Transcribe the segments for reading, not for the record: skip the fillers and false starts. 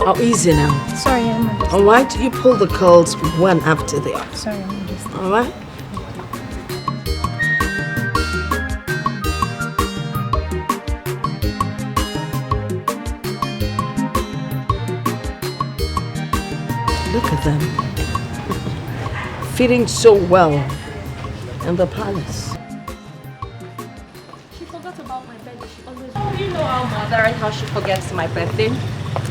Oh, easy now. Sorry, I'm just... All right, you pull the curls one after the other. Sorry, I'm just... All right? Look at them. Fitting so well in the palace. She forgot about my birthday. She always... Oh, you know our mother and how she forgets my birthday.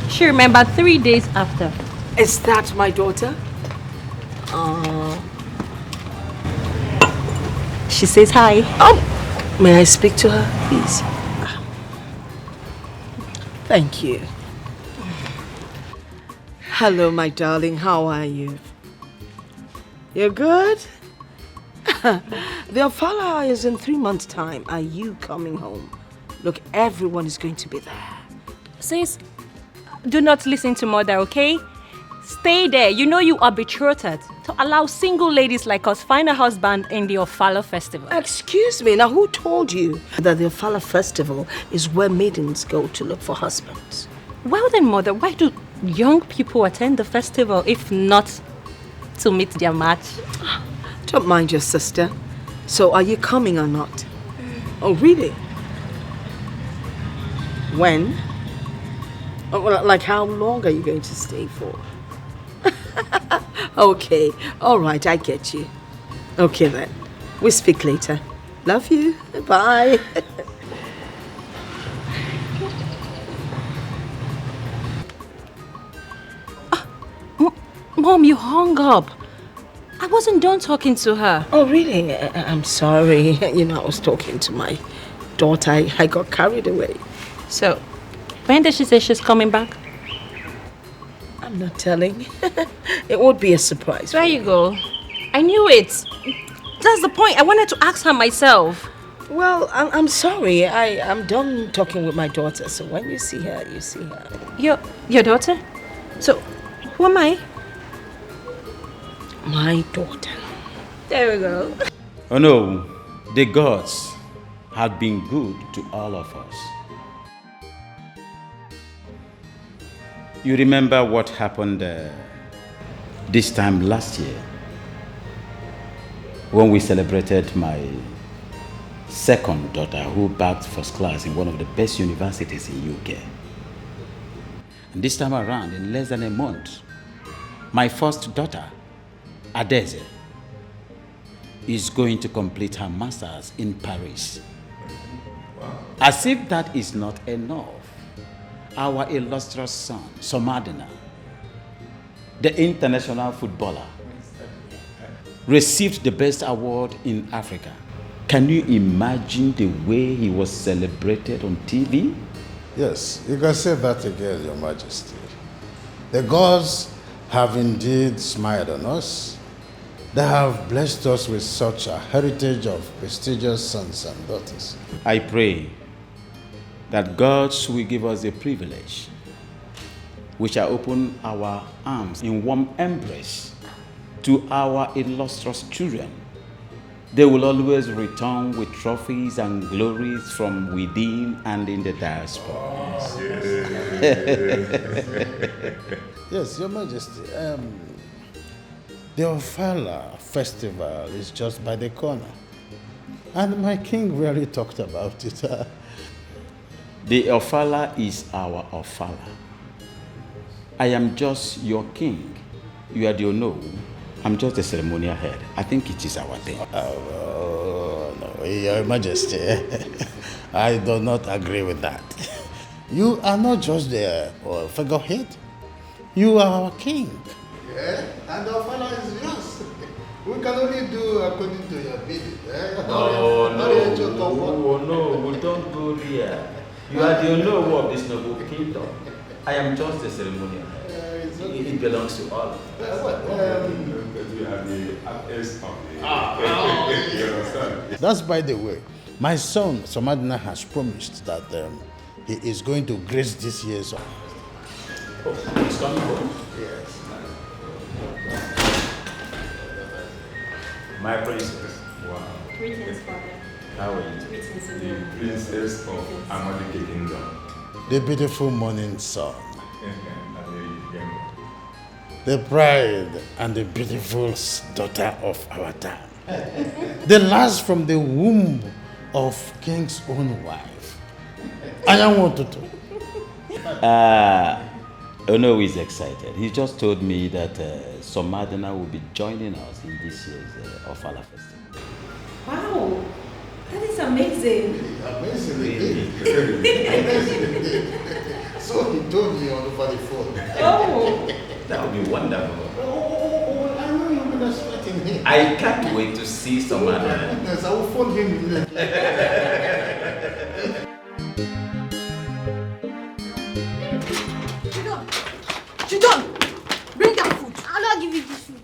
She remembered 3 days after. Is that my daughter? She says hi. Oh, may I speak to her, please? Thank you. Hello, my darling. How are you? You're good? The Ofala is in 3 months' time. Are you coming home? Look, everyone is going to be there. Sis, do not listen to mother, okay? Stay there. You know you are betrothed to allow single ladies like us find a husband in the Ofala festival. Excuse me, now who told you that the Ofala festival is where maidens go to look for husbands? Well then, mother, why do young people attend the festival if not to meet their match? Don't mind your sister. So are you coming or not? Oh, really? When? Oh, well, like how long are you going to stay for? Okay, all right, I get you. Okay then, we'll speak later. Love you, bye. Mom, you hung up. I wasn't done talking to her. Oh, really? I'm sorry. You know, I was talking to my daughter. I got carried away. So, when did she say she's coming back? I'm not telling. It would be a surprise. There you go. I knew it. That's the point. I wanted to ask her myself. Well, I'm sorry. I'm done talking with my daughter. So when you see her, you see her. Your daughter? So, who am I? My daughter. There we go. Oh no, the gods have been good to all of us. You remember what happened this time last year when we celebrated my second daughter who bagged first class in one of the best universities in UK. And this time around, in less than a month, my first daughter, Adeze, is going to complete her master's in Paris. Wow. As if that is not enough, our illustrious son, Somadina, the international footballer, received the best award in Africa. Can you imagine the way he was celebrated on TV? Yes, you can say that again, Your Majesty. The gods have indeed smiled on us. They have blessed us with such a heritage of prestigious sons and daughters. I pray that God will give us the privilege. We shall open our arms in warm embrace to our illustrious children. They will always return with trophies and glories from within and in the diaspora. Oh, yes, Your Majesty. The Ofala festival is just by the corner. And my king really talked about it. The Ofala is our Ofala. I am just your king. You are the Ono. I'm just the ceremonial head. I think it is our thing. Oh, no, Your Majesty. I do not agree with that. You are not just the figurehead. You are our king. Yeah, and the Ofala is yours. We can only do according to your bidding. No, we don't go there. You are the Ono of this noble kingdom. I am just the ceremonial head. It belongs to all of us. We are the artists of the... You understand? That's by the way. My son, Somadina, has promised that he is going to grace this year's off. Oh, it's coming home? Yes. My princess. Wow. Greetings, Father. How are you? Greetings The again. princess of Amadike Kingdom. The beautiful morning sun. And the pride and the beautiful daughter of our time. The last from the womb of King's own wife. I am wanted to. Ono is excited. He just told me that some Madonna will be joining us in this year's Ofala Festival. Wow, that is amazing. Amazing indeed. Amazing indeed. So he told me on the phone. Oh. That would be wonderful. Oh, I know you've been expecting him. I can't wait to see some Madonna. Goodness, I will phone him immediately. Chidon, bring that food. I'll not give you this food.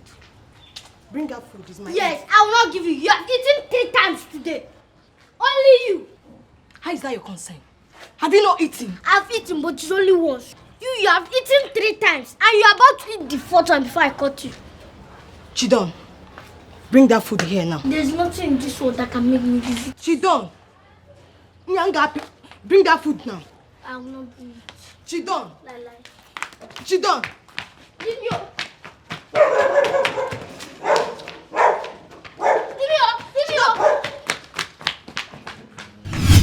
Bring that food, is my Yes, I will not give you. You have eaten 3 times today. Only you. How is that your concern? Have you not eaten? I've eaten, but it's only once. You have eaten 3 times, and you're about to eat the 4th one before I caught you. Chidon, bring that food here now. There's nothing in this world that can make me give you. Chidon, Nyanga, bring that food now. I will not bring it. Chidon, Lie. Chidon. Give me your...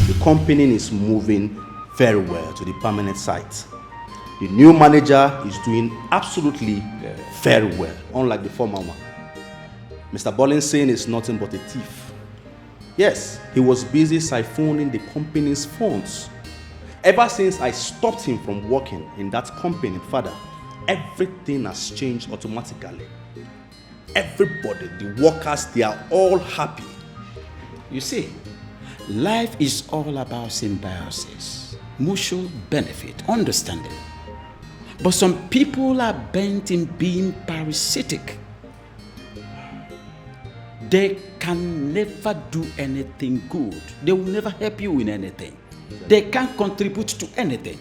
The company is moving very well to the permanent site. The new manager is doing absolutely very well, unlike the former one. Mr. Bollinson is nothing but a thief. Yes, he was busy siphoning the company's funds. Ever since I stopped him from working in that company, Father, everything has changed automatically. Everybody, the workers, they are all happy. You see, life is all about symbiosis, mutual benefit, understanding. But some people are bent in being parasitic. They can never do anything good. They will never help you in anything. They can't contribute to anything.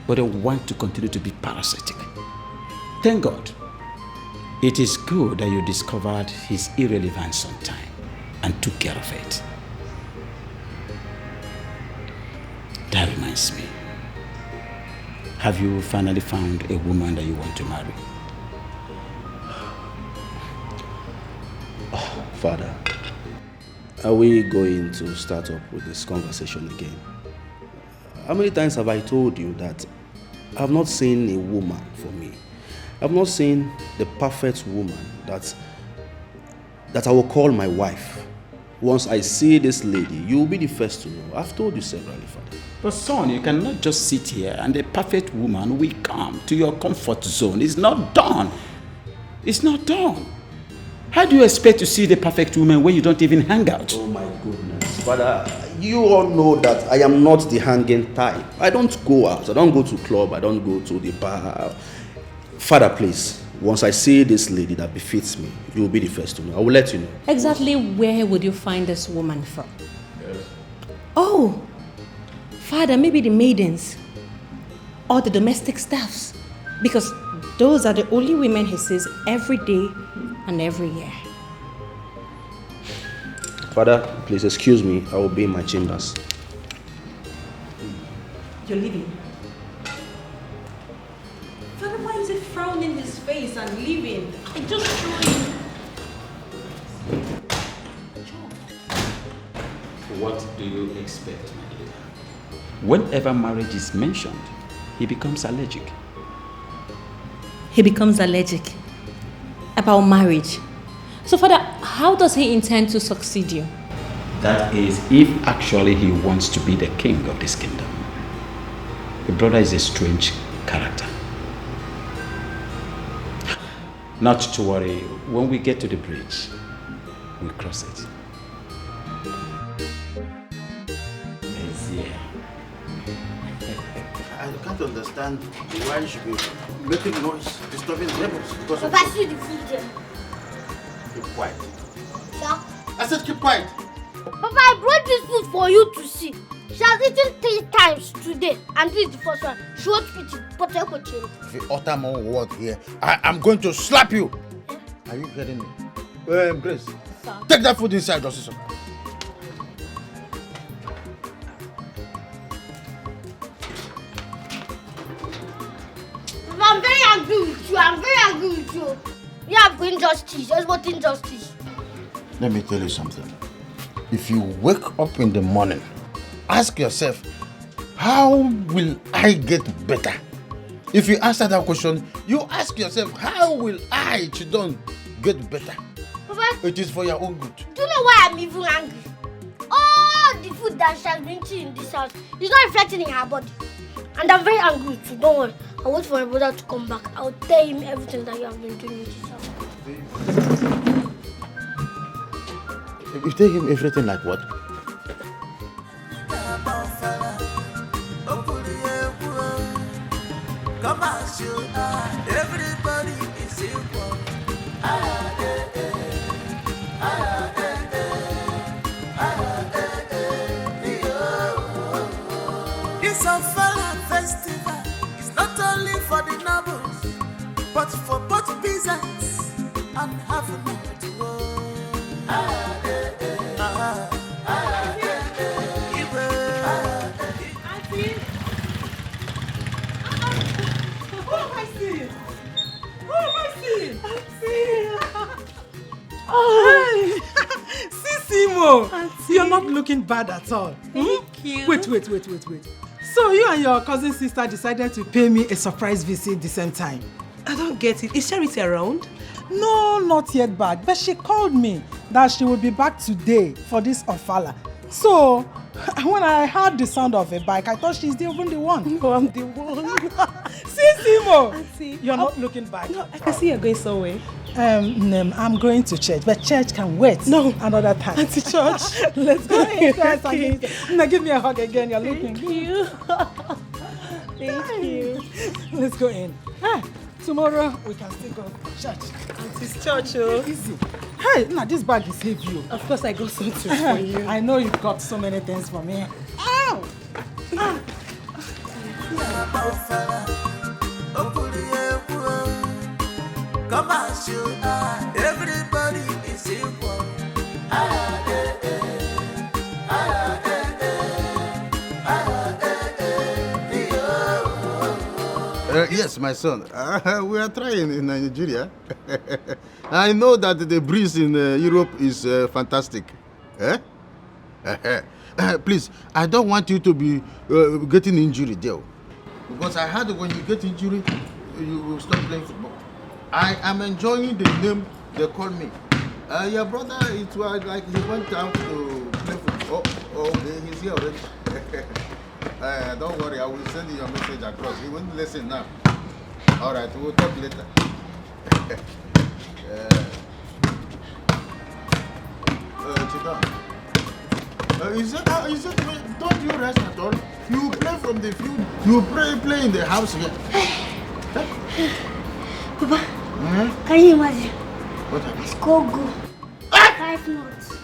But they want to continue to be parasitic. Thank God. It is good that you discovered his irrelevance on time and took care of it. That reminds me. Have you finally found a woman that you want to marry? Oh, Father, are we going to start up with this conversation again? How many times have I told you that I've not seen a woman for me? I've not seen the perfect woman that I will call my wife. Once I see this lady, you will be the first to know. I've told you severally, Father. But son, you cannot just sit here and the perfect woman will come to your comfort zone. It's not done. It's not done. How do you expect to see the perfect woman when you don't even hang out? Oh my goodness. Father, you all know that I am not the hanging type. I don't go out. I don't go to club. I don't go to the bar. Father, please, once I see this lady that befits me, you will be the first to know. I will let you know. Exactly where would you find this woman from? Yes. Oh, Father, maybe the maidens or the domestic staffs, because those are the only women he sees every day and every year. Father, please excuse me. I will be in my chambers. You're leaving? Father, why is he frowning his face and leaving? I just showed him. What do you expect, my dear? Whenever marriage is mentioned, he becomes allergic. He becomes allergic about marriage. So, Father, how does he intend to succeed you? That is, if actually he wants to be the king of this kingdom. Your brother is a strange character. Not to worry, when we get to the bridge, we'll cross it. I can't understand why you should be making noise, disturbing neighbors. Because Papa, see the food there. Keep quiet. Sir? I said keep quiet. Papa, I brought this food for you to see. She has eaten 3 times today, and this is the first one. She won't eat it, but I will change. If you utter more word here, I'm going to slap you. Are you getting me? Grace, Sir? take that food inside, Dosisa. Papa, I'm very angry. angry with you. I'm very angry with you. You have injustice. There's what injustice. Let me tell you something. If you wake up in the morning, ask yourself, how will I get better? If you answer that question, you ask yourself, how will I, Chidon, get better? Papa, it is for your own good. Do you know why I'm even angry? All the food that she has been eating in this house is not reflecting in her body. And I'm very angry too. Don't worry. I'll wait for my brother to come back. I'll tell him everything that you have been doing in this house. You tell him everything like what? Everybody is equal. It's a Ofala festival. It's not only for the nobles, but for both peasants and having to work. Sisimo, you're not looking bad at all. Thank you. Wait. So you and your cousin sister decided to pay me a surprise visit the same time? I don't get it. Is Charity around? No, not yet back. But she called me that she will be back today for this Ofala. So when I heard the sound of a bike, I thought she's even the one. No, I'm the one. Sisimo, Auntie, you're not looking back. No, I can see you're going somewhere. I'm going to church, but church can wait. No, another time. Auntie Church. Let's go. Okay. Now give me a hug again. You're looking. Thank you. Thank you. Let's go in. Tomorrow we can still go to church. Auntie's church, oh. Easy. Hey, now this bag is heavy. Of course, I got something for you. I know you've got so many things for me. Ow! Come on, shoot. Everybody is equal. Yes, my son. We are trying in Nigeria. I know that the breeze in Europe is fantastic. Please, I don't want you to be getting injury there. Because I heard when you get injury, you will stop playing football. I am enjoying the name they call me. Your brother, it was like he went out to play football. Oh, okay, he's here already. Don't worry, I will send you your message across. He won't listen now. All right, we'll talk later. Chidon, don't you rest at all? You play from the field. You play in the house here. Papa, can you imagine? What happened? Score goal. 5 notes.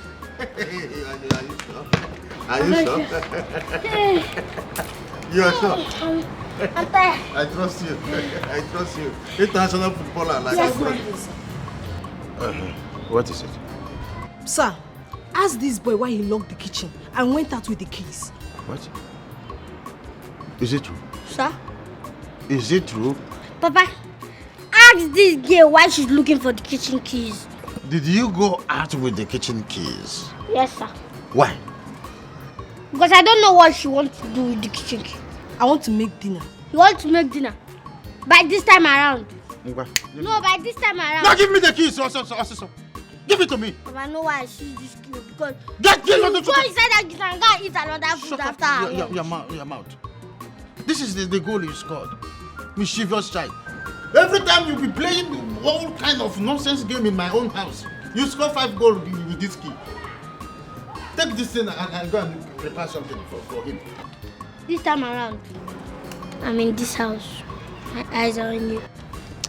Are you sure? You are sure? I'm tired. I trust you. I trust you. International footballer like Yes, you. What is it? Sir, ask this boy why he locked the kitchen and went out with the keys. What? Is it true? Sir? Is it true? Papa, ask this girl why she's looking for the kitchen keys. Did you go out with the kitchen keys? Yes, sir. Why? Because I don't know what she wants to do with the kitchen key. I want to make dinner. You want to make dinner? By this time around? Ngwa, No, by this time around. now give me the keys. So. Give it to me. Papa, I know why she used this key because Get you on go the inside that kitchen and go and eat another food after her. your mouth. This is the goal you scored. Mischievous child. Every time you be playing all kind of nonsense game in my own house, you score 5 goals with this key. Take this thing and go and prepare something for him. This time around, I'm in this house. My eyes are on you.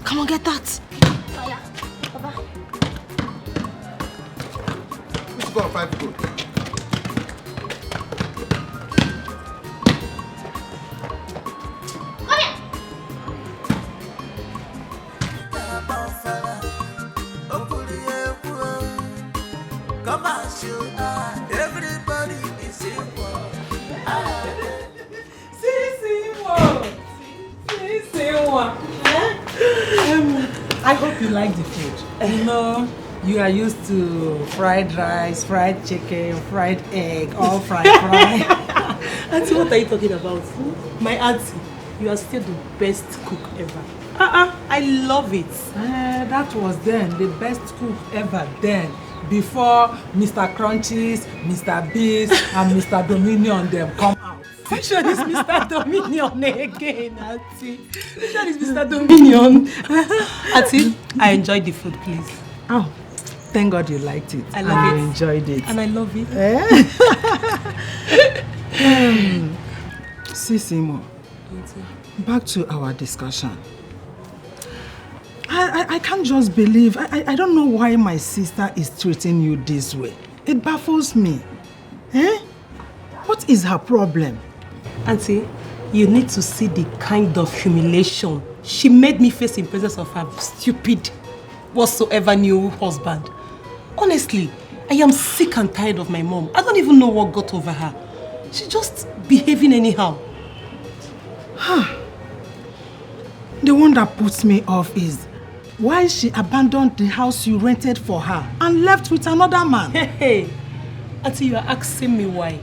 Come on, get that. Fire. Papa. You score 5 goals. Come here. Come on, shoot. Everybody is equal. Sisimo. I hope you like the food. You know, you are used to fried rice, fried chicken, fried egg, all fried. Auntie, what are you talking about? My auntie, you are still the best cook ever. I love it. That was then the best cook ever then. Before Mr. Crunchies, Mr. Beast, and Mr. Dominion them come out. Which one is Mr. Dominion again, Auntie? Which one is Mr. Dominion? Auntie, I enjoyed the food, please. Oh, thank God you liked it. I love it. You enjoyed it. And I love it. Sisimo, back to our discussion. I can't just believe, I don't know why my sister is treating you this way. It baffles me. What is her problem? Auntie, you need to see the kind of humiliation she made me face in presence of her stupid, whatsoever new husband. Honestly, I am sick and tired of my mom. I don't even know what got over her. She's just behaving anyhow. The one that puts me off is why she abandoned the house you rented for her and left with another man. Hey, Auntie, you are asking me why.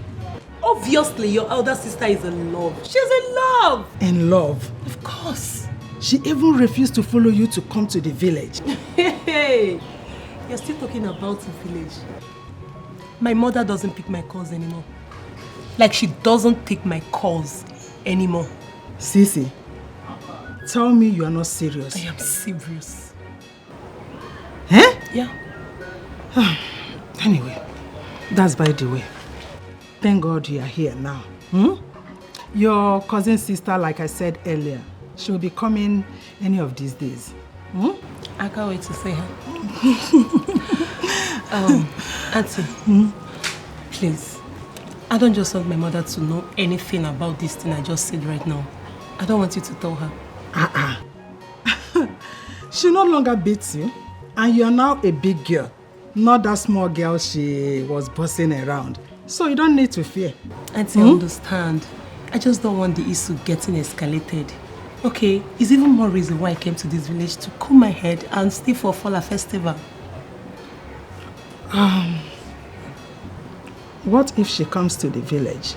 Obviously, your elder sister is in love. She's in love. In love? Of course. She even refused to follow you to come to the village. Hey, you're still talking about the village. My mother doesn't pick my calls anymore. Like she doesn't take my calls anymore. Sisi, tell me you are not serious. I am serious. Yeah. Anyway, that's by the way. Thank God you are here now. Your cousin sister, like I said earlier, she'll be coming any of these days. I can't wait to see her. Auntie, please. I don't just want my mother to know anything about this thing I just said right now. I don't want you to tell her. She no longer beats you, and you are now a big girl. Not that small girl she was bossing around. So you don't need to fear. Auntie, I understand. I just don't want the issue getting escalated. Okay, it's even more reason why I came to this village to cool my head and stay for Ofala festival. What if she comes to the village?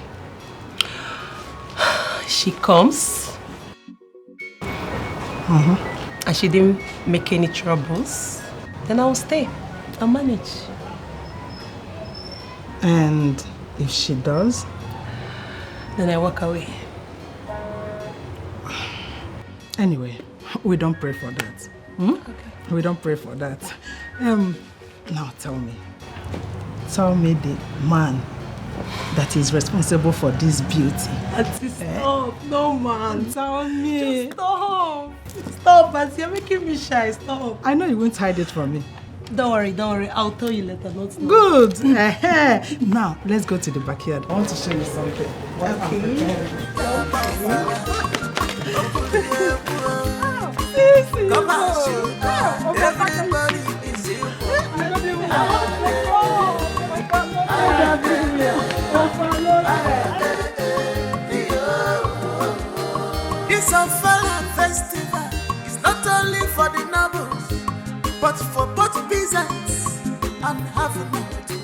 She comes. And she didn't make any troubles. Then I'll stay and manage. And if she does? Then I walk away. Anyway, we don't pray for that. Okay. We don't pray for that. Now tell me. Tell me the man that is responsible for this beauty. Auntie, stop. No, man. Tell me. Just stop. Stop, Auntie. You're making me shy. Stop. I know you won't hide it from me. Don't worry. I'll tell you later. Not now. Good. Now, let's go to the backyard. I want to show you something. Come on, everybody is here. It's a Ofala festival. It's not only for the nobles, but for both peasants and having to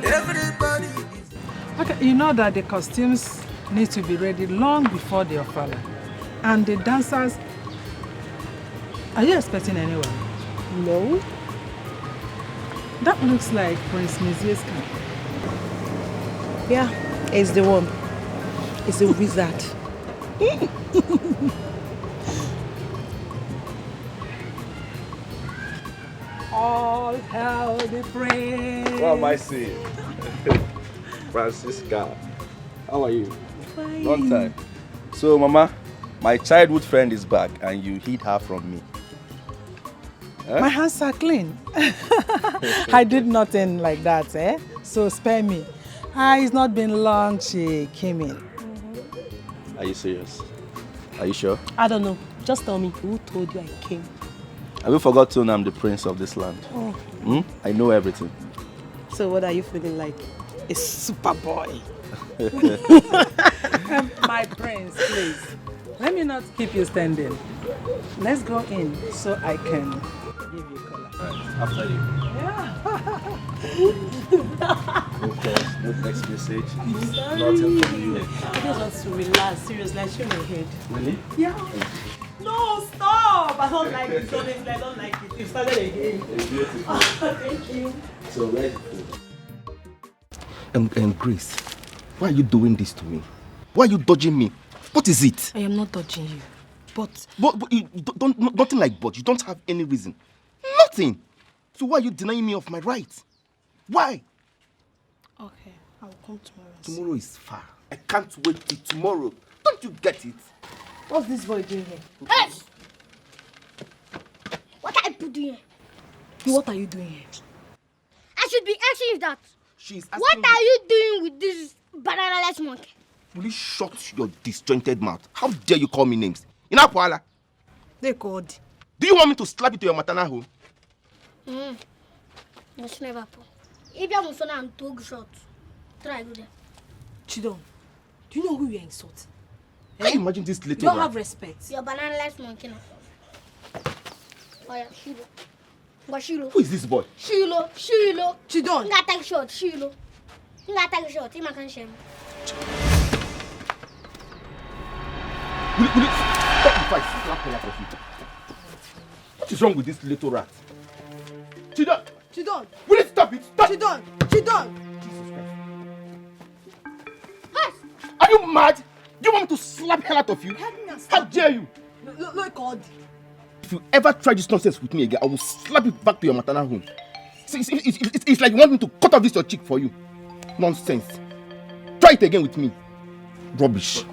everybody. Okay, you know that the costumes need to be ready long before the Ofala. And the dancers, are you expecting anyone? No. That looks like Prince Mizieska. Yeah, it's the one. It's a wizard. All hail the prince. What am I saying? Francisca, how are you? Fine. Long time. So, Mama, my childhood friend is back and you hid her from me. Huh? My hands are clean. I did nothing like that, so spare me. It's not been long she came in. Are you serious? Are you sure? I don't know. Just tell me who told you I came. Have you forgotten I'm the prince of this land? Oh. I know everything. So what are you feeling like? A super boy. My prince, please. Let me not keep you standing. Let's go in so I can give you color. Right, after you. No calls, no text message. Nothing from you. I just want to relax. Seriously, I should my head. Really? Yeah. No, stop! I don't like it. Honestly, I don't like it. You started again. It's beautiful. Thank you. So where's the food? Grace, why are you doing this to me? Why are you dodging me? What is it? I am not dodging you, but you don't, nothing like but. You don't have any reason. Nothing. So why are you denying me of my rights? Why? okay, I'll come tomorrow. Tomorrow is far. I can't wait till tomorrow. Don't you get it? What's this boy doing here? Hey! What are you doing here? What are you doing here? I should be asking you that. She's asking What are you doing with this banana-less monkey? Will you shut your disjointed mouth? How dare you call me names? Ina Paula. They called. Do you want me to slap you to your maternal home? That's never happen. If you want to talk short, try go there. Chidon, do you know who you're insulting? Can you imagine this little You don't rat? have respect. Your banana-less monkey now. Oh yeah, Shilo. But Shilo. Who is this boy? Shilo. Chidon. You gotta take short, Shilo. You gotta take short. You can't shame. Will you stop before I slap the life of you? What is wrong with this little rat? Chidon. Will you stop it? Stop! Chidon. Jesus Christ. Are you mad? Do you want me to slap hell out of you? How dare you? Look, called. If you ever try this nonsense with me again, I will slap you back to your maternal home. See, it's like you want me to cut off this your cheek for you. Nonsense. Try it again with me. Rubbish.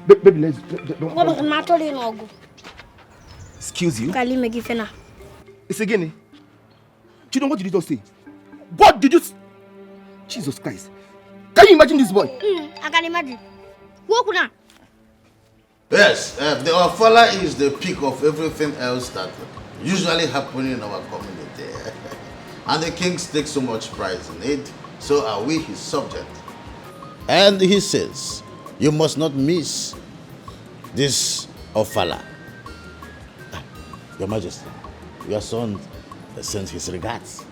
Baby, let's... Excuse you? It's again, eh? Chidon, what did you just say? What did you... Jesus Christ. Can you imagine this boy? I can imagine. Walk now. Yes, the Ofala is the peak of everything else that usually happens in our community. And the king takes so much pride in it, so are we his subject. And he says, you must not miss this Ofala. Your Majesty, your son sends his regards.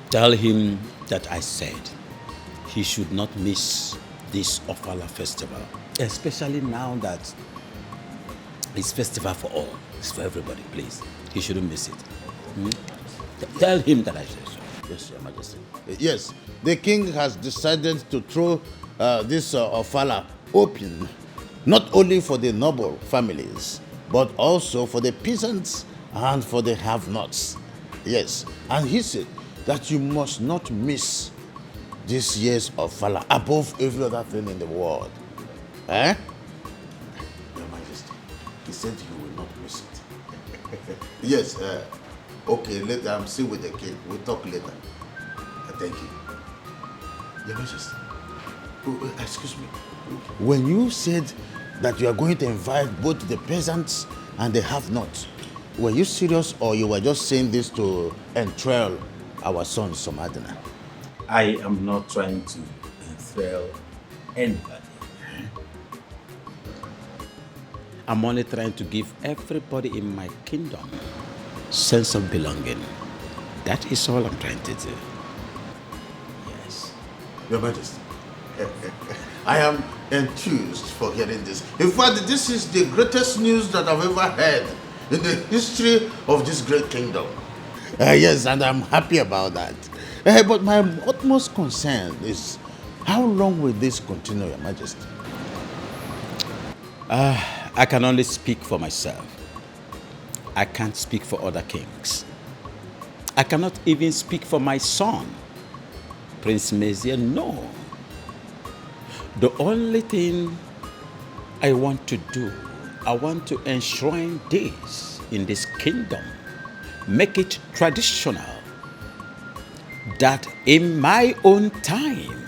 Tell him that I said he should not miss this Ofala festival, especially now that it's festival for all. It's for everybody, please. He shouldn't miss it. Tell him that I said so. Yes, Your Majesty. Yes, the king has decided to throw this Ofala open, not only for the noble families, but also for the peasants and for the have-nots. Yes, and he said that you must not miss this year's Ofala above every other thing in the world. Eh? Your Majesty, he said you will not miss it. Yes, okay, later I'm still with the king. We'll talk later. Thank you. Your Majesty, excuse me. When you said that you are going to invite both the peasants and the have-nots, were you serious or you were just saying this to enthrall our son Somadina? I am not trying to enthrall anybody. I'm only trying to give everybody in my kingdom sense of belonging. That is all I'm trying to do. Yes. Your Majesty, I am enthused for hearing this. In fact, this is the greatest news that I've ever heard in the history of this great kingdom. Yes, and I'm happy about that. But my utmost concern is, how long will this continue, Your Majesty? I can only speak for myself. I can't speak for other kings. I cannot even speak for my son, Prince Messiah, no. The only thing I want to do, I want to enshrine this in this kingdom, make it traditional, that in my own time,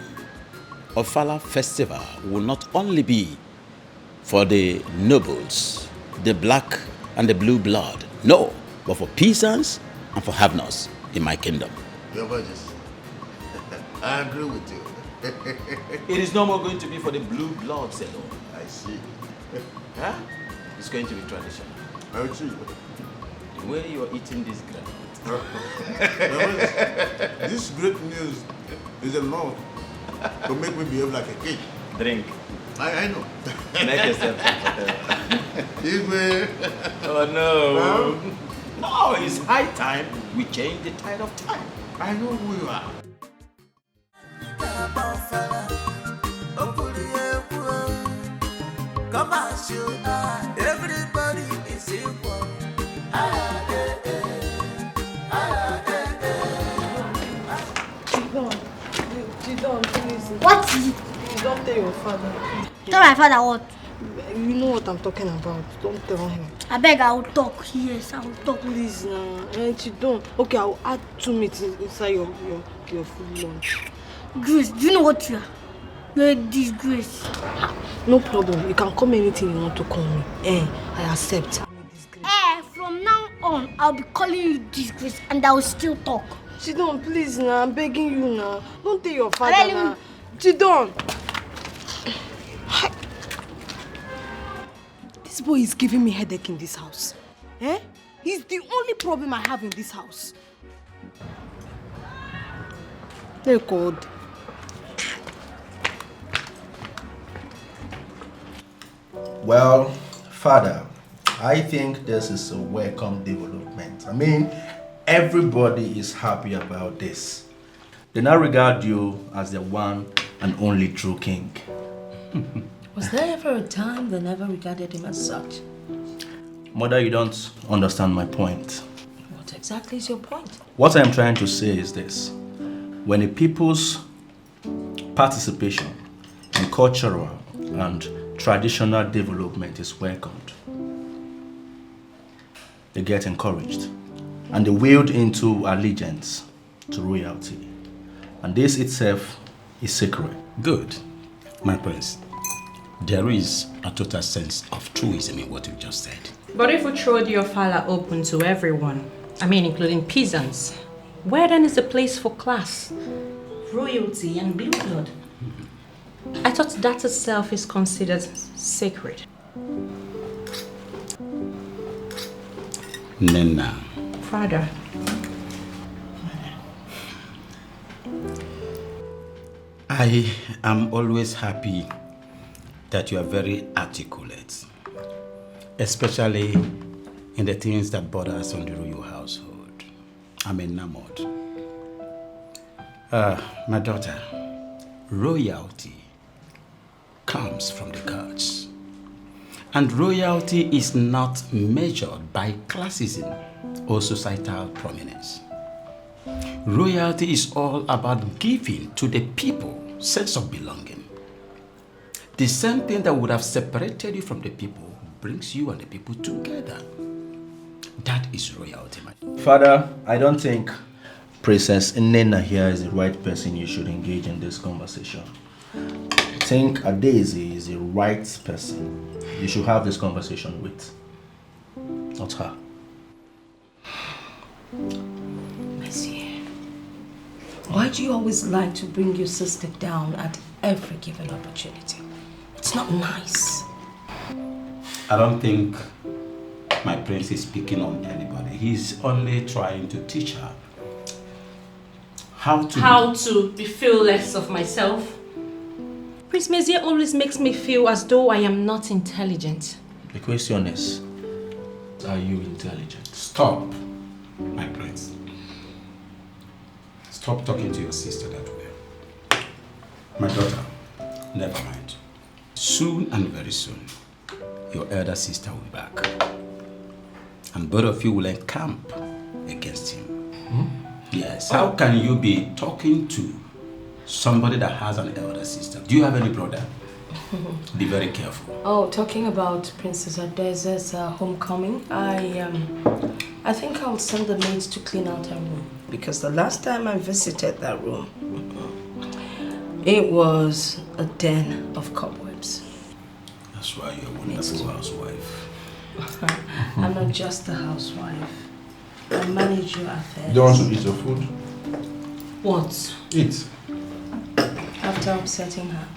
Ofala festival will not only be for the nobles, the black and the blue blood, No, but for peasants and for have-nots in my kingdom. Your Majesty, I agree with you. It is no more going to be for the blue bloods alone. I see. Huh? It's going to be traditional. I see. The way you are eating this ground. This great news is enough to make me behave like a kid. Drink. I know. Make yourself comfortable. Oh no. No, it's high time we change the tide of time. I know who you are. Come as you are, everybody is equal. Chidon, please. What is it? Please don't tell your father. Tell my father what? You know what I'm talking about. Don't tell him. I beg, I will talk. Yes, I will talk. Please now. Chidon. Okay, I will add 2 meat inside your food lunch. Grace, do you know what you are? You're a disgrace. No problem. You can call me anything you want to call me. I accept. From now on, I'll be calling you disgrace and I will still talk. Chidon, please now. I'm begging you now. Don't tell your father now. Chidon. This boy is giving me headache in this house. He's the only problem I have in this house. Thank God. Well, Father, I think this is a welcome development. I mean, everybody is happy about this. They now regard you as the one and only true king. Was there ever a time they never regarded him as such? Mother, you don't understand my point. What exactly is your point? What I'm trying to say is this. When a people's participation in cultural and traditional development is welcomed, they get encouraged and they wield into allegiance to royalty. And this itself is sacred. Good, my prince. There is a total sense of truism in what you just said. But if we throw your father open to everyone, I mean including peasants, where then is the place for class, royalty and blue blood? I thought that itself is considered sacred. Nena. Father. I am always happy that you are very articulate, especially in the things that bother us on the royal household. I'm enamored. My daughter, royalty comes from the gods. And royalty is not measured by classism or societal prominence. Royalty is all about giving to the people sense of belonging. The same thing that would have separated you from the people brings you and the people together. That is royalty, my Father, I don't think Princess Nena here is the right person you should engage in this conversation. I think Adaeze is the right person you should have this conversation with, not her. Monsieur, why do you always like to bring your sister down at every given opportunity? It's not nice. I don't think my prince is picking on anybody. He's only trying to teach her how to be fearless of myself. Prince Messier always makes me feel as though I am not intelligent. The question is, are you intelligent? Stop, my prince. Stop talking to your sister that way. My daughter, never mind. Soon and very soon, your elder sister will be back. And both of you will encamp against him. Yes. How can you be talking to somebody that has an elder sister? Do you have any brother? Be very careful. Oh, talking about Princess Adaeze's homecoming, I think I'll send the maids to clean out her room. Because the last time I visited that room, it was a den of cobwebs. That's why you're a wonderful housewife. I'm not just a housewife. I manage your affairs. You don't want to eat your food? What? Eat. After upsetting her.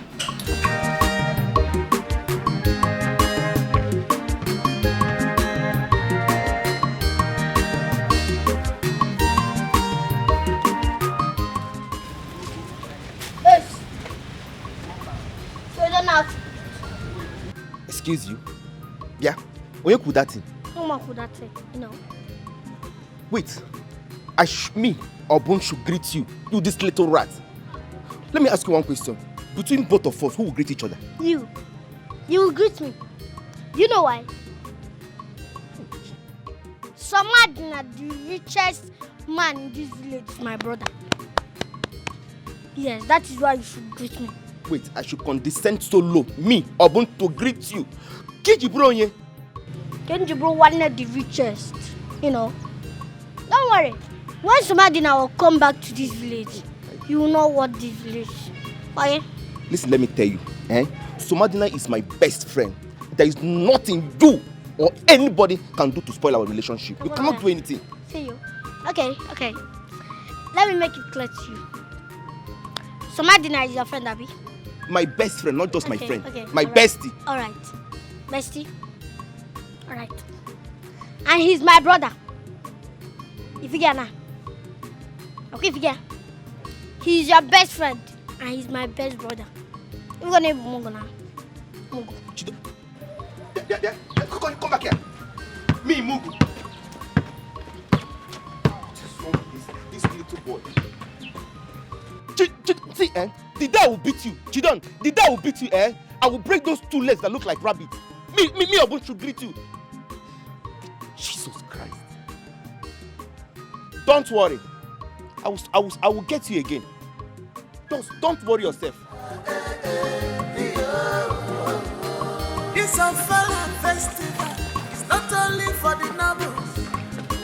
Yes. So you don't have to. Excuse you? Yeah? When you could that thing? No could that say, you know. Wait. Me or Bone should greet you, you this little rat. Let me ask you one question. Between both of us, who will greet each other? You. You will greet me. You know why? Somadina, the richest man in this village, is my brother. Yes, that is why you should greet me. Wait, I should condescend so low, me or Bone, to greet you. Kenji bro, yeah. Kenji bro, one of the richest, you know. Don't worry. When Somadina will come back to this village, you will know what this village is. Okay? Listen, let me tell you. Somadina is my best friend. There is nothing you or anybody can do to spoil our relationship. You cannot do anything. See you. Okay. Let me make it clear to you. Somadina is your friend, Abby? My best friend, not just my friend. Okay. My bestie. Alright. Bestie? Alright. And he's my brother. If you get now. Okay, if you get. He's your best friend. And he's my best brother. We're gonna have Mungo now. Mungo. Yeah. Come back here. Me, Mungo. This little boy. See, the dad will beat you. Chidon, the dad will beat you, I will break those two legs that look like rabbits. Me, Obun should greet you. Jesus Christ. Don't worry. I will get you again. Don't worry yourself. It's a Fala festival. It's not only for the nobles,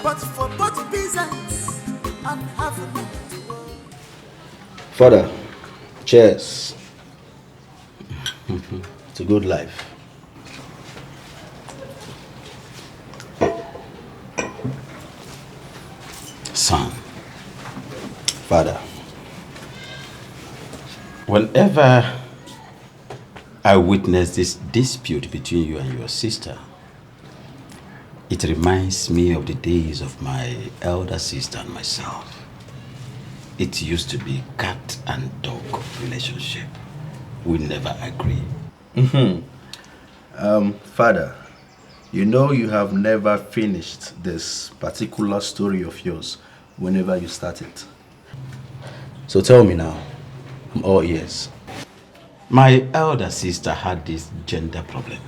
but for both peasants and having. Father, cheers. It's a good life. Son. Father. Whenever I witness this dispute between you and your sister, it reminds me of the days of my elder sister and myself. It used to be cat and dog relationship. We never agree. Father, you know you have never finished this particular story of yours whenever you start it. So tell me now, I'm all ears. My elder sister had this gender problem.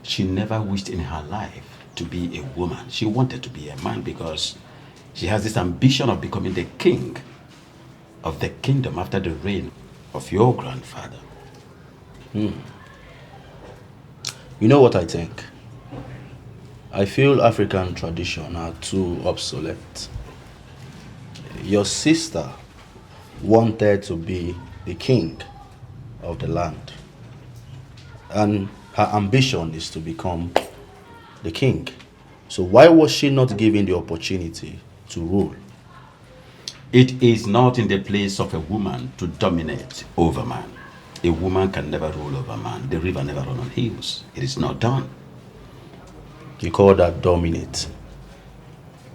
She never wished in her life to be a woman. She wanted to be a man because she has this ambition of becoming the king of the kingdom after the reign of your grandfather. You know what I think? I feel African tradition are too obsolete. Your sister wanted to be the king of the land. And her ambition is to become the king. So why was she not given the opportunity to rule? It is not in the place of a woman to dominate over man. A woman can never rule over man. The river never runs on hills. It is not done. You call that dominate?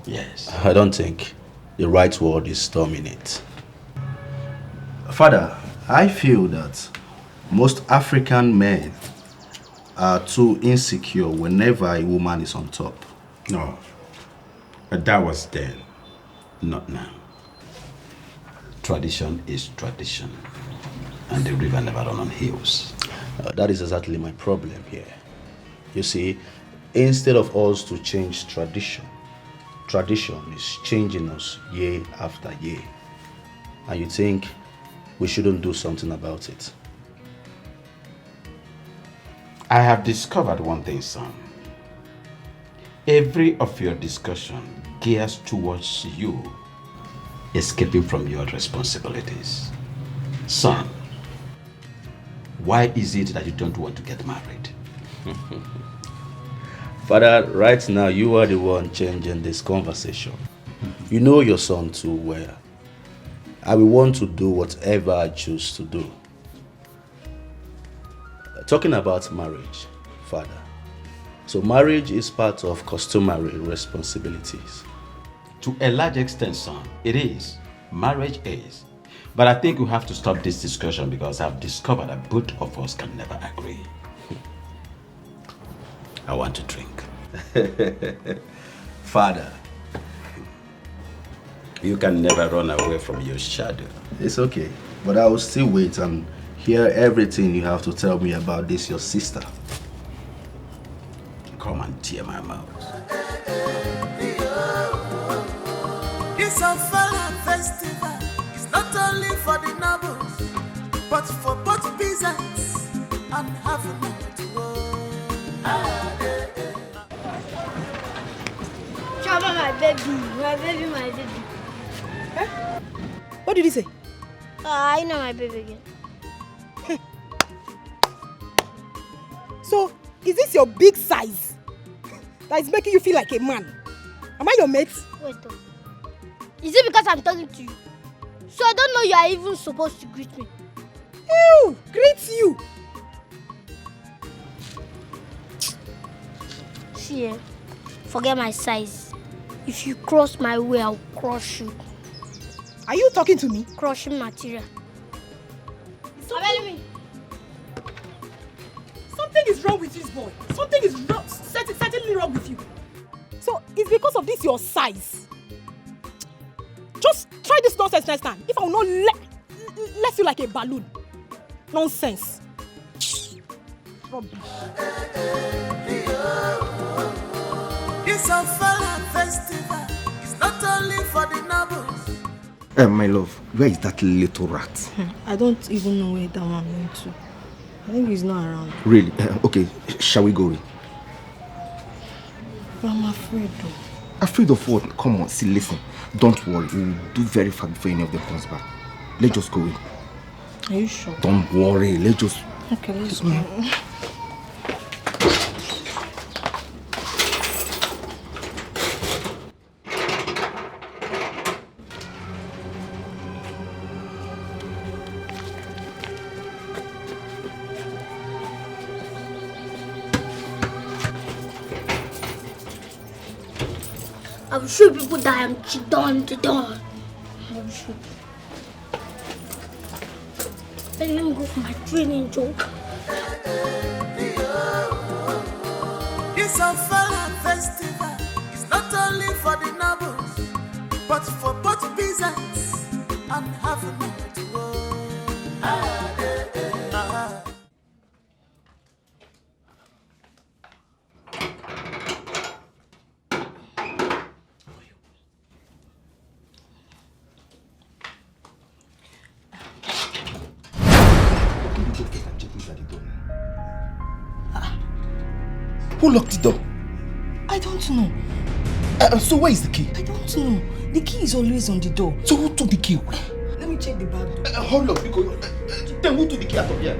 Yes. I don't think the right word is dominate. Father, I feel that most African men are too insecure whenever a woman is on top. No. But that was then, not now. Tradition is tradition. And the river never runs on hills. That is exactly my problem here. You see, instead of us to change tradition, tradition is changing us year after year. And you think we shouldn't do something about it? I have discovered one thing, son. Every of your discussion gears towards you escaping from your responsibilities. Son, why is it that you don't want to get married? Father, right now you are the one changing this conversation. You know your son too well. I will want to do whatever I choose to do. Talking about marriage, Father. So marriage is part of customary responsibilities. To a large extent, son, it is. Marriage is. But I think we have to stop this discussion because I've discovered that both of us can never agree. I want to drink. Father. You can never run away from your shadow. It's okay, but I will still wait and hear everything you have to tell me about this, your sister. Come and tear my mouth. It's a Fala festival. It's not only for the nobles, but for both peasants and having it Chama, my baby, my baby. Huh? What did he say? I know my baby again. So, is this your big size that is making you feel like a man? Am I your mate? Wait, is it because I'm talking to you? So I don't know you are even supposed to greet me. Ew! Greet you! See, forget my size. If you cross my way, I'll crush you. Are you talking to me? Crushing material. Something is wrong with this boy. Something is wrong, certainly wrong with you. So it's because of this your size. Just try this nonsense next time. If I will not let you like a balloon. Nonsense. Rubbish. It's a Fala festival. It's not only for the nobles. My love, where is that little rat? I don't even know where that one went to. I think he's not around. Really? Okay, shall we go in? But I'm afraid though. Afraid of what? Come on, see, listen. Don't worry, we'll do very fast before any of them comes back. Let's just go in. Are you sure? Don't worry, let's just... Okay, let's go. I will show people that I am Chidon. I will show. Let me go for my training joke. It's a Fala festival. It's not only for the nobles, but for both peasants and having it. Who locked the door? I don't know. So where is the key? I don't know. The key is always on the door. So who took the key away? Let me check the back door. Hold up, because then who took the key out of here?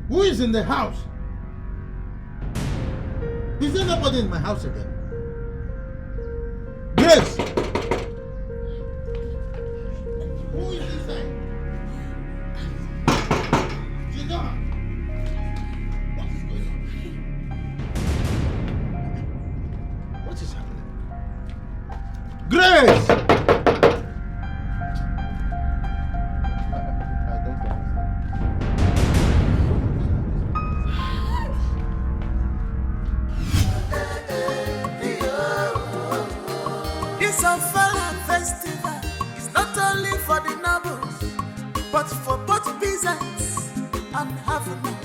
Who is in the house? Is there nobody in my house again? Grace! Who is inside? Jidon! What is going on? What is happening? Grace! It's a Fala festival. It's not only for the nobles, but for both peasants and having it.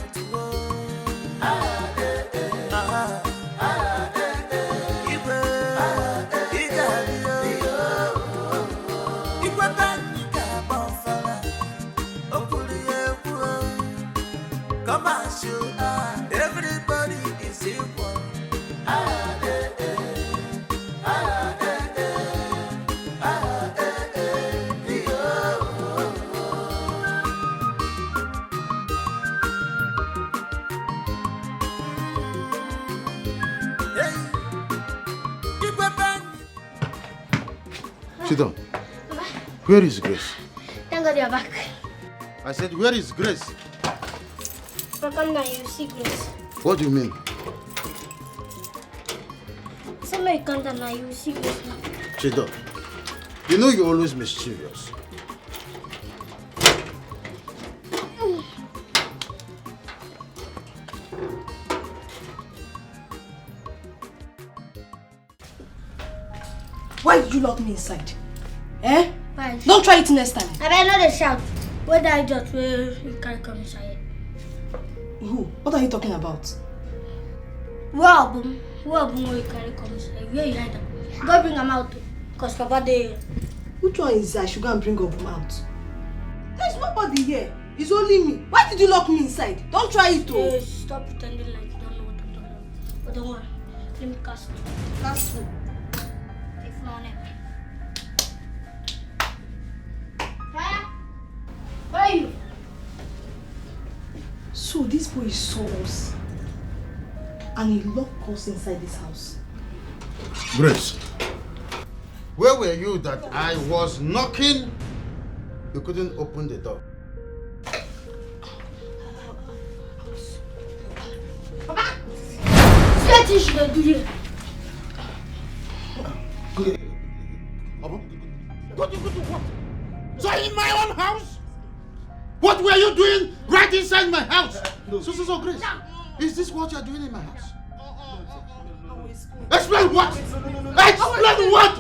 Sit down. Where is Grace? Thank God you're back. I said, where is Grace? Papa, now you see Grace. What do you mean? Somebody come down now, you will see Grace now. Sit down. You know you're always mischievous. Why did you lock me inside? Eh? Why? Don't try it next time. I better not shout. Where did I just where you can't come inside? Who? What are you talking about? Where you carry come inside? Where you hide them? Go bring them out. Because Papa there. Which one is I should go and bring up out? There's nobody here. It's only me. Why did you lock me inside? Don't try it, though. Hey, stop pretending like you don't know what I'm talking about. But don't worry. Let me cast you. That's true. If not, Fire! Where are you? So this boy saw us and he locked us inside this house. Grace, where were you that I was knocking? You couldn't open the door. Papa! What you should do here? What? So in my own house? What were you doing right inside my house? So, Grace, is this what you're doing in my house? Explain what? Explain what?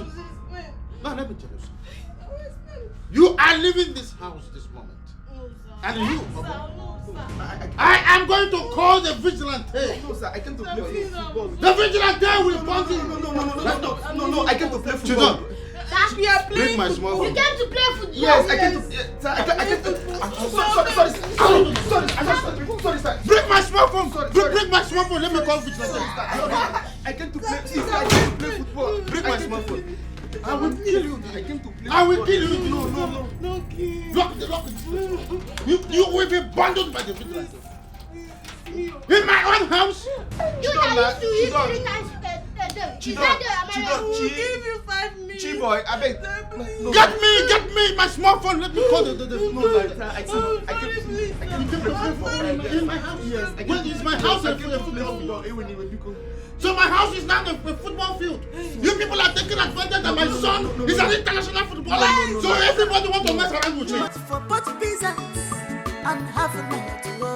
Now let me tell you something. You are leaving this house this moment. And you, I am going to call the vigilante. No, sir, I came to play football. The vigilante will punch you. No, I came to play football. We are playing. Break my small phone. You came to play football. Yes, I came to. Sir, I came to. Sorry, sir. Break my small phone. Break my small phone. Let me call vigilante. I came to play. I came to play football. Break my small phone. I will kill you. I came to play. I will kill you. No. Lock it. You will be bundled by the vigilante. In my own house. You that used to eat 3 times a day. Is that the American? Give you 5 minutes. Chiboy, I beg. Get me my small phone. Let me call the No, I came to play football. In my house. Yes. When is my house a football field? So my house is now a football field. You people are taking advantage that my son is an international footballer. So everybody wants to mess around with me. For both peasants and have a minute to go.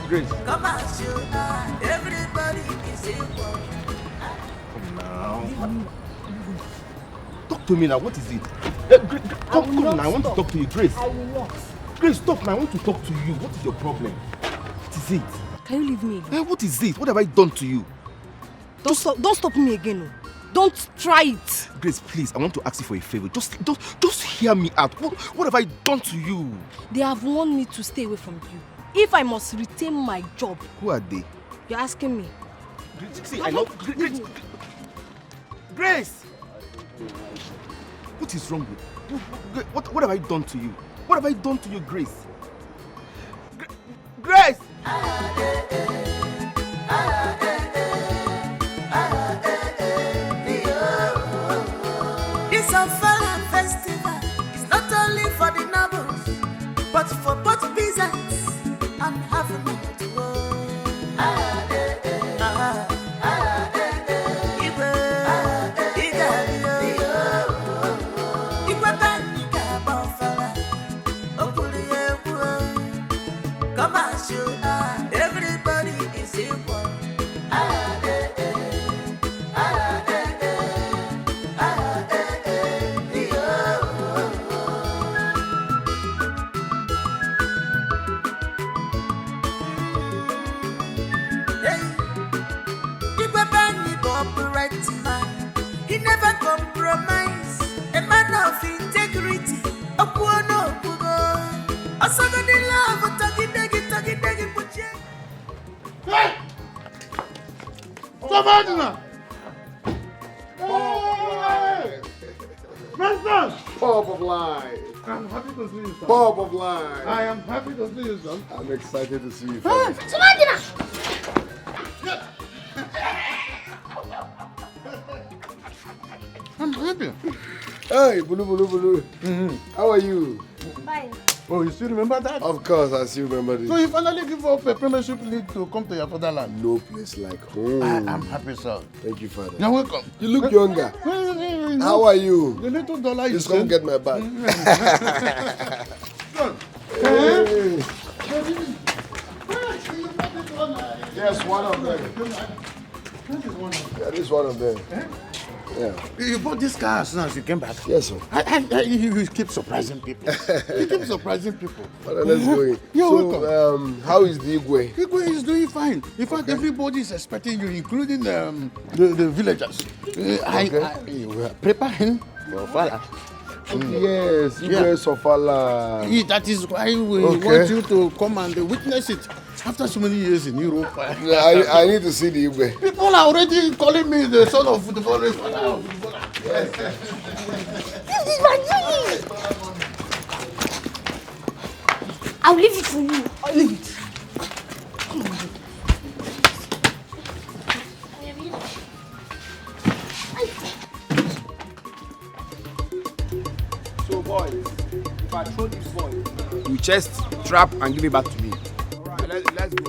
Grace. Come as you are, everybody is equal. Come now. Talk to me now. What is it? Come now. I want to talk to you, Grace. I will not. Grace, stop now. I want to talk to you. What is your problem? What is it? Can you leave me alone? What is it? What have I done to you? Don't stop me again. Don't try it. Grace, please, I want to ask you for a favor. Just hear me out. What have I done to you? They have warned me to stay away from you. If I must retain my job. Who are they? You're asking me. See, I know. Grace! What is wrong with you? What have I done to you? What have I done to you, Grace? Grace! This Ofala festival is not only for the nobles, but for both peasants and have a minute to go. Come as you are, everybody is equal. He never compromise. A man of integrity. Hey! Savannah! Top of line. I'm happy to see you, son. Bob of Line. I am happy to see you, son. I'm excited to see you, father. I'm happy. Hey, Bulu Bulu Bulu. How are you? Fine. Oh, you still remember that? Of course, I still remember this. So you finally give up a premiership league to come to your fatherland? No place like home. I'm happy, son. Thank you, father. You're welcome. You look younger. How are you? The little dollar you Just come get my bag. Hey. Yes, one of them. Yeah, this is one of them. Yeah. You bought this car as soon as you came back? Yes, sir. You keep surprising people. You keep surprising people. Father, let's go in. You're so, welcome. How is the Igwe? Igwe is doing fine. In fact, everybody is expecting you, including the villagers. I prepare him for father. Yes, Igwe Sofala. That is why we want you to come and witness it. After so many years in Europe, I need to see the Igwe. People are already calling me the son of the father of footballer. Yes. This is my dream. I'll leave it for you. I'll leave it. Come on. So, boys, if I throw this ball, you chest, trap, and give it back to me. Let's go.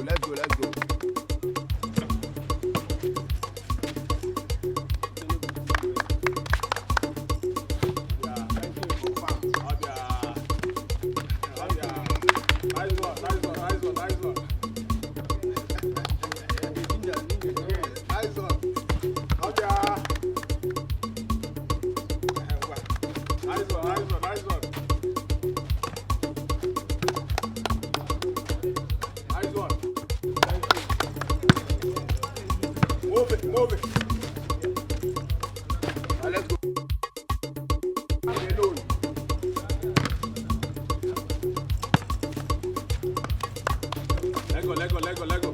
Move it. Let's go. Let go. Yeah. Let go.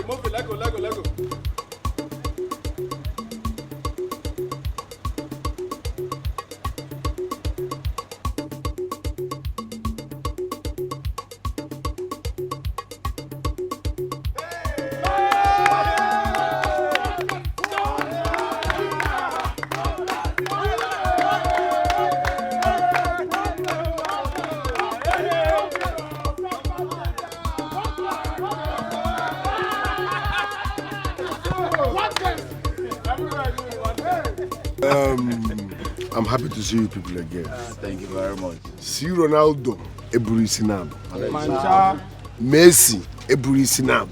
Move it. Let go. I'm happy to see you people again. Thank you very much. See Ronaldo, Eburi Sinab. Mancha. Messi, Eburi Sinab.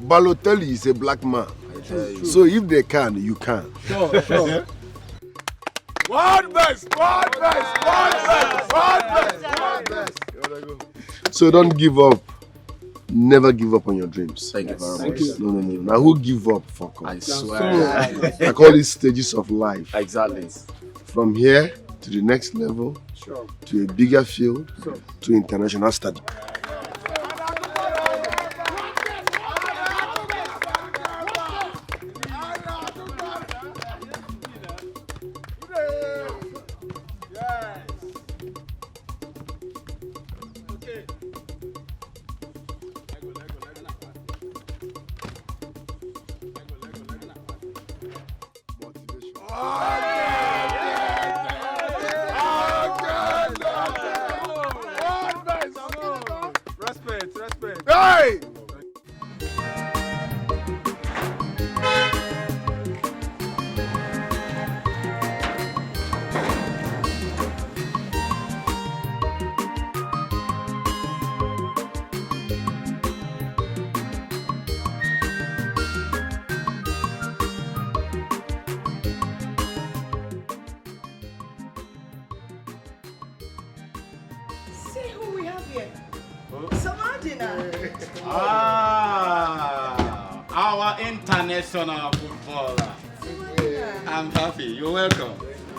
Balotelli is a black man. So if they can, you can. Sure. World best. So don't give up. Never give up on your dreams. Thank you very much. No. Now who give up? Fuck off. I swear. I call it stages of life. Exactly. From here to the next level, to a bigger field, to international study. Respect. Hey! See who we have here. Samadina. Our international footballer. I'm happy. You're welcome.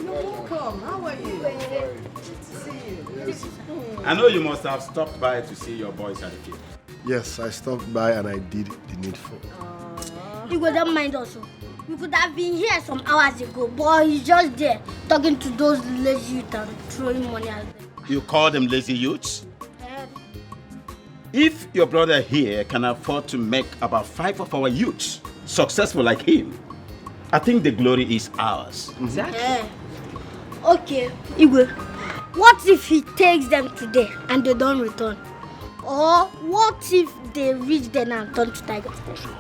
No, Welcome. How are you? Good to see you. I know you must have stopped by to see your boys at the field. Yes, I stopped by and I did the needful. You don't mind also. We could have been here some hours ago, but he's just there talking to those lazy youth and throwing money at them. You call them lazy youths? If your brother here can afford to make about 5 of our youths successful like him, I think the glory is ours. Exactly. Okay, Igwe, what if he takes them today and they don't return? Or what if they reach there and turn to Tiger Station?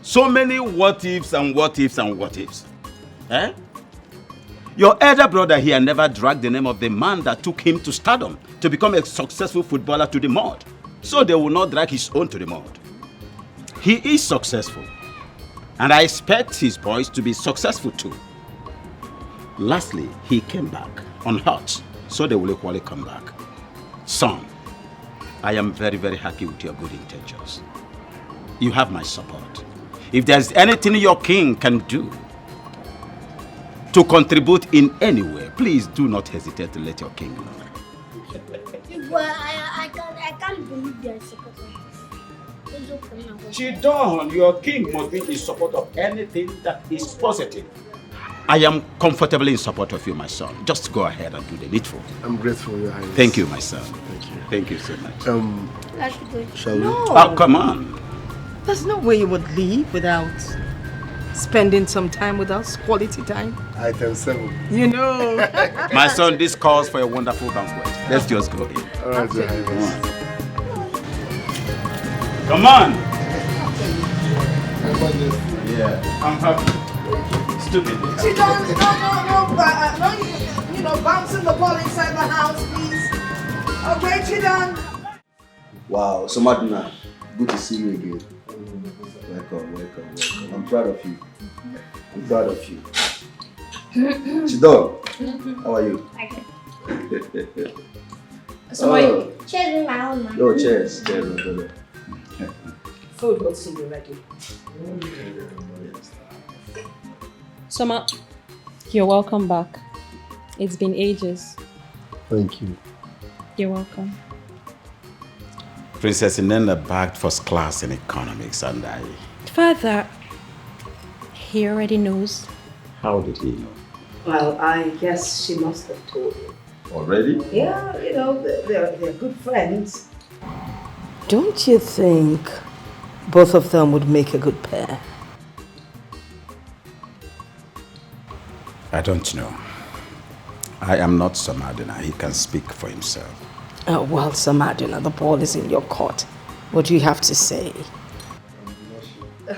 So many what ifs and what ifs and what ifs. Eh? Your elder brother here never dragged the name of the man that took him to stardom to become a successful footballer to the mud. So they will not drag his own to the mud. He is successful. And I expect his boys to be successful too. Lastly, he came back unhurt, so they will equally come back. Son, I am very, very happy with your good intentions. You have my support. If there's anything your king can do to contribute in any way, please do not hesitate to let your king know. Well, I can't believe they are supporting this. Chidon, your king must be in support of anything that is positive. I am comfortably in support of you, my son. Just go ahead and do the needful. I'm grateful, Your Highness. Thank you, my son. Thank you. Thank you so much. Let's go. Shall we? No. Oh, come on. There's no way you would leave without spending some time with us, quality time. Item 7. You know. My son, this calls for a wonderful banquet. Let's just go in. All right, Your Highness. Come on. Yeah, I'm happy. Stupid. She don't, no, bouncing the ball inside the house, please. Okay, Chidan. Wow, so Madina, good to see you again. Welcome. I'm proud of you. Chidon, how are you? So cheers, my own man. Oh, cheers, my brother. Food will soon be ready. Soma, you're welcome back. It's been ages. Thank you. You're welcome. Princess Inenda bagged first class in economics and I... Father, he already knows. How did he know? Well, I guess she must have told you. Already? Yeah, they're good friends. Don't you think both of them would make a good pair? I don't know. I am not Samadina. He can speak for himself. Well, Samadina, the ball is in your court. What do you have to say? I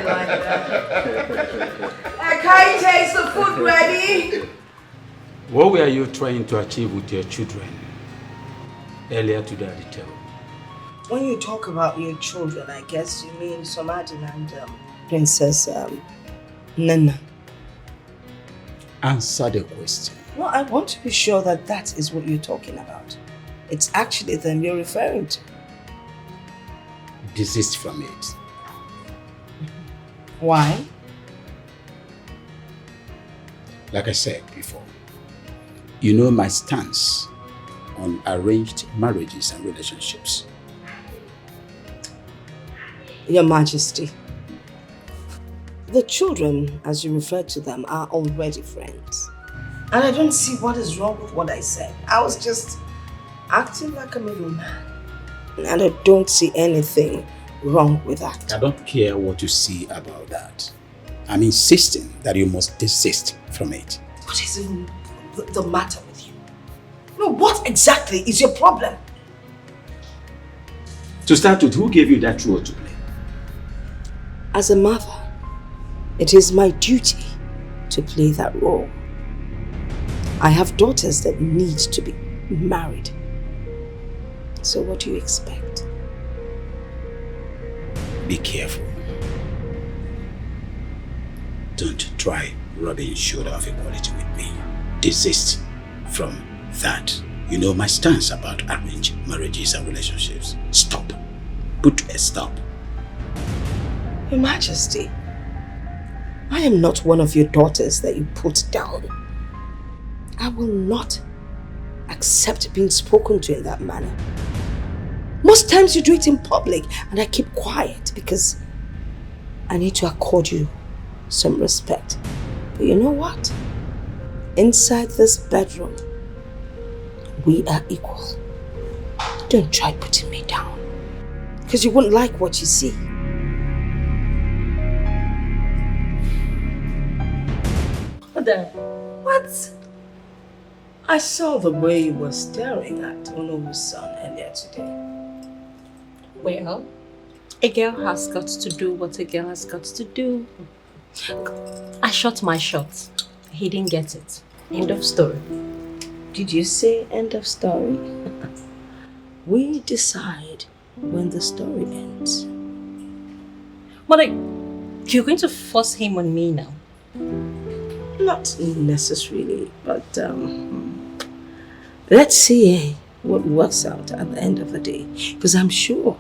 like that. Akaite, is the food ready? What were you trying to achieve with your children earlier today at the table? When you talk about your children, I guess you mean Samadina and Princess Nana. Answer the question. No, I want to be sure that that is what you're talking about. It's actually them you're referring to. Desist from it. Why? Like I said before, you know my stance on arranged marriages and relationships. Your Majesty, the children, as you refer to them, are already friends. And I don't see what is wrong with what I said. I was just acting like a middleman. And I don't see anything wrong with that. I don't care what you see about that. I'm insisting that you must desist from it. What is even the matter with you? No, what exactly is your problem? To start with, who gave you that role to play? As a mother, it is my duty to play that role. I have daughters that need to be married. So what do you expect? Be careful. Don't try rubbing shoulder of equality with me. Desist from that. You know my stance about arranged marriages and relationships. Stop. Put a stop. Your Majesty, I am not one of your daughters that you put down. I will not accept being spoken to in that manner. Most times you do it in public and I keep quiet because I need to accord you some respect. But you know what? Inside this bedroom, we are equal. Don't try putting me down because you won't like what you see. What? I saw the way you were staring at Onomu's son earlier today. Well, a girl has got to do what a girl has got to do. I shot my shot. He didn't get it. End of story. Did you say end of story? We decide when the story ends. Mother, you're going to force him on me now? Not necessarily, but let's see what works out at the end of the day. Because I'm sure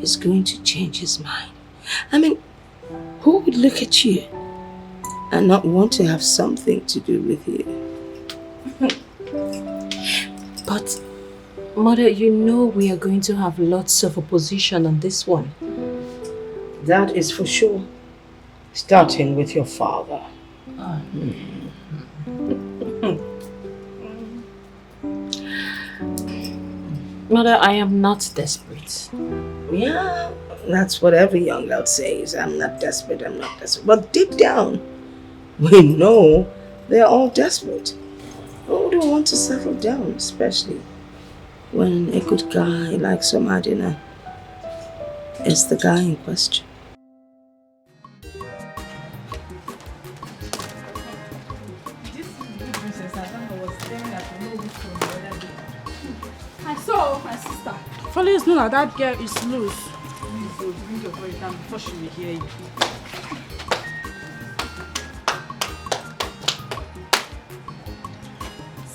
he's going to change his mind. I mean, who would look at you and not want to have something to do with you? But, Mother, you know we are going to have lots of opposition on this one. That is for sure. Starting with your father. Mother, I am not desperate. Yeah, that's what every young girl says. I'm not desperate, I'm not desperate. But deep down, we know they're all desperate. Who don't want to settle down, especially when a good guy like Somadina is the guy in question. I saw my sister. Follow is known that girl is loose. Please, bring your voice down before she will hear you.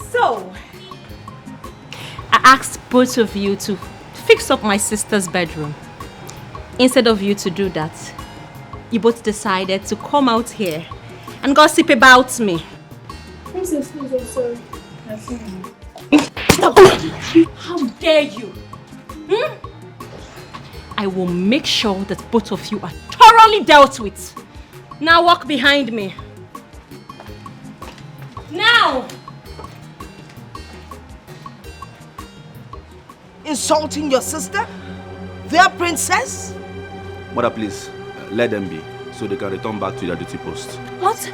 So, I asked both of you to fix up my sister's bedroom. Instead of you to do that, you both decided to come out here and gossip about me. Princess, please, I'm sorry. How dare you? I will make sure that both of you are thoroughly dealt with. Now walk behind me. Now! Insulting your sister? Their princess? Mother, please, let them be, so they can return back to their duty post. What?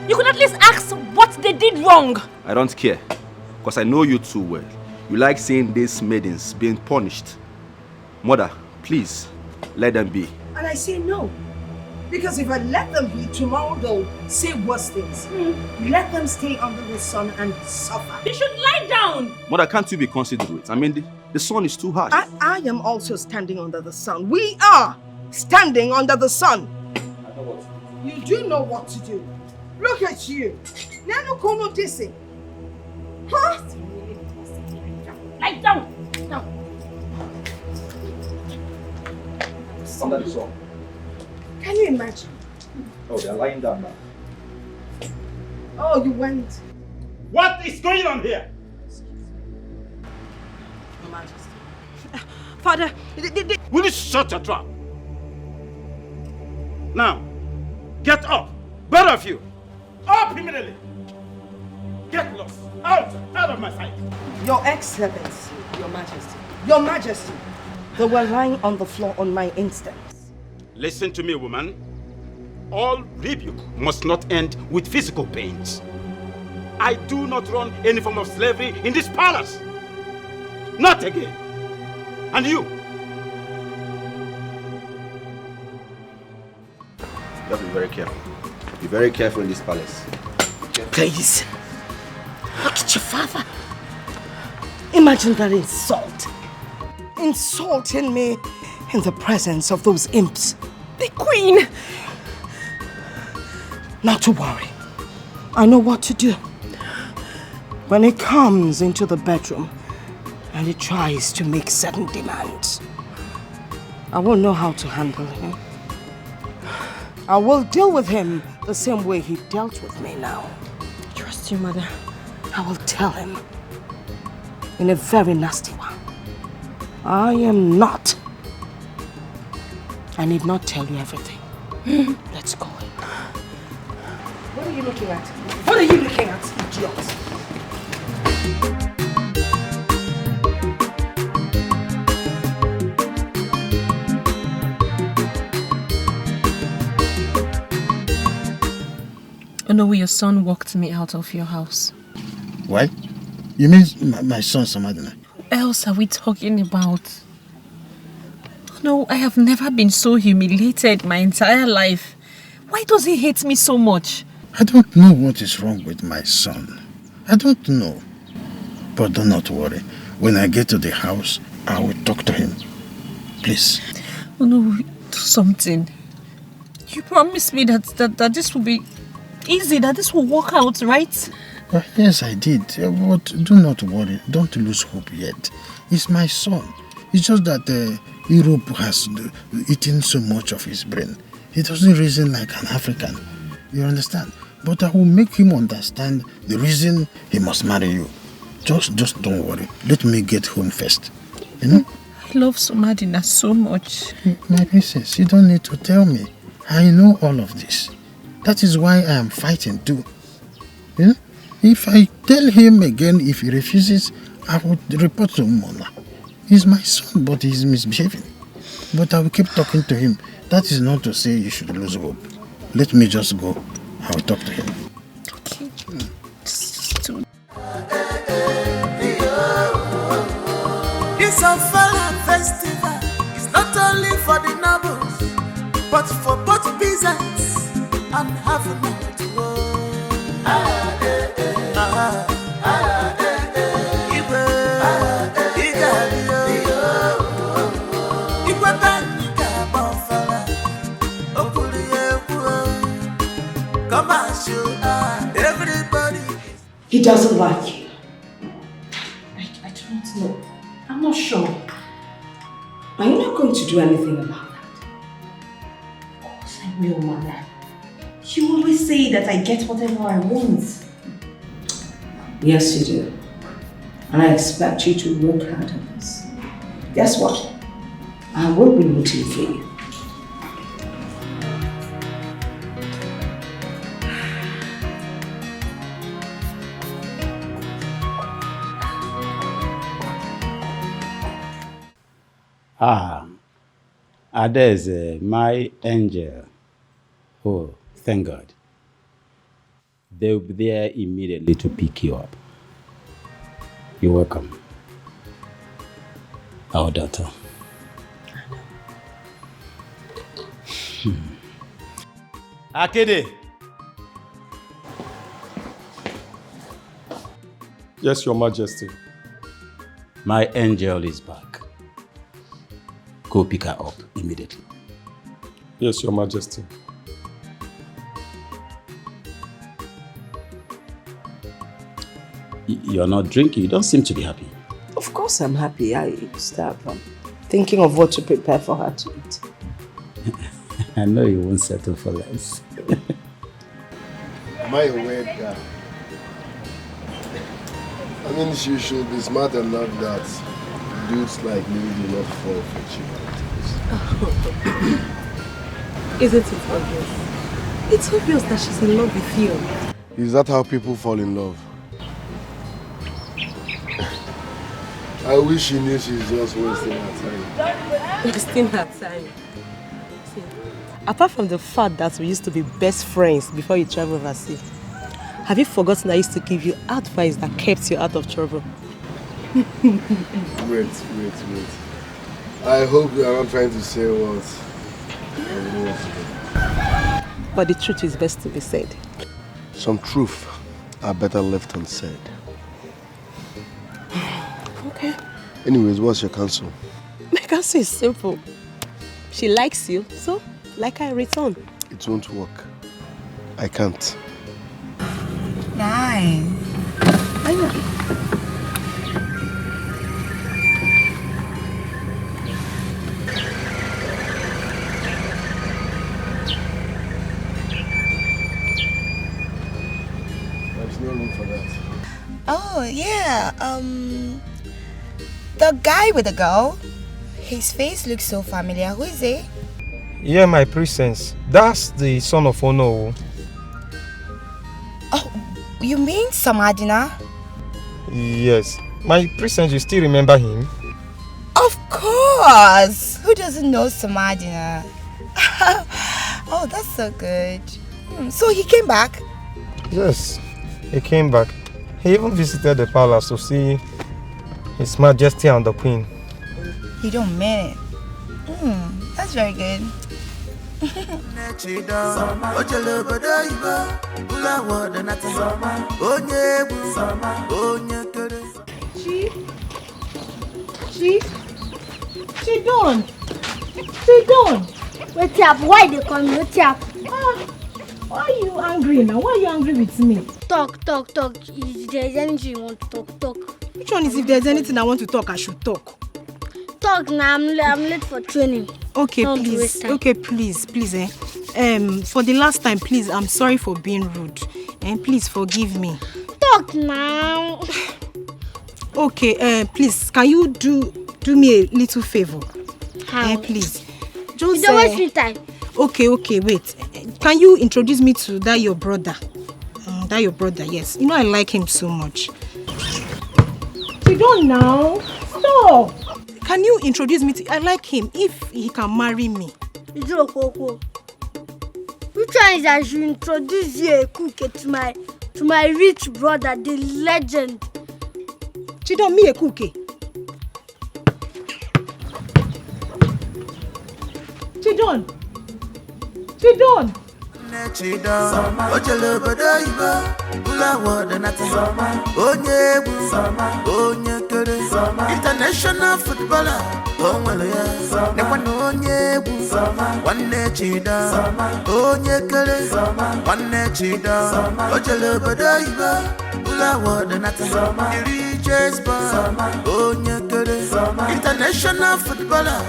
You could at least ask what they did wrong. I don't care, because I know you too well. You like seeing these maidens being punished. Mother, please, let them be. And I say no. Because if I let them be, tomorrow they'll say worse things. Let them stay under the sun and suffer. They should lie down. Mother, can't you be considerate? I mean, the sun is too harsh. I am also standing under the sun. We are standing under the sun. You do know what to do. Look at you. Nano kono dissing. Huh? Lie down. Now. Under the sun. Can you imagine? Oh, they're lying down now. Oh, you went. What is going on here? Your Majesty. Father, will you shut your trap? Now, get up, both of you. Up immediately. Get lost. Out of my sight. Your Excellency, Your Majesty. Your Majesty. They were lying on the floor on my instance. Listen to me, woman. All rebuke must not end with physical pains. I do not run any form of slavery in this palace. Not again. And you? You have to be very careful. Be very careful in this palace. Please. Look at your father. Imagine that insult. Insulting me in the presence of those imps. The Queen! Not to worry. I know what to do. When he comes into the bedroom and he tries to make certain demands, I won't know how to handle him. I will deal with him the same way he dealt with me now. Trust you, mother. I will tell him in a very nasty one. I am not. I need not tell you everything. Let's go. What are you looking at? What are you looking at, idiot? Onowu, your son walked me out of your house. What? You mean my son Samadina? What else are we talking about? No, I have never been so humiliated my entire life. Why does he hate me so much? I don't know what is wrong with my son. I don't know. But do not worry. When I get to the house, I will talk to him. Please. Oh no, do something. You promised me that this will be easy, that this will work out, right? Yes, I did. But do not worry. Don't lose hope yet. He's my son. It's just that Europe has eaten so much of his brain. He doesn't reason like an African. You understand? But I will make him understand the reason he must marry you. Just don't worry. Let me get home first. You know? I love Samadina so much. My princess, you don't need to tell me. I know all of this. That is why I am fighting too. You know? If I tell him again, if he refuses, I will report to Mona. He's my son, but he's misbehaving. But I will keep talking to him. That is not to say you should lose hope. Let me just go. I will talk to him. Okay. Just do. This Ofala festival is not only for the nobles, but for both peasants and having He doesn't like you. I don't know. I'm not sure. Are you not going to do anything about that? Of course I will, mother. You always say that I get whatever I want. Yes, you do. And I expect you to work hard on this. Guess what? I will be rooting for you. Adeze, my angel. Oh, thank God. They'll be there immediately to pick you up. You're welcome. Our daughter. Akede. Yes, Your Majesty. My angel is back. Go pick her up immediately. Yes, Your Majesty. You're not drinking. You don't seem to be happy. Of course I'm happy. I start thinking of what to prepare for her to eat. I know you won't settle for less. Am I a weird guy? I mean, she should be smart enough that dudes like me do not fall for cheap activities. Isn't it obvious? It's obvious that she's in love with you. Is that how people fall in love? I wish she knew she's just wasting her time. Wasting her time. See, apart from the fact that we used to be best friends before you traveled overseas, have you forgotten I used to give you advice that kept you out of trouble? Wait. I hope you are not trying to say what I really want to do. But the truth is best to be said. Some truth are better left unsaid. Okay. Anyways, what's your counsel? My counsel is simple. She likes you, so like I return. It won't work. I can't. Nice. I know. There's no room for that. Oh, yeah. The guy with the girl. His face looks so familiar. Who is he? Yeah, my presence. That's the son of Ono. Oh, you mean Samadina? Yes. My presence, you still remember him? Of course! Who doesn't know Samadina? Oh, that's so good. So he came back? Yes, he came back. He even visited the palace to see His Majesty and the Queen. You don't mean it. That's very good. She done. Wait up, why they call me? Wait up. Why are you angry now? Why are you angry with me? Talk. If there's anything you want to talk. Which one is if there's anything I want to talk, I should talk? Talk now, I'm late for training. Okay, please. Okay, please. For the last time, please, I'm sorry for being rude. And please forgive me. Talk now. Okay, please, can you do me a little favor? How? Please. Just don't waste me time. Okay, wait. Can you introduce me to that your brother? That your brother, yes. You know I like him so much. You don't now. Stop. Can you introduce me to? I like him if he can marry me. Which one is I should introduce you a cook to my rich brother, the legend? Chidon, me a cookie. Chidon. International footballer, international footballer,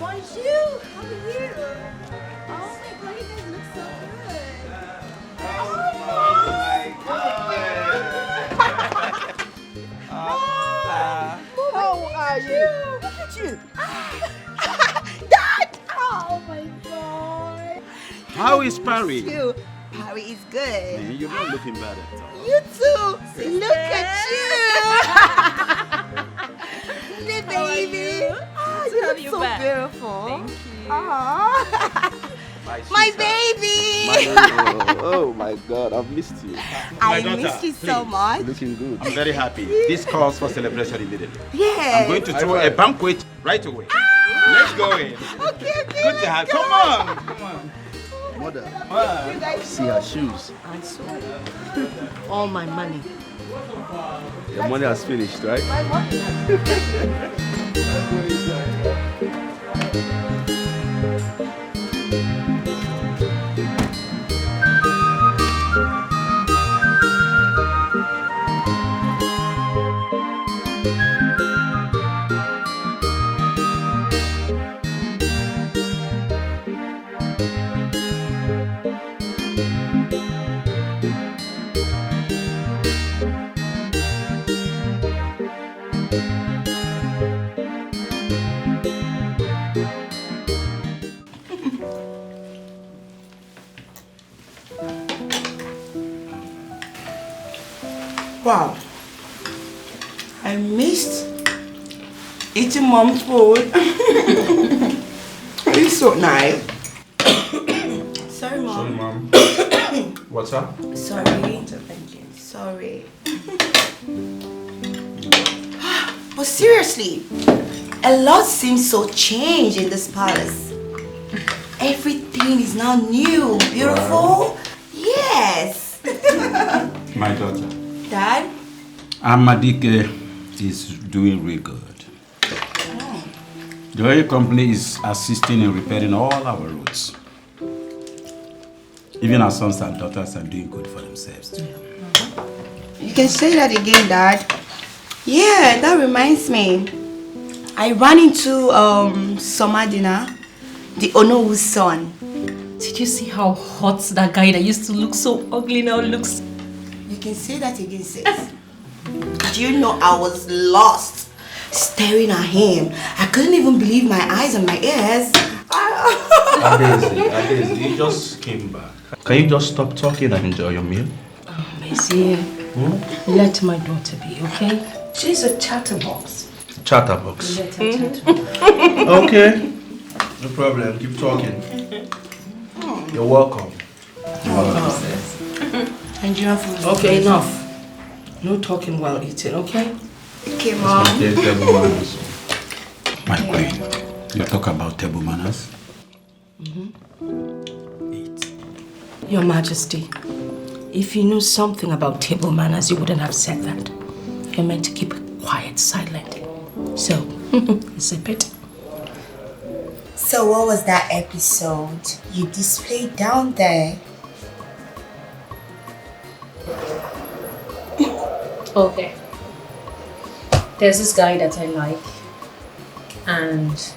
Bonjour, how are you? Oh my god, you guys look so good. Oh my god. How are you? Look at you. Dad! Oh my god. How is Paris? Paris is good. Man, you're not looking bad at all. You too. Look at you. The baby. You look so beautiful. Thank you. My baby. Oh my God, I've missed you. I missed you so much. You're looking good. I'm very happy. This calls for celebration immediately. Yes. I'm going to throw a banquet right away. Let's go in. Okay. Good to have. Come on. Mother, see her shoes. I saw all my money. Your money has finished, right? Wow. I missed eating mom's food. It's so nice. Sorry, Mom. Sorry, Mom. What's up? Sorry. Sorry. But seriously, a lot seems so changed in this palace. Everything is now new, beautiful. Wow. Yes. My daughter. Dad? Amadike is doing real good. The oil company is assisting in repairing all our roads. Even our sons and daughters are doing good for themselves too. You can say that again, Dad. Yeah, that reminds me. I ran into Somadina, the Onowu's son. Did you see how hot that guy that used to look so ugly now looks? You can say that again, sis. Do you know I was lost staring at him? I couldn't even believe my eyes and my ears. Adezi, you just came back. Can you just stop talking and enjoy your meal? Messi, let my daughter be, okay? She's a chatterbox. Chatterbox. Let her chat. Okay. No problem. Keep talking. You're welcome. Nigerian food. Okay, enough. No talking while eating, okay? Okay, Mom. My queen, you talk about table manners? Your Majesty, if you knew something about table manners, you wouldn't have said that. You're meant to keep quiet, silent. So, zip it. So what was that episode you displayed down there? Okay. There's this guy that I like, and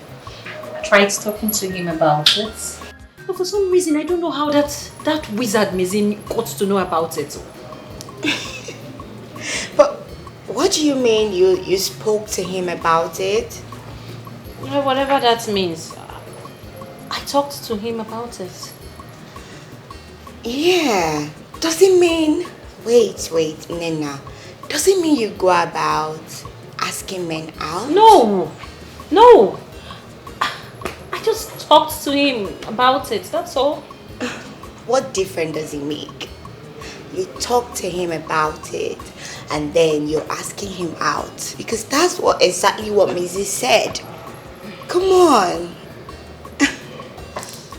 I tried talking to him about it. But for some reason, I don't know how that wizard Mizin got to know about it. But what do you mean you spoke to him about it? Well, whatever that means. I talked to him about it. Yeah. Does it mean... Wait, Nena. Does it mean you go about asking men out? No. I just talked to him about it, that's all. What difference does it make? You talk to him about it and then you're asking him out. Because that's exactly what Mrs. said. Come on.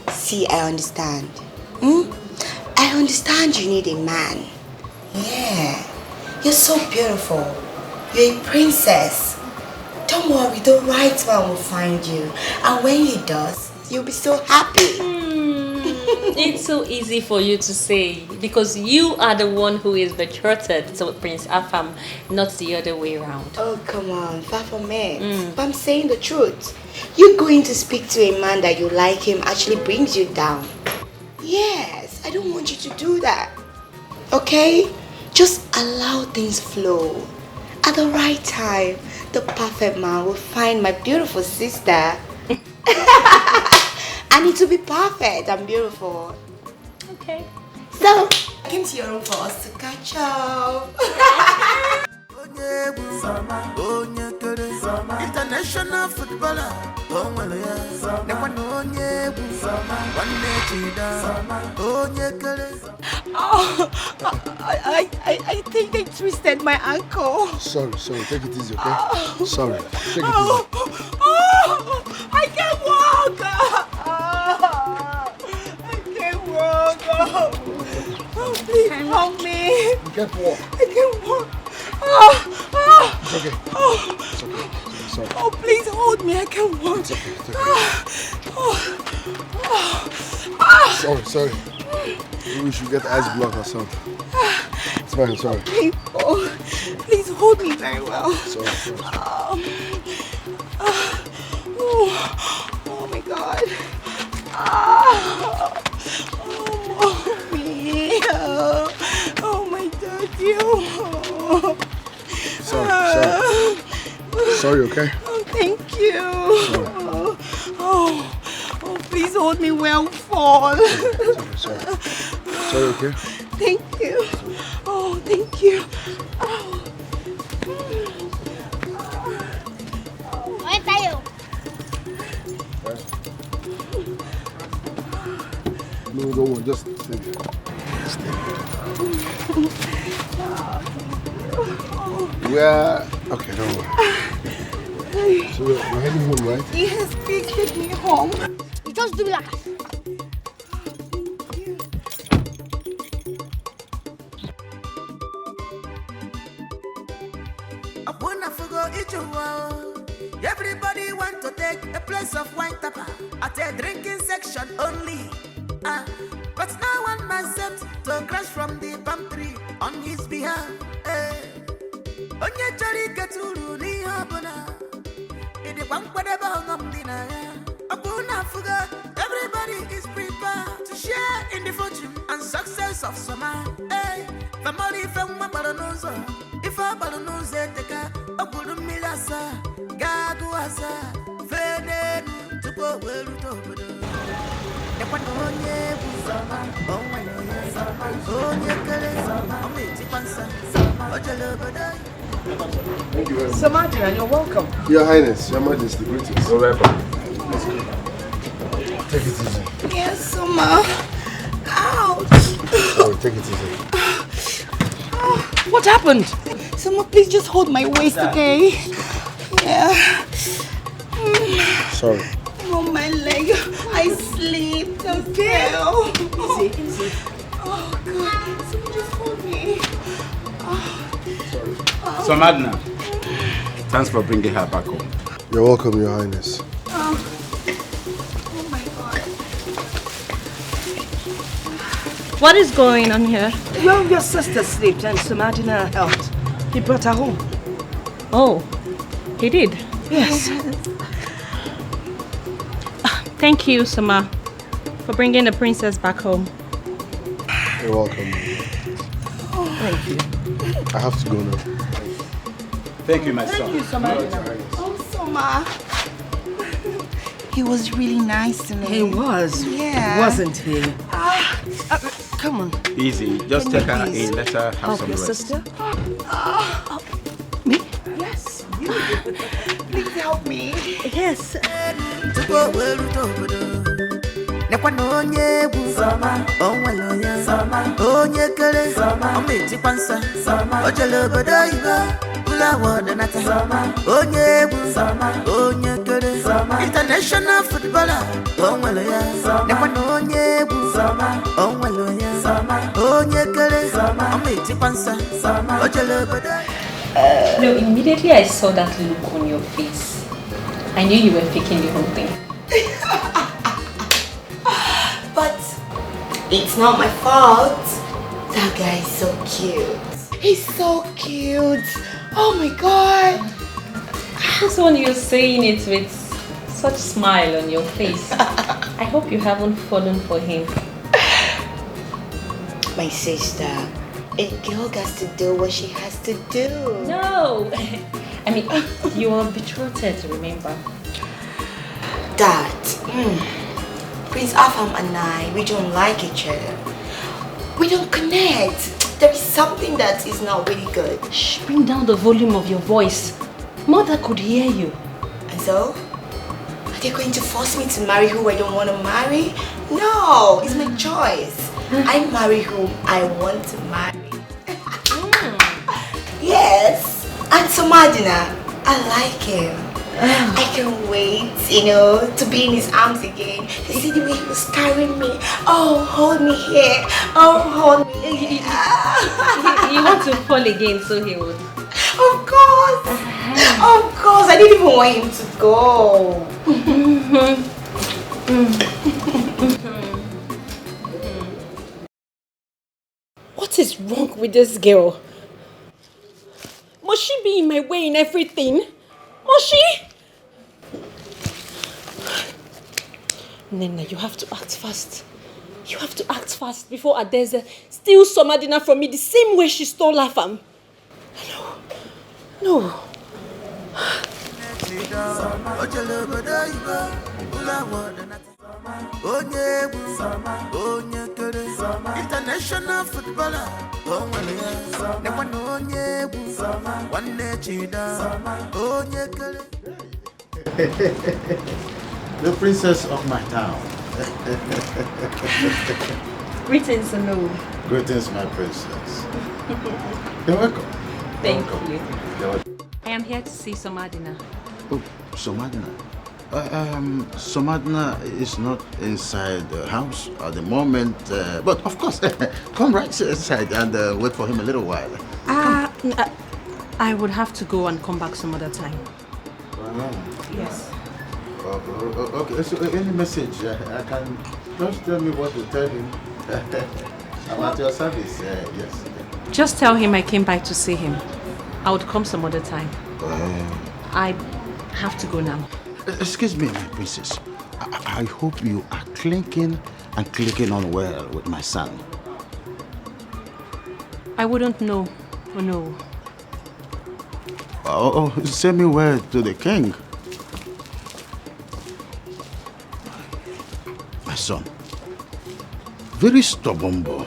See, I understand. I understand you need a man. Yeah. You're so beautiful. You're a princess. Don't worry, the right man will find you. And when he does, you'll be so happy. It's so easy for you to say because you are the one who is betrothed to Prince Afam, not the other way around. Oh, come on, far from it. But I'm saying the truth. You going to speak to a man that you like him actually brings you down. Yes, I don't want you to do that. Okay? Just allow things flow. At the right time, the perfect man will find my beautiful sister. I need to be perfect and beautiful. Okay. So, I came to your room for us to catch up. International footballer, I think they twisted my ankle. Sorry, take it easy, okay? Sorry, take it easy. I can't walk. I can't walk. Please help me. You can't walk. I can't walk. It's okay. It's okay. Sorry. Oh, please hold me. I can't walk. It's okay. Sorry. Maybe we should get ice block or something. It's fine, sorry. Please hold me very well. Sorry. Oh my God. Mommy. Oh my daddy. Sorry, okay? Oh, thank you. Oh, please hold me well, fall. Sorry, okay? Thank you. Oh, thank you. Where are you? No, don't worry, just stay there. Okay, don't worry. So we're heading home, right? Yes, please take me home. You just do that. Everybody want to take a place of wine tapa at a drinking section only. But no one accepts to crash from the palm tree on his behalf. onye chọrọ iketa uru n'ihe ọbụla ịdịkwa nkwadebe ọghọm dị na ya ọ bụ na afụgo everybody is prepared to share in the fortune and success of Soma. Family ife nwa gbara n'ụzọ ife ọ gbara n'ụzọ eteka ọ gwuru mmiri asaa ga-agụ asaa fee n'elu tupu o wee rute obodo ekwana onye egwu onye kere ọma etikwa nsa o jere obodo. Samadina, you're welcome. Your Highness, Your Majesty, greetings. You're welcome. Let's go. Take it easy. Yes, Soma. Ouch. Sorry, take it easy. What happened? Soma, please just hold my waist, okay? Yeah. Sorry. Oh, my leg. I slipped and fell. Easy. Oh, God. Soma, just hold me. Samadina, thanks for bringing her back home. You're welcome, Your Highness. Oh my God. What is going on here? Well, your sister slept and Samadina helped. He brought her home. Oh, he did? Yes. Thank you, Sama, for bringing the princess back home. You're welcome. Thank you. I have to go now. Thank you, my son. Thank you, Samadina. Oh, Soma. He was really nice to me. He was. Yeah. Wasn't he? Come on. Easy. Just take her in. Let her have Help some your rest. sister? Me? Yes. You. Please help me. Yes. Nekwana onye egwu onwere ya onye kere ọma etikwa nsa o jere obodo oyibo ụlọ awọdụ nata onye egwu onye kere international footballer onwere ya nekwana onye egwu onwere ya onye kere ọma etikwa nsa o jere obodo. No, immediately I saw that look on your face, I knew you were faking the whole thing. But it's not my fault. That guy is so cute. He's so cute. Oh my God. This one you're saying it with such smile on your face. I hope you haven't fallen for him. My sister, a girl has to do what she has to do. No. I mean, you are betrothed, remember? Dad, Prince Afam and I, we don't like each other. We don't connect. There is something that is not really good. Shh, bring down the volume of your voice. Mother could hear you. And so? Are they going to force me to marry who I don't want to marry? No, it's my choice. I marry whom I want to marry. Yes. And Samadina, I like him. I can't wait, to be in his arms again. To see the way he was carrying me. Oh, hold me here. Oh, hold me here. You want to fall again, so he would. Of course. Of course. I didn't even want him to go. What is wrong with this girl? Must she be in my way in everything? Must she? Nena, you have to act fast. You have to act fast before Adeze steals Samadina from me the same way she stole Afam. No. International footballer, The princess of my town. Greetings, Anu. Greetings, my princess. You're welcome. Thank you. You're welcome. I am here to see Samadina. Oh, Samadina. Samadina is not inside the house at the moment, but of course, come right inside and wait for him a little while. I would have to go and come back some other time. Yes. Okay, so any message I can just tell me what to tell him. I'm at your service, yes. Just tell him I came by to see him. I would come some other time. I have to go now. Excuse me, my princess. I hope you are clinking and clicking on well with my son. I wouldn't know. Oh, no. Oh, send me word to the king. My son, very stubborn boy.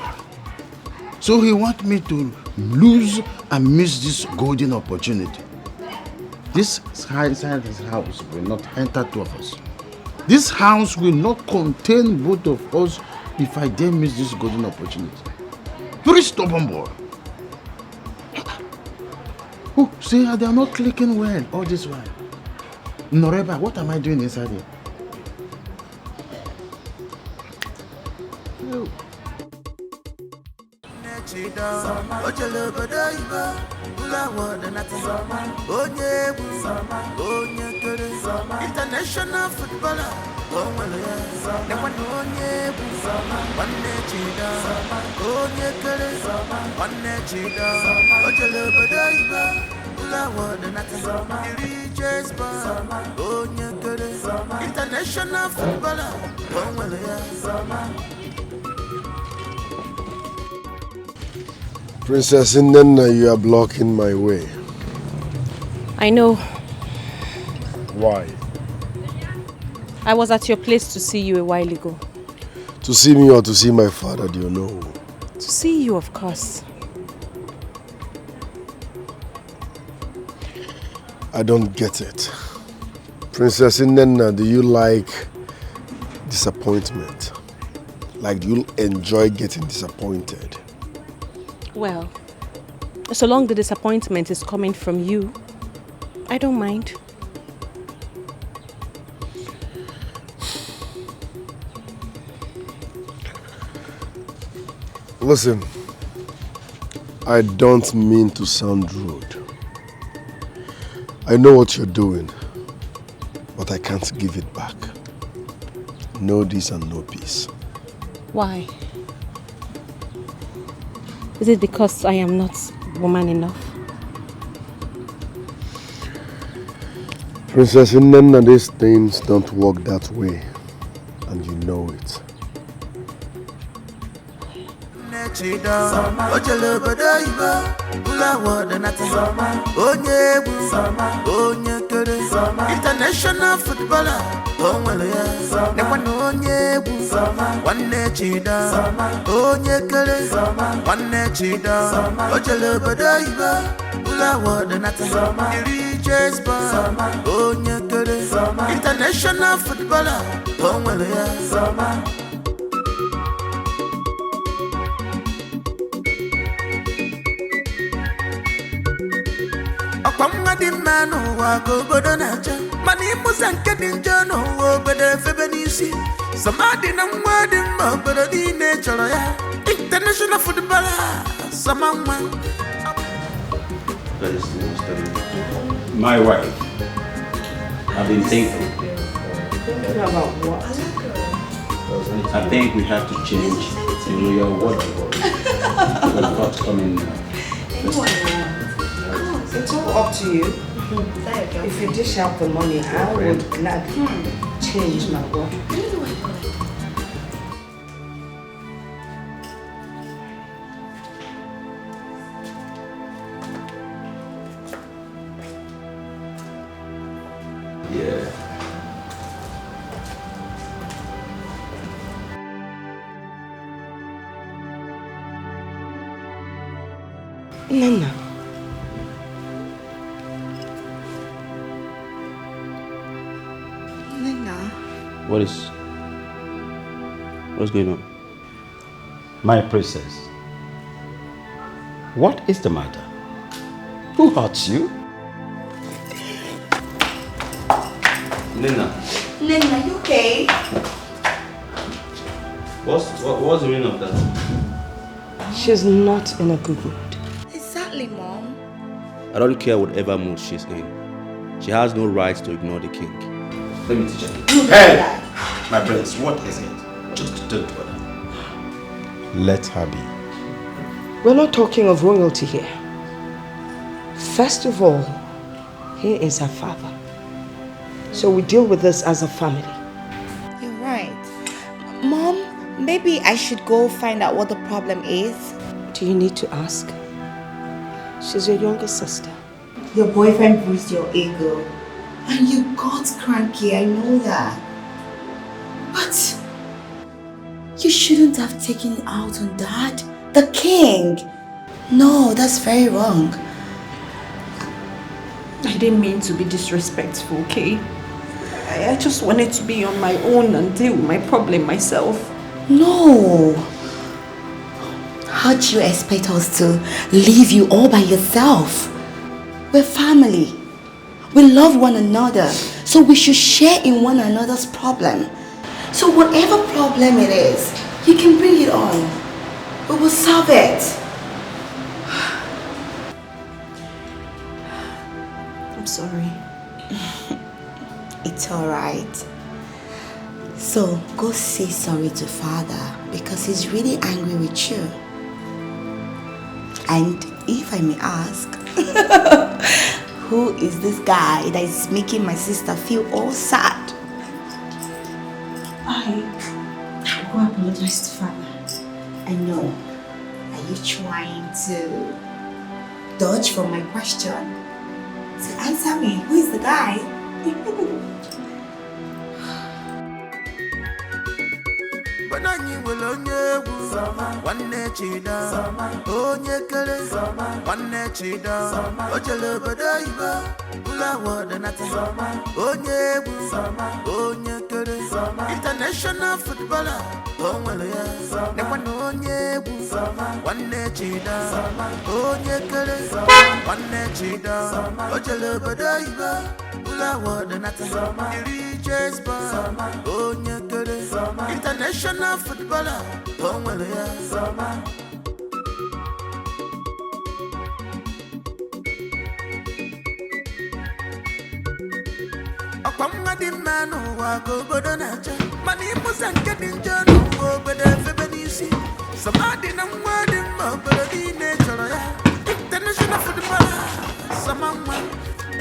So he wants me to lose and miss this golden opportunity. This side of his house will not enter two of us. This house will not contain both of us if I dare miss this golden opportunity. Very stubborn boy. Oh, see, they are not clicking well all this while. Noreba, what am I doing inside here? Oh. International footballer. International footballer. Princess Nena, you are blocking my way. I know. Why? I was at your place to see you a while ago. To see me or to see my father, do you know? To see you, of course. I don't get it. Princess Nena, do you like disappointment? Like, do you enjoy getting disappointed? Well, so long the disappointment is coming from you, I don't mind. Listen, I don't mean to sound rude. I know what you're doing, but I can't give it back. No this and no peace. Why? Is it because I am not woman enough? Princess Nena, these things don't work that way, and you know it. International footballer. International footballer. Di manu wa go godo na cha mani musa nke di njano wo godo febe n'isi samadi na mwadi mba godo di ne choro ya international footballer samama. My wife, I've been thinking. About what? I think we have to change your wardrobe. We've got coming now. It's all up to you. If you dish out the money, I would gladly change my wardrobe. Yeah. Nana. What's going on? My princess, what is the matter? Who hurts you? Nena, you okay? What's the meaning of that? She's not in a good mood. Exactly, Mom. I don't care whatever mood she's in. She has no right to ignore the king. Let me teach her. Hey! My prince, what is it? Just don't bother. Let her be. We're not talking of royalty here. First of all, he is her father. So we deal with this as a family. You're right. Mom, maybe I should go find out what the problem is. Do you need to ask? She's your younger sister. Your boyfriend bruised your ego. And you got cranky, I know that. But you shouldn't have taken it out on Dad, the king. No, that's very wrong. I didn't mean to be disrespectful, okay? I just wanted to be on my own and deal with my problem myself. No. How do you expect us to leave you all by yourself? We're family. We love one another, so we should share in one another's problem. So whatever problem it is, you can bring it on. We will solve it. I'm sorry. It's alright. So go say sorry to Father because he's really angry with you. And if I may ask, who is this guy that is making my sister feel all sad? I go apologize to Father. I know. Are you trying to dodge from my question? So answer me, who is the guy? Banani will onye one chida, onye kere, one chida, ojele badaiba, ula wadanata, onye kere, international footballer, onwelea, nekwano onye one chida, onye kere, one chida, ojele badaiba, ula wadanata, iri chespa, onye kere, international footballer, onwelea. Akwamma di manu wa go bodo nacha, mani musa nke di njonu wo bede febe nisi. Samadi na mwadi mbodo di nature ya. International footballer, samama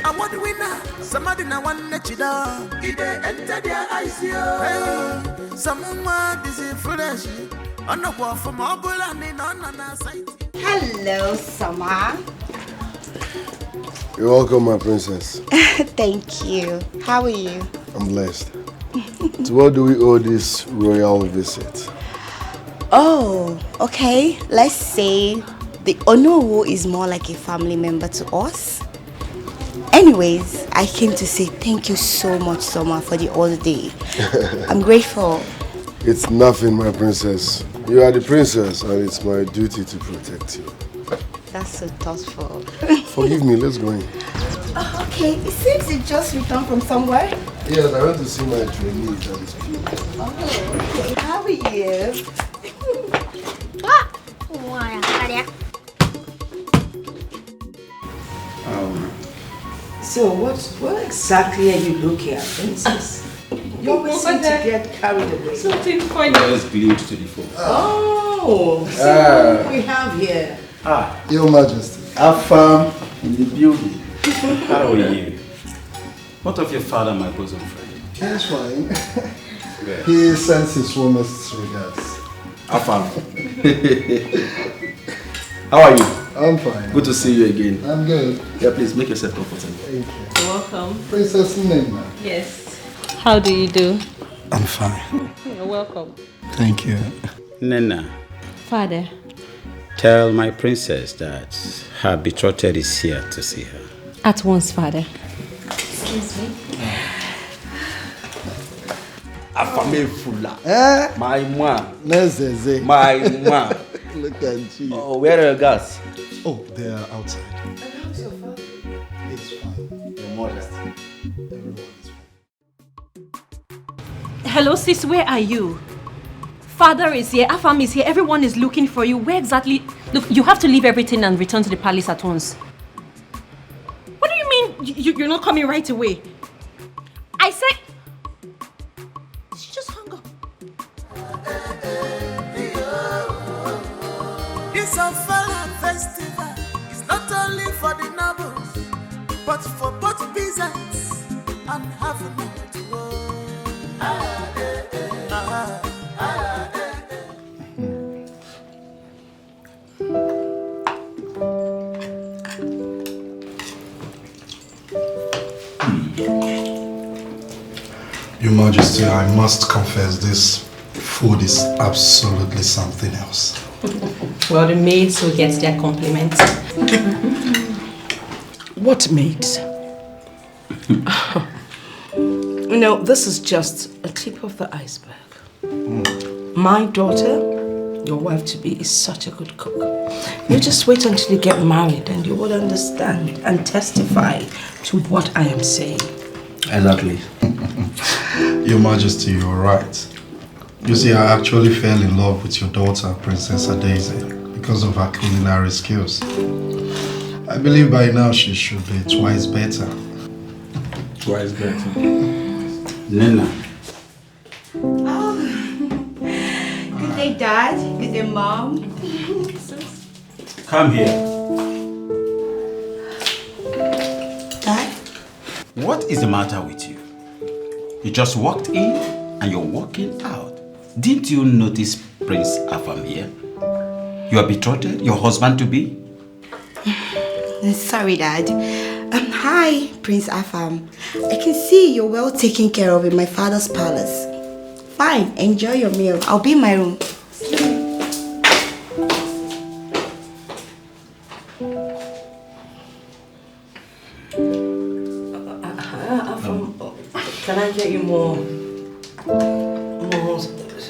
award winner, somebody na one chida. Ide enter their eyes yo. Someone is fresh. On the wall from Abula and on our side. Hello, Sama. You're welcome, my princess. Thank you. How are you? I'm blessed. To what do we owe this royal visit? Oh, okay. Let's say the Onowu is more like a family member to us. Anyways, I came to say thank you so much, Soma, for the holiday. I'm grateful. It's nothing, my princess. You are the princess, and it's my duty to protect you. That's so thoughtful. Forgive me, let's go in. Oh, okay, it seems you just returned from somewhere. Yes, I went to see my trainees at the school. Oh, okay. How are you? So what exactly are you looking at, princess? You always seem to get carried away. Something funny. Let's gleaned to the phone. Oh, see what we have here. Your Majesty. Afam in the building. How are you? What of your father, my bosom friend? He's fine. He sends his warmest regards. Afam. How are you? I'm fine. Good to see you again. I'm good. Yeah, please make yourself comfortable. Thank you. You're welcome. Princess Nena. Yes. How do you do? I'm fine. You're welcome. Thank you. Nena, Father. tell my princess that her betrothed is here to see her. At once, Father. Excuse me. Afame Fula. My mom. Nezeze. My mom. Look at you. Oh, where are your guys? Oh, they are outside. And how's your father? It's fine. Your modest. Everyone is fine. Hello, sis, where are you? Father is here, Afam is here, everyone is looking for you. Where exactly? Look, you have to leave everything and return to the palace at once. What do you mean you're not coming right away? I said... She just hung up. It's a fella. but for both peasants and having it. Your Majesty, I must confess this food is absolutely something else. Well, the maids will get their compliments. What maids? No, this is just a tip of the iceberg. My daughter, your wife-to-be, is such a good cook. You just wait until you get married and you will understand and testify to what I am saying. Exactly. Your Majesty, you're right. You see, I actually fell in love with your daughter, Princess Adaeze, because of her culinary skills. I believe by now she should be twice better. Twice better. Nena. Good day, Dad. Good day, Mom. Come here. Dad? What is the matter with you? You just walked in and you're walking out. Didn't you notice Prince Afam here? Your betrothed, your husband-to-be? Sorry, Dad. Hi, Prince Afam. I can see you're well taken care of in my father's palace. Fine, enjoy your meal. I'll be in my room. Can I get you more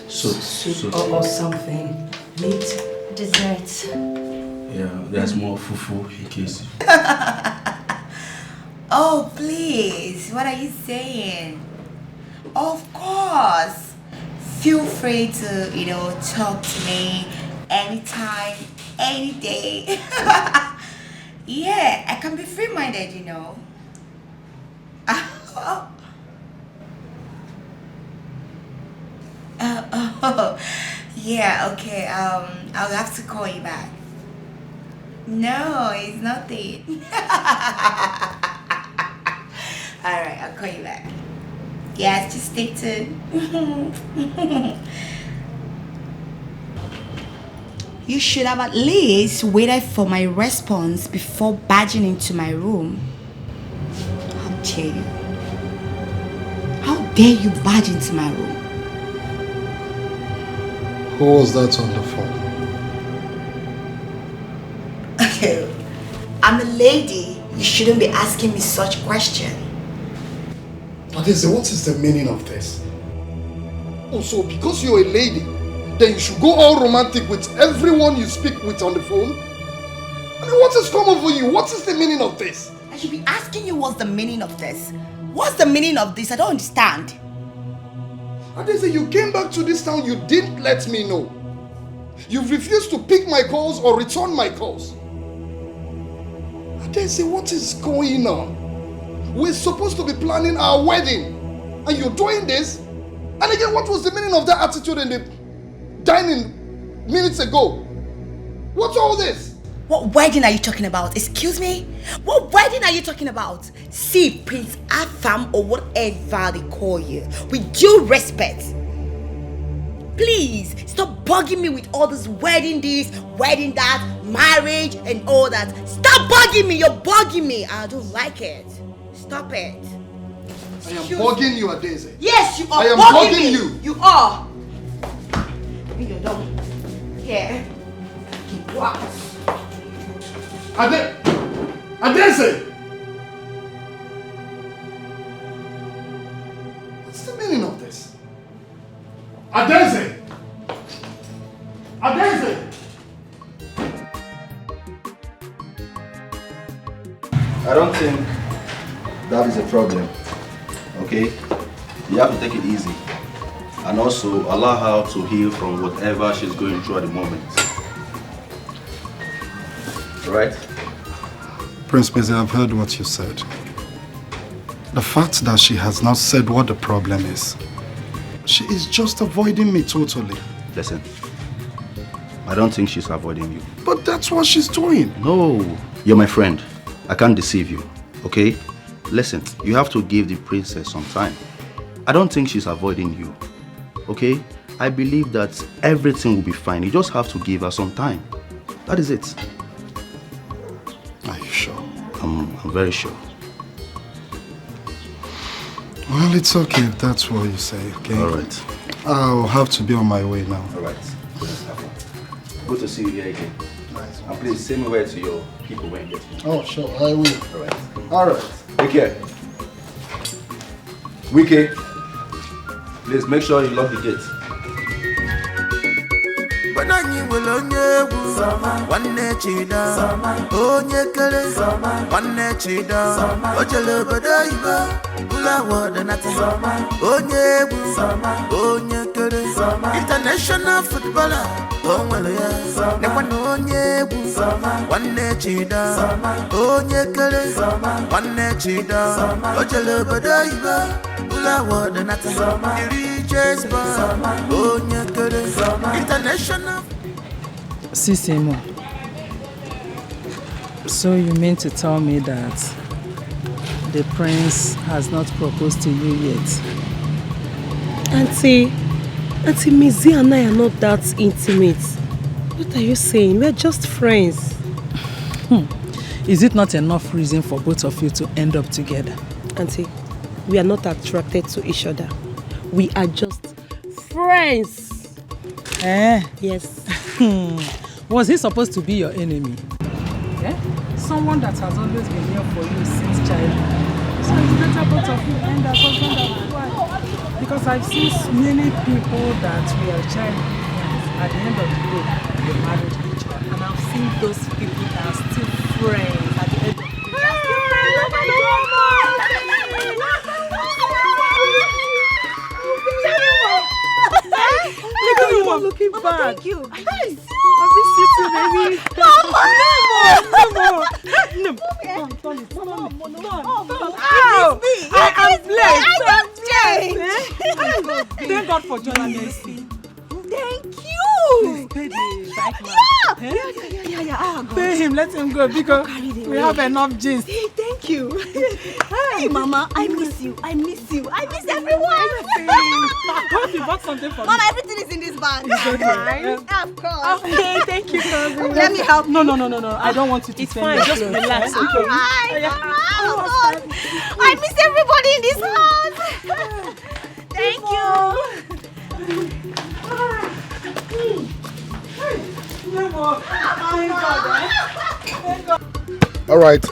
soup or something? Meat? Dessert. Yeah, there's more fufu in case. Oh, please. What are you saying? Of course. Feel free to, talk to me anytime, any day. Yeah, I can be free-minded, Yeah, okay. I'll have to call you back. No, it's nothing. Alright, I'll call you back. Yes, just stay tuned. You should have at least waited for my response before barging into my room. How dare you? How dare you barge into my room? Who was that on the phone? Okay, I'm a lady. You shouldn't be asking me such question. Adaeze, what is the meaning of this? Oh, so because you're a lady, then you should go all romantic with everyone you speak with on the phone? I mean, what has come over you? What is the meaning of this? I should be asking you what's the meaning of this. What's the meaning of this? I don't understand. Adaeze, you came back to this town, you didn't let me know. You've refused to pick my calls or return my calls. Adaeze, what is going on? We're supposed to be planning our wedding, and you're doing this? And again, what was the meaning of that attitude in the dining minutes ago? What's all this? What wedding are you talking about? Excuse me? What wedding are you talking about? See, Prince Afam or whatever they call you, with due respect. Please, stop bugging me with all this wedding this, wedding that, marriage and all that. Stop bugging me, you're bugging me. I don't like it. Stop it. I am bugging you, Adaeze. Yes, you are. I am bugging me. you. You are. You're done. Yeah. What? Adaeze! What's the meaning of this? Adaeze! Adaeze! I don't think that is a problem, okay? You have to take it easy and also allow her to heal from whatever she's going through at the moment. Right? Prince Beze, I've heard what you said. The fact that she has not said what the problem is, she is just avoiding me totally. Listen, I don't think she's avoiding you. But that's what she's doing. No, you're my friend. I can't deceive you. Okay? Listen, you have to give the princess some time. I don't think she's avoiding you. Okay? I believe that everything will be fine. You just have to give her some time. That is it. Are you sure? I'm very sure. Well, it's okay if that's what you say, okay? All right. I'll have to be on my way now. All right. Good to see you here again. Nice. And please say me where to your people when you get here. Oh, sure, I will. All right. All right. Take care. Wiki, please make sure you lock the gate. Banani will onye egwu nwanne chida onye kere nwanne chida ojele obodo oyibo ụlọ awọdụ nata onye egwu onye kere international footballer o nwere ya nekwa na onye egwu nwanne chida onye kere nwanne chida ojele obodo oyibo ụlọ awọdụ nata iri chesba onye kere international. Sisimo, so you mean to tell me that the prince has not proposed to you yet? Auntie Mizi and I are not that intimate. What are you saying? We're just friends. Is it not enough reason for both of you to end up together? Auntie, we are not attracted to each other. We are just friends. Yes. Was he supposed to be your enemy? Someone that has always been here for you since childhood. So it's better both of you end as husband and wife. Because I've seen many people that were childhood friends. At the end of the day, they married each other. And I've seen those people that are still friends at the end of the day. Look at you, looking bad. Thank you. I miss you too, baby. Mama, no. I am blessed. Thank God for joy and mercy. Thank you. Pay the bike man. Yeah. Pay him, let him go because we have enough jeans. Hey, thank you. Hey, Mama, I miss you. I miss everyone. Hope you bought something for me. Mama, everything is in this bag. Of course. Okay, thank you, cousin. Let me help. No. I don't want you to. It's send fine. your Just clothes, relax. eh? Okay. Alright. I miss everybody in this house. Thank you. All right,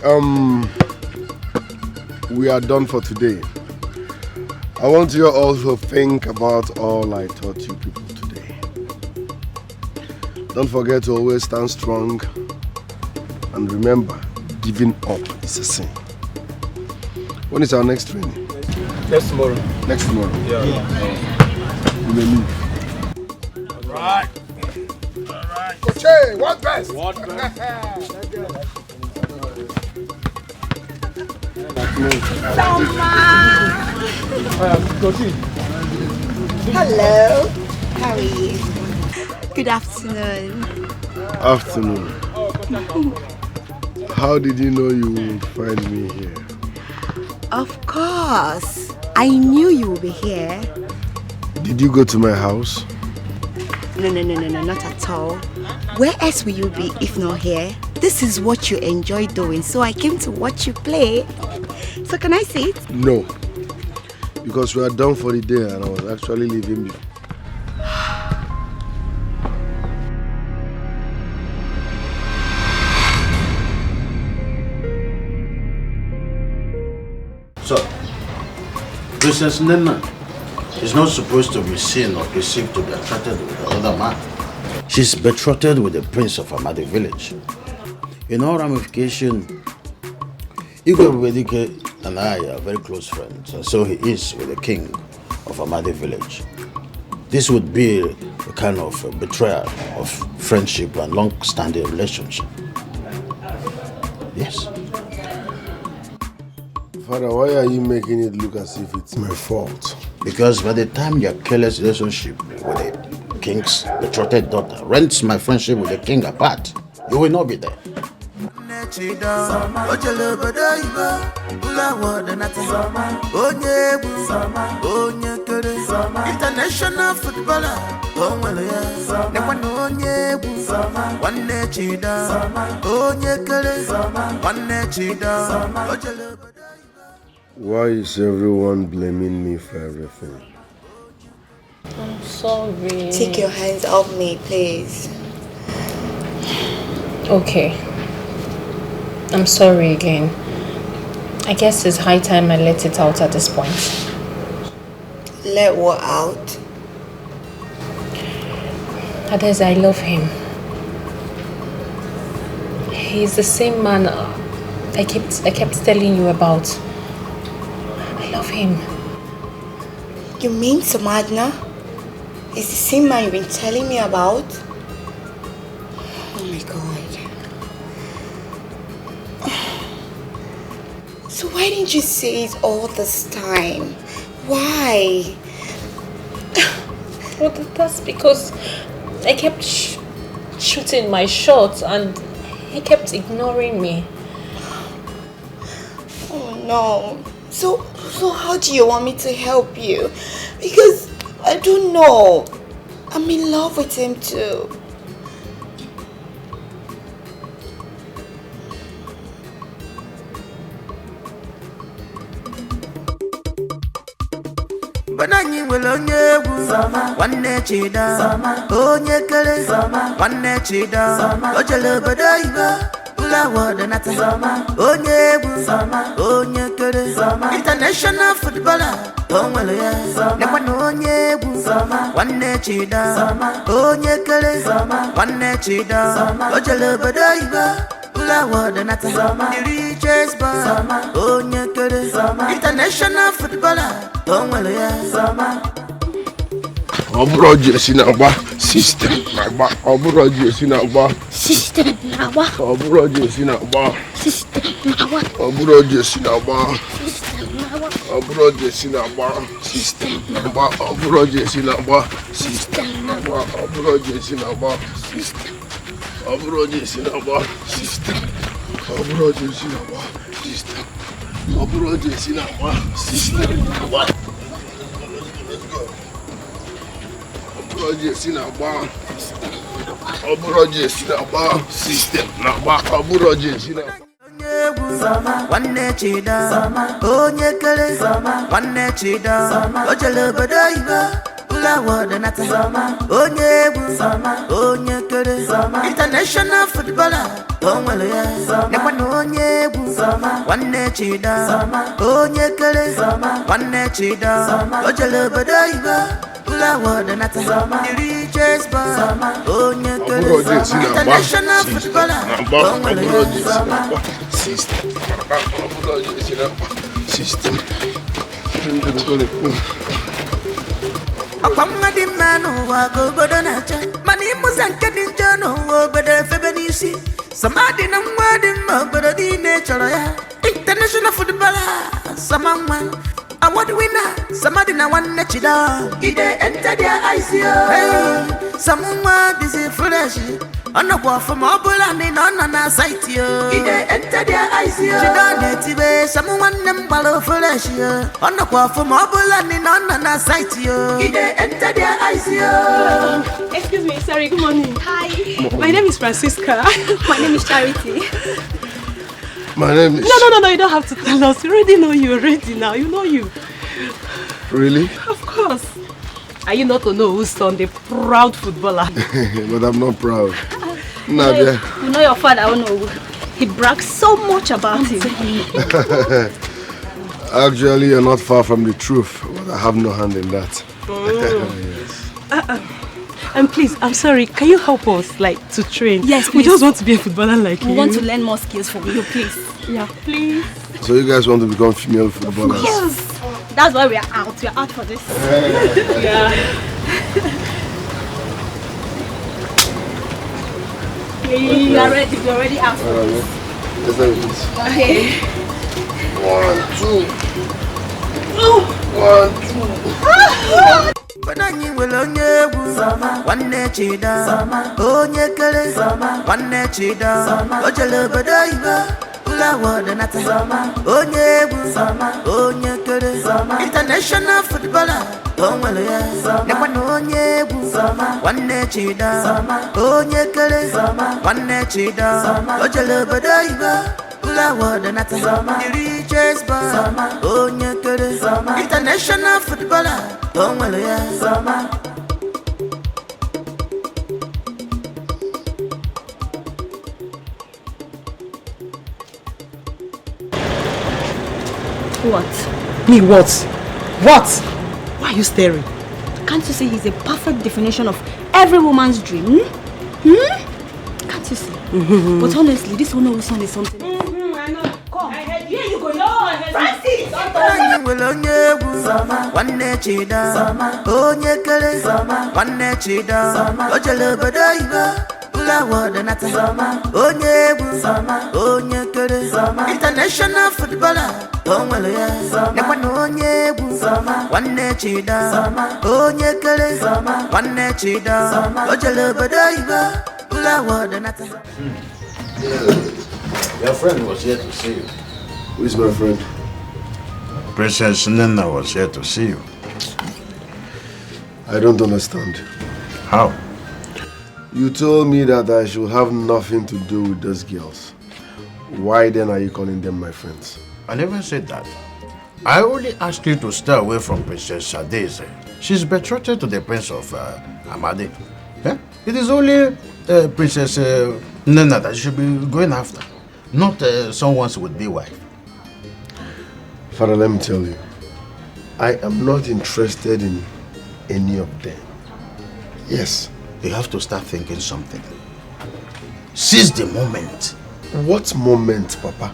we are done for today. I want you all to think about all I taught you people today. Don't forget to always stand strong and remember, giving up is a sin. When is our next training? Next tomorrow. Next tomorrow? Yeah. We may leave. Right. Okay, what best? What best? Hello. How are you? Good afternoon. Afternoon. How did you know you would find me here? Of course. I knew you would be here. Did you go to my house? No, not at all. Where else will you be if not here? This is what you enjoy doing, so I came to watch you play. So can I sit? No. Because we are done for the day and I was actually leaving you. So, Princess Nena is not supposed to be seen or perceived to be attracted with the other man. She's betrothed with the prince of Amadi village. In all ramification, Igwe Wedike and I are very close friends, and so he is with the king of Amadi village. This would be a kind of a betrayal of friendship and long-standing relationship. Yes. Father, why are you making it look as if it's my fault? Because by the time your careless relationship with the king's betrothed daughter rents my friendship with the king apart, you will not be there. chida ojele obodo ibo ula word nata onye egwu onye kere international footballer onwere ya nekwana onye egwu nwanne chida onye kere nwanne chida ojele obodo. Why is everyone blaming me for everything? I'm sorry. Take your hands off me, please. Okay. I'm sorry again. I guess it's high time I let it out at this point. Let what out? Adez, I love him. He's the same man I kept telling you about. I love him. You mean Samadna? Is the same man you've been telling me about? Oh my God. So why didn't you say it all this time? Why? Well, that's because I kept shooting my shots and he kept ignoring me. Oh no. So how do you want me to help you? Because I don't know. I'm in love with him too. Banani will onye egwu nwanne chida onye kere nwanne chida ojele obodo ibo ula word nata onye egwu onye kere international footballer onwere ya nekwana onye egwu nwanne chida onye kere nwanne chida ojele obodo ibo ula word nata the richest boy onye kere international footballer onwere ya. Obro jesi na agba system na agba obro jesi na agba System na agba obro jesi na agba system na agba obro jesi na agba system na agba obro jesi na agba system na agba obro jesi na agba system na agba obro jesi na agba system obro jesi na agba system obro jesi na agba system obro jesi na agba system Obroje na agba obroje na agba system na agba obroje na nwanne chida onye kere nwanne chida ojele obodo ibo ula word nata onye egwu onye kere international footballer onwere ya nekwana onye egwu nwanne chida onye kere nwanne chida ojele obodo ibo ula word nata the richest boy onye kere international footballer onwere ya system obroje na agba system akwa mma dị mma n'ụwa ka obodo na-acha mana ịmụza nke dị njọ n'ụwa obodo efebe n'isi Samadi na nwa dị mma obodo niile chọrọ ya international footballer Sama nwa award winner Samadi na nwanne chida ide enter their eyes hey Sama nwa busy fresh ọnọkwa ọfụma ọbụla ndị na ọnọ na site yo ide enter their eyes chida na-etibe Sama nwanne m gbara fresh yo ọnọkwa ọfụma ọbụla ndị na ọnọ na site yo ide enter their eyes Excuse me, sorry, good morning. Hi. My name is Francisca. My name is Charity. My name is... No, you don't have to tell us. We already know you already now. You know you. Really? Of course. Are you not to know who's son, the proud footballer? But I'm not proud. Nadia. You know your father, I don't know. He brags so much about him. Actually, you're not far from the truth, but I have no hand in that. Yes. And please, I'm sorry, can you help us, to train? Yes, please. We just want to be a footballer like you. We want to learn more skills from you, please. Yeah, please. So you guys want to become female footballers? Yes. That's why we are out. We are out for this. Yeah. We are ready. We are already out for this. Let's do this. Okay. 1, 2. 1, 2. Banani will onye egwu nwanne chida onye kere nwanne chida ojele obodo ibe ụlọ wọdụ nata onye egwu onye kere international footballer o nwere ya nekwa na onye egwu nwanne chida onye kere nwanne chida ojele obodo ibe ụlọ wọdụ nata the richest boy onye kere international footballer o nwere ya What? Me what? What? Why are you staring? Can't you see he's a perfect definition of every woman's dream? Can't you see? But honestly, this one son is something. I know. Come. Here you go. No, Francis! onye egwu nwanne chida onye kere nwanne chida ojele obodo ibe ụlọ wọdụ nata onye egwu onye kere international footballer o nwere ya nekwa na onye egwu nwanne chida onye kere nwanne chida ojele obodo ibe ụlọ wọdụ nata. Your friend was here to see you. Who is my friend? Princess Nena was here to see you. I don't understand. How? You told me that I should have nothing to do with those girls. Why then are you calling them my friends? I never said that. I only asked you to stay away from Princess Sadeze. She's betrothed to the Prince of Amadi. Eh? It is only Princess Nena that you should be going after, not someone's would-be wife. Father, let me tell you, I am not interested in any of them. Yes. You have to start thinking something. Seize the moment. What moment, Papa?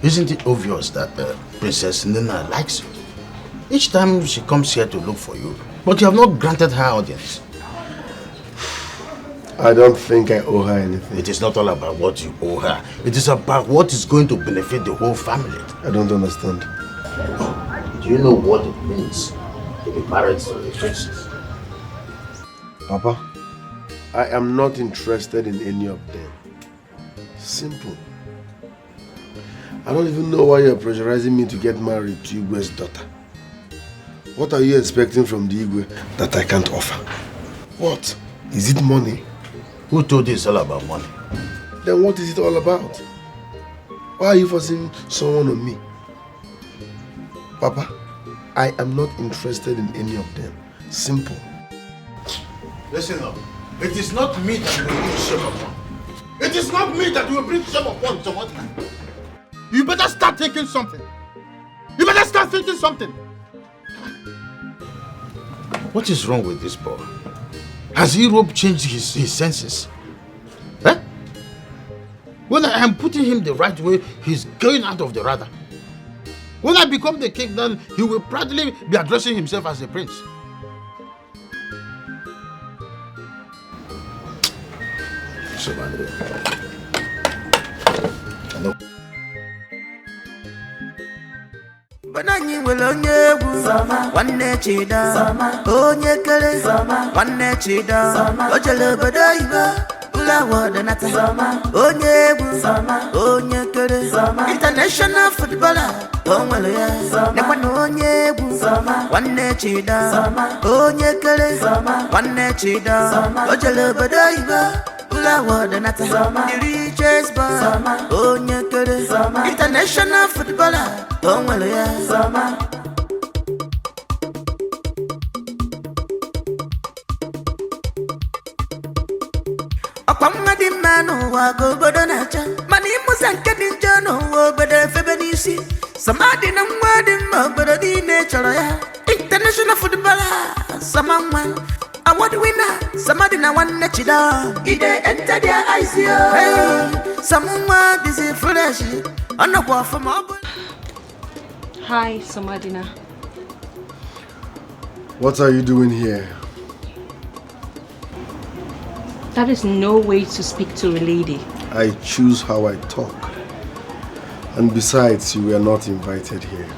Isn't it obvious that Princess Nena likes you? Each time she comes here to look for you, but you have not granted her audience. I don't think I owe her anything. It is not all about what you owe her. It is about what is going to benefit the whole family. I don't understand. Do you know what it means to be married to a princess? Papa, I am not interested in any of them. Simple. I don't even know why you're pressurizing me to get married to Igwe's daughter. What are you expecting from the Igwe that I can't offer? What? Is it money? Who told you it's all about money? Then what is it all about? Why are you forcing someone on me? Papa, I am not interested in any of them. Simple. Listen up. It is not me that will bring shame upon. It is not me that will bring shame upon someone. You better start thinking something. You better start thinking something. What is wrong with this boy? Has Europe changed his senses? Eh? When I am putting him the right way, he's going out of the radar. When I become the king, then he will proudly be addressing himself as a prince. Bananyi nwere onye egwu nwanne chida onye kere nwanne chida ojele obodo ibe ụlọ wọdụ nata onye egwu onye kere international footballer o nwere ya nekwa na onye egwu nwanne chida onye kere nwanne chida ojele obodo ibe ụlọ wọdụ nata the richest boy onye kere international footballer o nwere ya ọkwa mma dị mma n'ụwa ka obodo na-acha mana ịmụza nke dị njọ n'ụwa obodo efebe n'isi samadị na nwa dị mma obodo niile chọrọ ya international footballer samanwa award winner samadị na nwanne chida ide enter their eyes samanwa dịzi fresh ọnọkwa ọfụma ọ bụ. Hi, Samadina. What are you doing here? That is no way to speak to a lady. I choose how I talk. And besides, you were not invited here.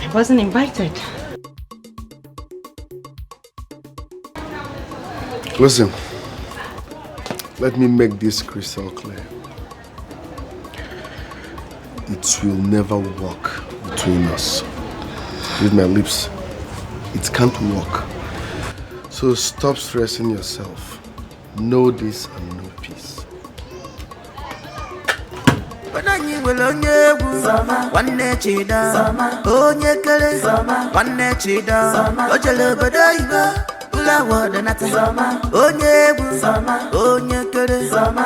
I wasn't invited. Listen, let me make this crystal clear. It will never work between us. With my lips, it can't work. So stop stressing yourself. Know this and know peace.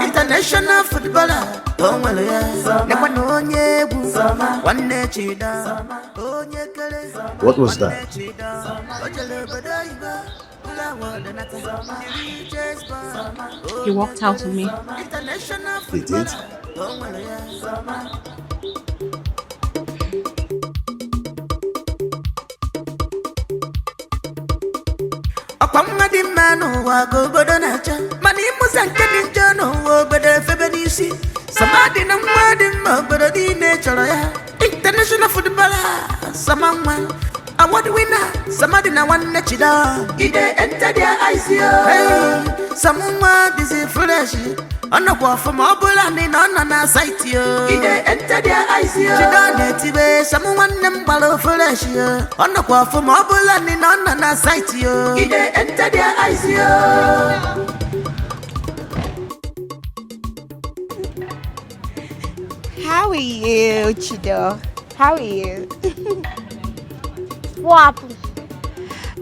International footballer, What was that? He walked out on me. He did? Ọkwamadi mmanụ wago obodo na-acha mana ịmụsa nke dị njọ n'ụwa obodo efebe n'isi Samadi na mmadụ mma obodo niile chọrọ ya International footballer Samanwa award winner Samadi na nwanne Chida Ide enter their eyes yo Samanwa busy fresh Ọnọkwa ọfụma ọbụla ndị na ọnọ na site yo Ide enter their eyes yo Chida na-etibe Samanwa nne m gbara fresh yo Ọnọkwa ọfụma ọbụla ndị na ọnọ na site yo Ide enter their eyes yo How are you, Chido? How are you? What happened?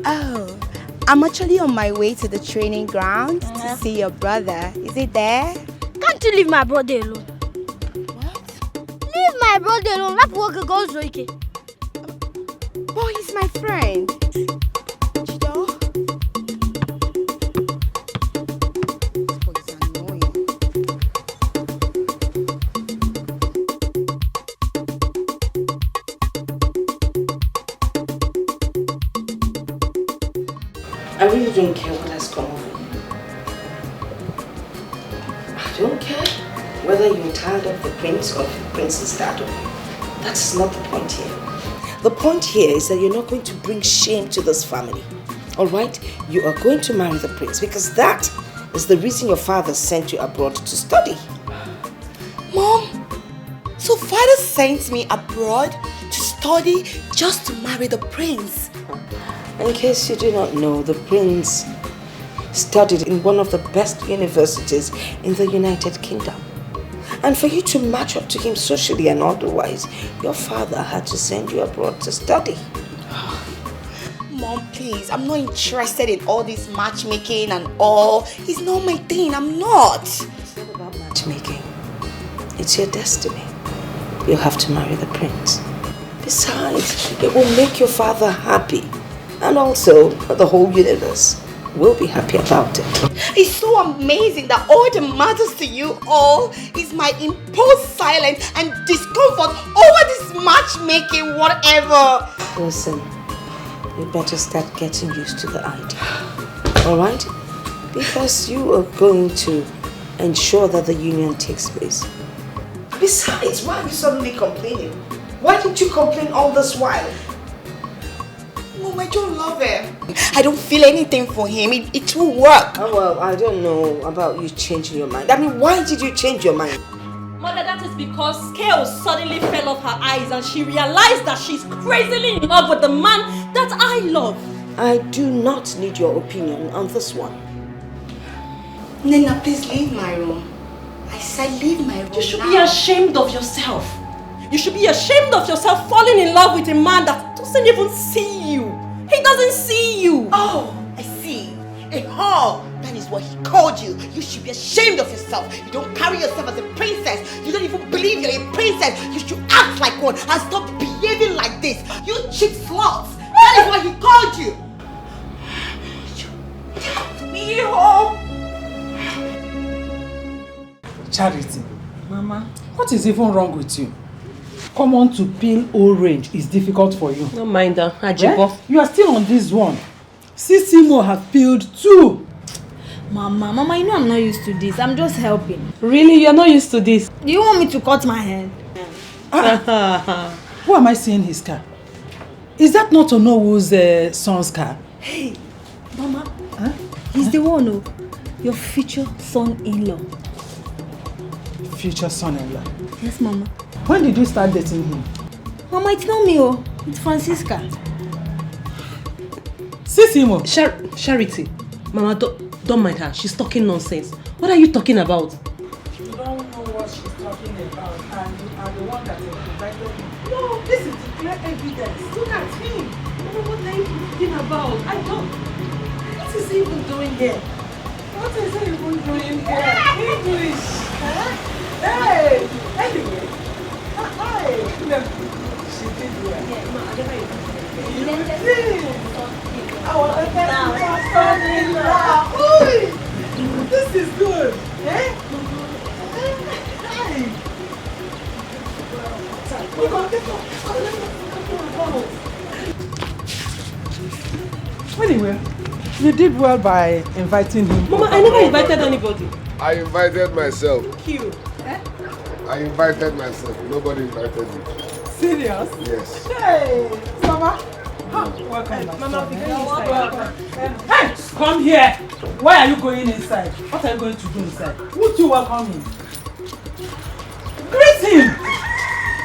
Oh, I'm actually on my way to the training ground to see your brother. Is he there? Can't you leave my brother alone? What? Leave my brother alone. Let work goes okay. Boy, he's my friend. Chido? I really don't care what has come over you. I don't care whether you're tired of the prince or the princess tired of you. That's not the point here. The point here is that you're not going to bring shame to this family. Alright? You are going to marry the prince because that is the reason your father sent you abroad to study. Mom, so father sent me abroad to study just to marry the prince? In case you do not know, the prince studied in one of the best universities in the United Kingdom. And for you to match up to him socially and otherwise, your father had to send you abroad to study. Mom, please, I'm not interested in all this matchmaking and all. It's not my thing, I'm not. It's not about matchmaking. It's your destiny. You'll have to marry the prince. Besides, it will make your father happy. And also, the whole universe will be happy about it. It's so amazing that all that matters to you all is my imposed silence and discomfort over this matchmaking whatever. Listen, you better start getting used to the idea. Alright? Because you are going to ensure that the union takes place. Besides, why are you suddenly complaining? Why didn't you complain all this while? Mom, I don't love him. I don't feel anything for him. It will work. Oh, well, I don't know about you changing your mind. I mean, why did you change your mind? Mother, that is because scales suddenly fell off her eyes and she realized that she's crazily in love with the man that I love. I do not need your opinion on this one. Nena, please leave my room. I said leave my room. You should be ashamed of yourself. You should be ashamed of yourself falling in love with a man that doesn't even see you. He doesn't see you. Oh, I see. A whore. That is what he called you. You should be ashamed of yourself. You don't carry yourself as a princess. You don't even believe you're a princess. You should act like one and stop behaving like this. You cheap sluts. That is what he called you. Take me home. Charity. Mama, what is even wrong with you? Come on to peel orange is difficult for you. Don't mind her, Ajibo. You are still on this one. Sisimo have peeled 2. Mama, you know I'm not used to this. I'm just helping. Really? You're not used to this? Do you want me to cut my hair? Who am I seeing his car? Is that not Onowu's son's car? Hey, Mama. Huh? He's the one who... Your future son-in-law. Future son-in-law? Yes, Mama. When did you start dating him? Mama, it's not me, oh. It's Francisca. Sissimo. Charity. Mama, don't mind her. She's talking nonsense. What are you talking about? You don't know what she's talking about, and you are the one that invited him. No, this is clear evidence. Look at him. Mama, what are you talking about? I don't. What is he even doing here? What is he even doing here? English. Huh? Hey! Anyway. Hi. She did well. Yeah, no, I never You did. Our son-in-law. This is good. Eh? Hey. Anyway, you did well by inviting him. Mama, I never invited anybody. I invited myself. Thank you. Eh? I invited myself. Nobody invited me. Serious? Yes. Hey, Mama. Welcome, Mama, welcome. Hey, come here. Why are you going inside? What are you going to do inside? Won't you welcome him? Greet him.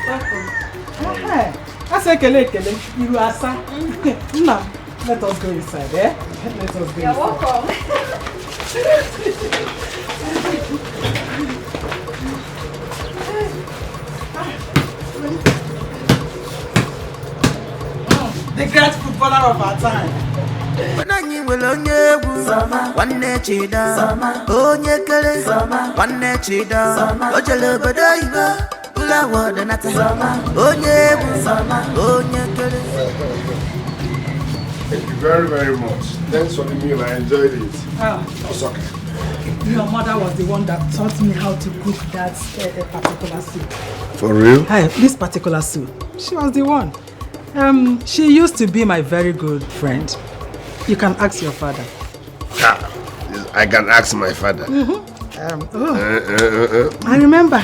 Welcome. Hey, I say kele. You are sir. Now, let us go inside, eh? Let us go inside. You're welcome. The great footballer of our time. Anyị nwere onye egwu nwanne Chida onye kere nwanne Chida o jere obodo oyibo ụlọ awọdụ nata onye egwu onye kere. Thank you very, very much. Thanks for the meal. I enjoyed it. It's okay. Your mother was the one that taught me how to cook that particular soup. For real? Hey, this particular soup. She was the one. She used to be my very good friend. You can ask your father. I can ask my father. I remember,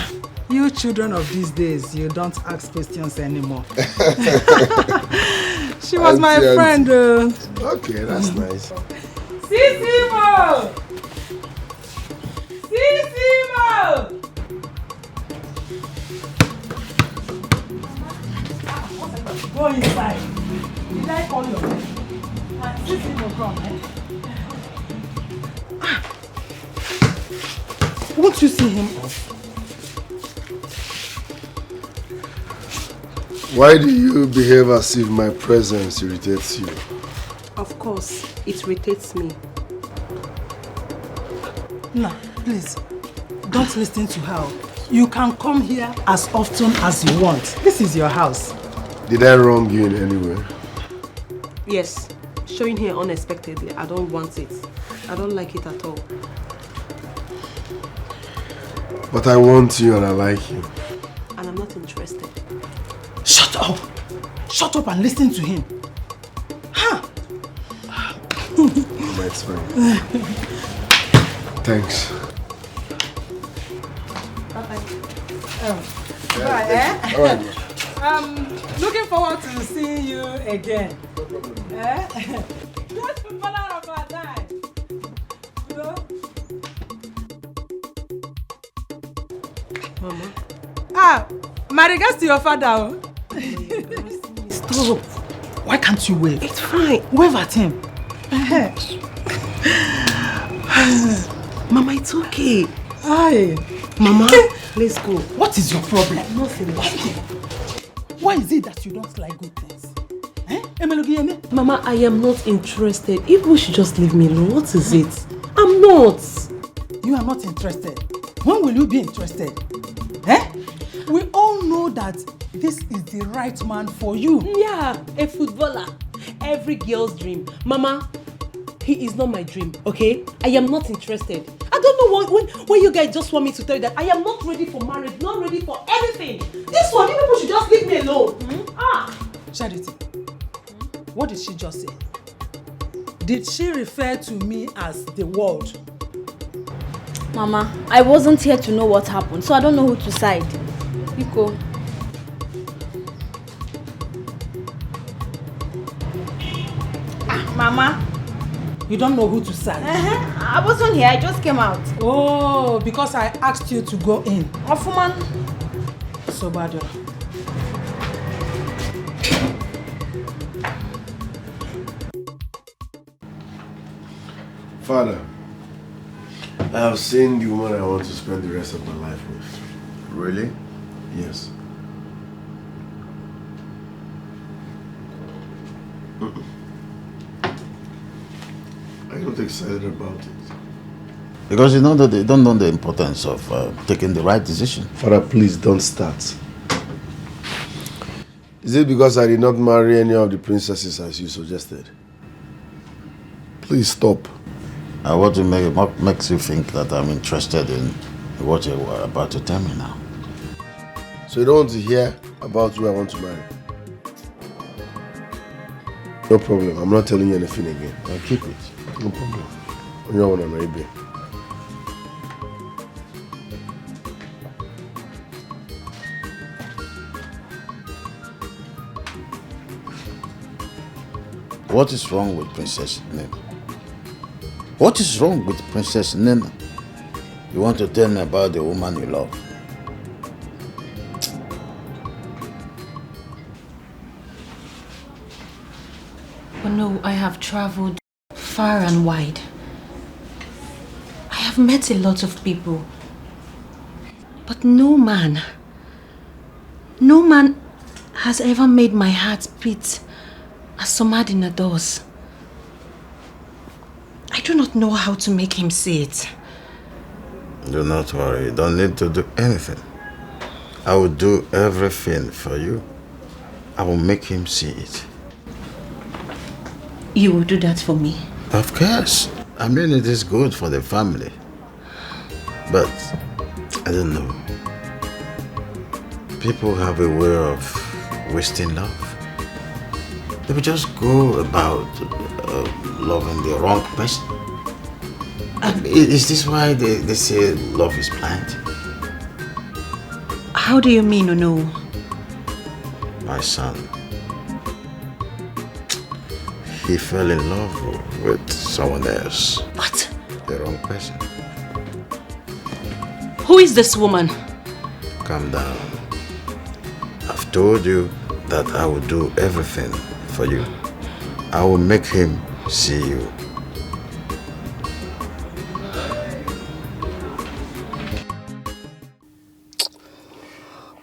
you children of these days, you don't ask questions anymore. She was my friend. Okay, that's nice. Sissimo! Sissimo! Go inside. Did I call your name? Sissimo, come, eh? Won't you see him off? Why do you behave as if my presence irritates you? Of course, it irritates me. No, please, don't listen to her. You can come here as often as you want. This is your house. Did I wrong you in any way? Yes, showing here unexpectedly, I don't want it. I don't like it at all. But I want you and I like you. And I'm not interested. Shut up! Shut up and listen to him. Huh? That's fine. Thanks. Bye, eh? All right. Looking forward to seeing you again. Eh? Just footballer of our time. You know? Mama. My regards to your father. Stop. Why can't you wave? It's fine. Wave at him. Mama, it's okay. Aye. Mama, let's go. What is your problem? Nothing. Why is it that you don't like good things? Mama, I am not interested. If we should just leave me alone, what is it? I'm not. You are not interested. When will you be interested? Eh? We all know that this is the right man for you. Yeah, a footballer. Every girl's dream. Mama, he is not my dream, okay? I am not interested. I don't know when you guys just want me to tell you that I am not ready for marriage, not ready for anything. This one, you people should just leave me alone. Charity, what did she just say? Did she refer to me as the world? Mama, I wasn't here to know what happened, so I don't know who to side. Iko. Mama, You don't know who to side? I wasn't here, I just came out. Oh, because I asked you to go in. Ofuman. So bad. Father, I have seen the woman I want to spend the rest of my life with. Really? Yes. I'm not excited about it. Because you know that they don't know the importance of taking the right decision. Father, please don't start. Is it because I did not marry any of the princesses as you suggested? Please stop. What makes you think that I'm interested in what you're about to tell me now? So you don't want to hear about who I want to marry? No problem. I'm not telling you anything again. I'll keep it. No problem. You don't want to marry me. What is wrong with Princess Nina? What is wrong with Princess Nina? You want to tell me about the woman you love? But no, I have traveled far and wide. I have met a lot of people. But no man has ever made my heart beat as Somadina does. I do not know how to make him see it. Do not worry. You don't need to do anything. I will do everything for you. I will make him see it. You will do that for me? Of course. I mean, it is good for the family. But, I don't know. People have a way of wasting love. They will just go about loving the wrong person. Is this why they say love is blind? How do you mean, no? My son, he fell in love with someone else. What? The wrong person. Who is this woman? Calm down. I've told you that I will do everything for you. I will make him see you.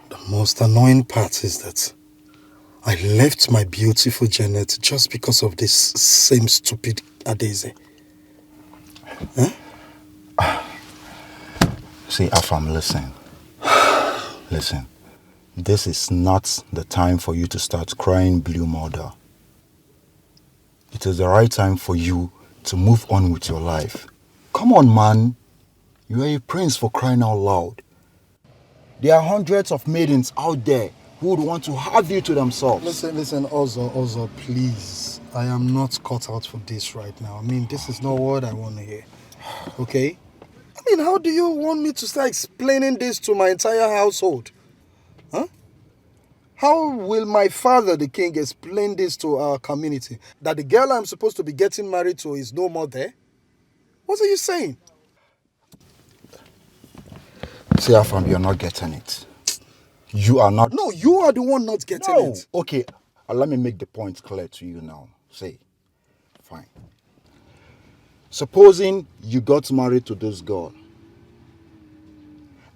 The most annoying part is that I left my beautiful Janet just because of this same stupid Adeze. Huh? See, Afam, listen. Listen. This is not the time for you to start crying blue mother. It is the right time for you to move on with your life. Come on, man. You are a prince, for crying out loud. There are hundreds of maidens out there who would want to have you to themselves. Listen, Ozo, please. I am not cut out for this right now. I mean, this is not what I want to hear. Okay? I mean, how do you want me to start explaining this to my entire household? Huh? How will my father, the king, explain this to our community? That the girl I'm supposed to be getting married to is no more there? What are you saying? See, Afam, you're not getting it. You are not... No, you are the one not getting it. Okay, let me make the point clear to you now. Say, fine. Supposing you got married to this girl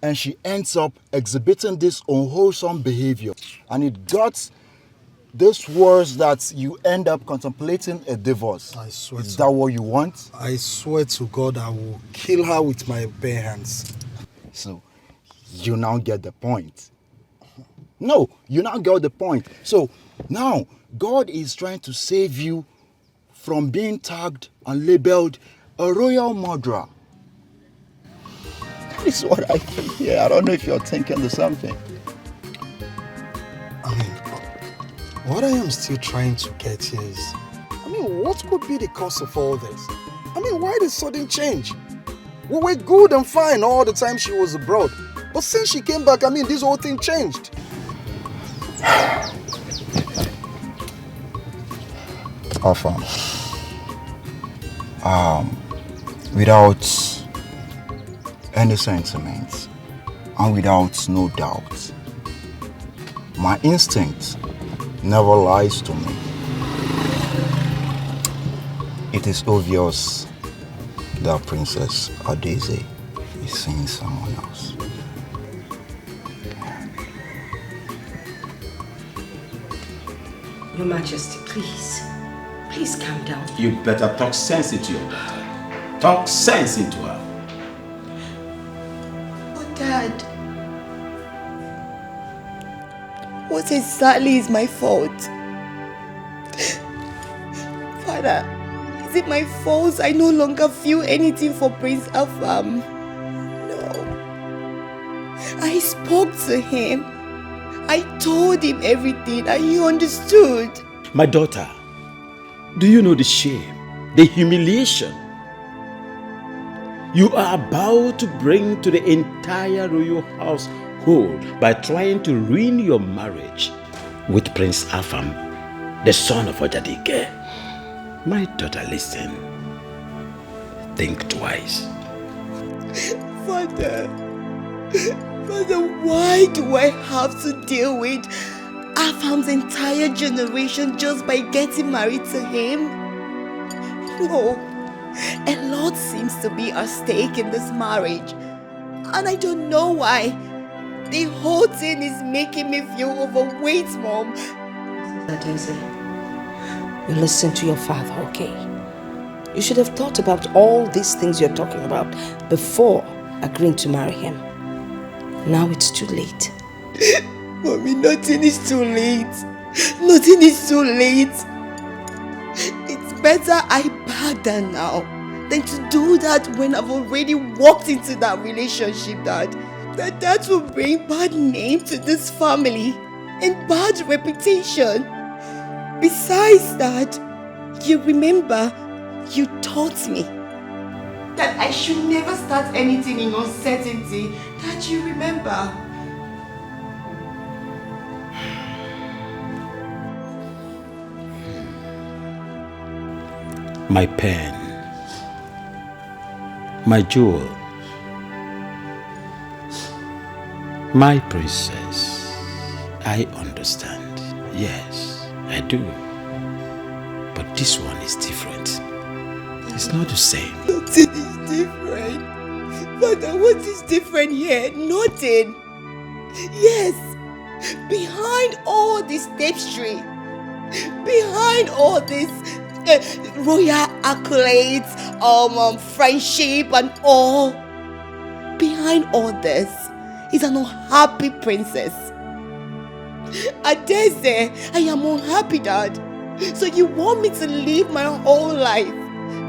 and she ends up exhibiting this unwholesome behavior and it got this worse that you end up contemplating a divorce. I swear Is that what you want? I swear to God, I will kill her with my bare hands. So, you now get the point. No, you now get the point. So, now, God is trying to save you from being tagged and labeled a royal murderer. That is what I think here. I don't know if you're thinking the same thing. I mean, what I am still trying to get here is, I mean, what could be the cause of all this? I mean, why the sudden change? We were good and fine all the time she was abroad. But since she came back, I mean, this whole thing changed. Afam, without any sentiments and without no doubt. My instinct never lies to me. It is obvious that Princess Adaeze is seeing someone else. Your Majesty, please. Please calm down. You better talk sense into your daughter. Talk sense into her. Oh, Dad. What exactly is my fault? Father, is it my fault I no longer feel anything for Prince Afam? No. I spoke to him. I told him everything and he understood. My daughter, do you know the shame, the humiliation you are about to bring to the entire royal household by trying to ruin your marriage with Prince Afam, the son of Ojadike? My daughter, listen. Think twice. Father, why do I have to deal with Afam's entire generation just by getting married to him? No, a lot seems to be at stake in this marriage, and I don't know why. The whole thing is making me feel overweight, Mom. Adaeze, you listen to your father, okay? You should have thought about all these things you're talking about before agreeing to marry him. Now it's too late. Mommy, nothing is too late. Nothing is too late. It's better I back down now than to do that when I've already walked into that relationship, Dad. That will bring bad name to this family and bad reputation. Besides that, you remember, you taught me that I should never start anything in uncertainty. That you remember. My pen, my jewel, my princess. I understand. Yes, I do. But this one is different. It's not the same. Nothing is different. Father, what is different here? Nothing. Yes, behind all this tapestry, behind all this royal accolades, friendship and all, behind all this is an unhappy princess. Adaeze, I am unhappy, Dad. So you want me to live my whole life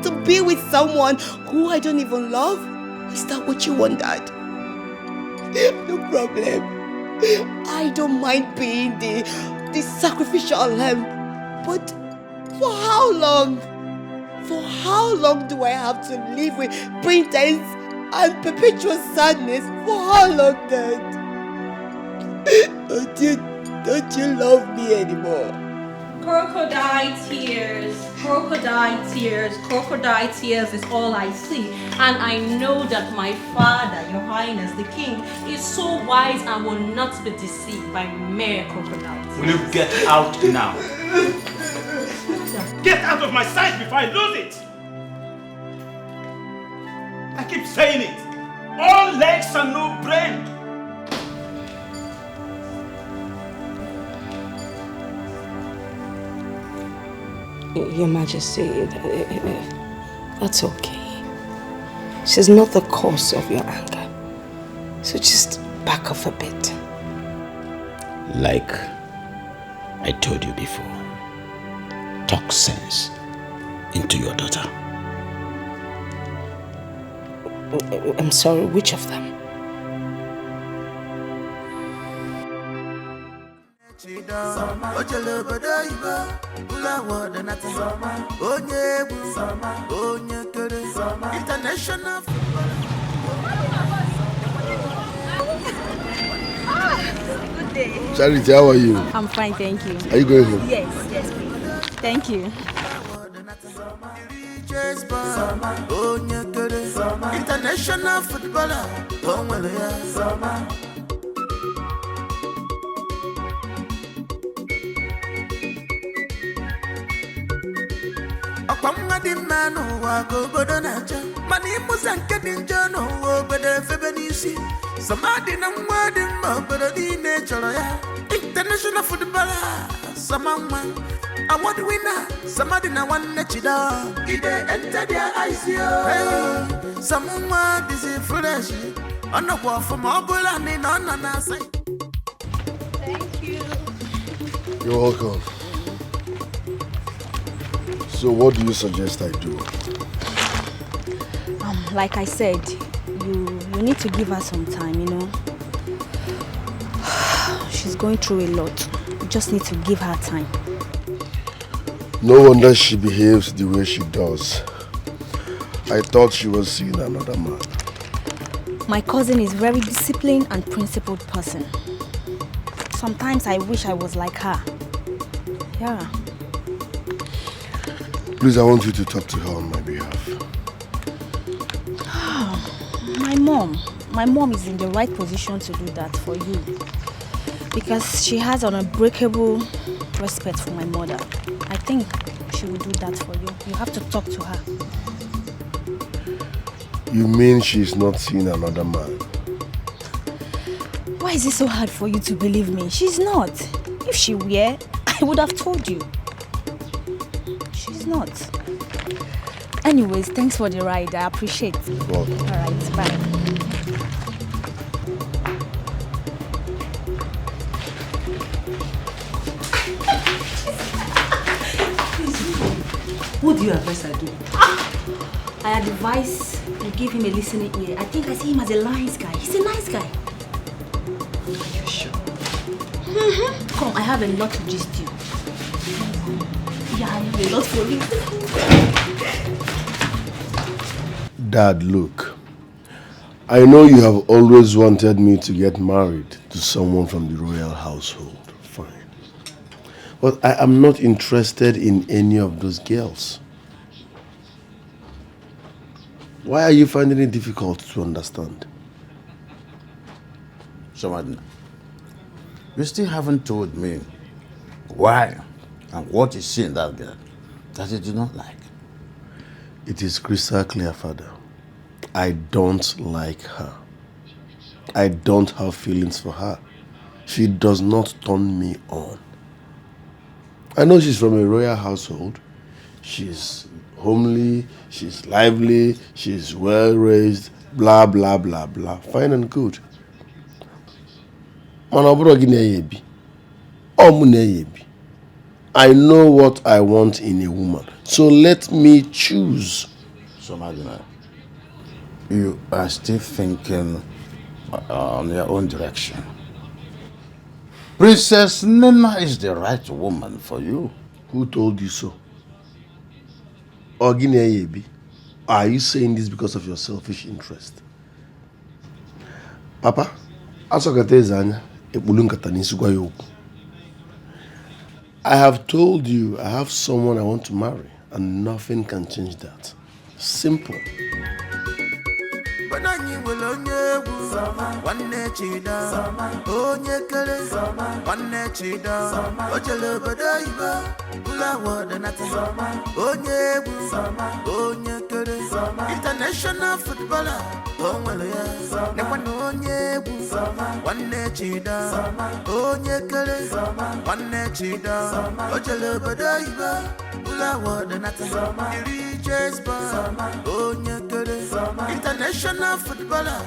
to be with someone who I don't even love? Is that what you want, Dad? No problem. I don't mind being the sacrificial lamb. But for how long? For how long do I have to live with pretense and perpetual sadness? For how long, Dad? Don't you love me anymore? Crocodile tears, crocodile tears, crocodile tears is all I see. And I know that my father, Your Highness the King, is so wise and will not be deceived by mere crocodiles. Will you get out now? Get out of my sight before I lose it! I keep saying it. All legs and no brain. Your Majesty, that's okay. She's not the cause of your anger. So just back off a bit. Like I told you before, talk sense into your daughter. I'm sorry, which of them? Charity, how are you? I'm fine, thank you. Are you going home? Yes, please. Thank you. chess bar. Oh, nyekere. International footballer. Oh, well, yeah. Akwamga di manu wa go bodo nacha. Mani musa nke di njano wo bede febe nisi. Samadi na mwadi mbodo di nechoro ya. International footballer. Samangwa. Award winner. Samadi na wane chida. Ide enter their eyes yo. Hey, samangwa disi fresh. Ono kwa fuma obula ni nona nasa. Thank you. You're welcome. So what do you suggest I do? Like I said, you need to give her some time, you know. She's going through a lot. You just need to give her time. No wonder she behaves the way she does. I thought she was seeing another man. My cousin is a very disciplined and principled person. Sometimes I wish I was like her. Yeah. Please, I want you to talk to her on my behalf. My mom is in the right position to do that for you. Because she has an unbreakable respect for my mother. I think she will do that for you. You have to talk to her. You mean she's not seeing another man? Why is it so hard for you to believe me? She's not. If she were, I would have told you. She's not. Anyways, thanks for the ride. I appreciate it. You're welcome. All right, bye. What do you advise I do? I advise you give him a listening ear. I think I see him as a nice guy. He's a nice guy. Are you sure? Come, I have a lot to gist you. Yeah, I have a lot for you. Dad, look. I know you have always wanted me to get married to someone from the royal household. Fine. But I am not interested in any of those girls. Why are you finding it difficult to understand? Shamadina, you still haven't told me why and what is she in that girl that you do not like. It is crystal clear, Father. I don't like her. I don't have feelings for her. She does not turn me on. I know she's from a royal household. She's homely, she's lively, she's well raised, blah, blah, blah, blah. Fine and good. I know what I want in a woman. So let me choose. So, Madina, you are still thinking on your own direction. Princess Nena is the right woman for you. Who told you so? Ogine, are you saying this because of your selfish interest? Papa, I have told you I have someone I want to marry, and nothing can change that. Simple. International footballer. International footballer.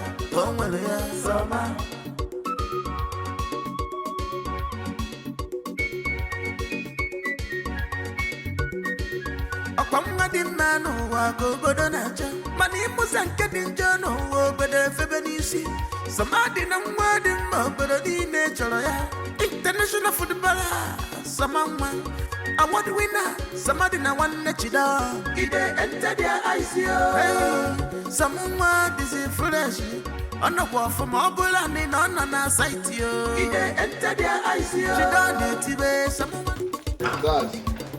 Akwamga di manu wa go bodo nacha. Mani musa nke di njano wo bede febe nisi. Samadi na mwadi mbodo di nechoro ya. International footballer. Samangwa. Award winner. Samadi na wane chida. Ide enter their eyes yo. Hey, samangwa disi fresh. Ono kwa fuma obula ni nona na sight yo. Ide enter their eyes yo. Chida ne tibe samangwa. Dad,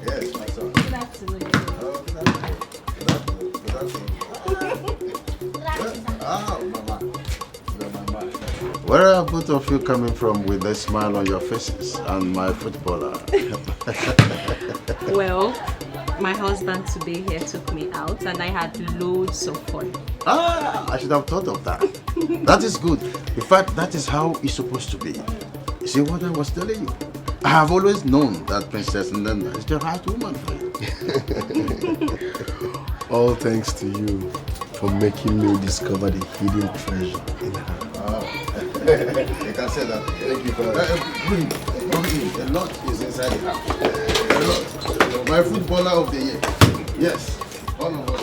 yes, my son. Good afternoon. Where are both of you coming from with a smile on your faces and my footballer? Well, my husband today here took me out and I had loads of fun. I should have thought of that. That is good. In fact, that is how it's supposed to be. You see what I was telling you? I have always known that Princess Ndanda is the right woman for you. All thanks to you for making me discover the hidden treasure in her. You can say that. Thank you, Father. Bring. A lot is inside the house. A lot. My footballer of the year. Yes. One of us.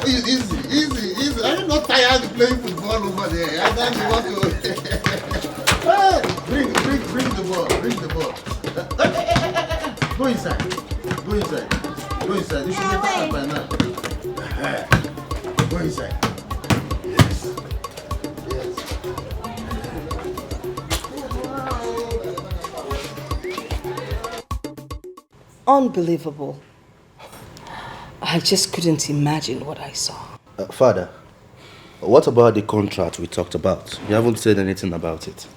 Easy. Are you not tired of playing football over there? I thought you want to. Hey, bring the ball. Bring the ball. Go inside. You should be tired by now. Go inside. Yes. Unbelievable. I just couldn't imagine what I saw. Father, what about the contract we talked about? You haven't said anything about it.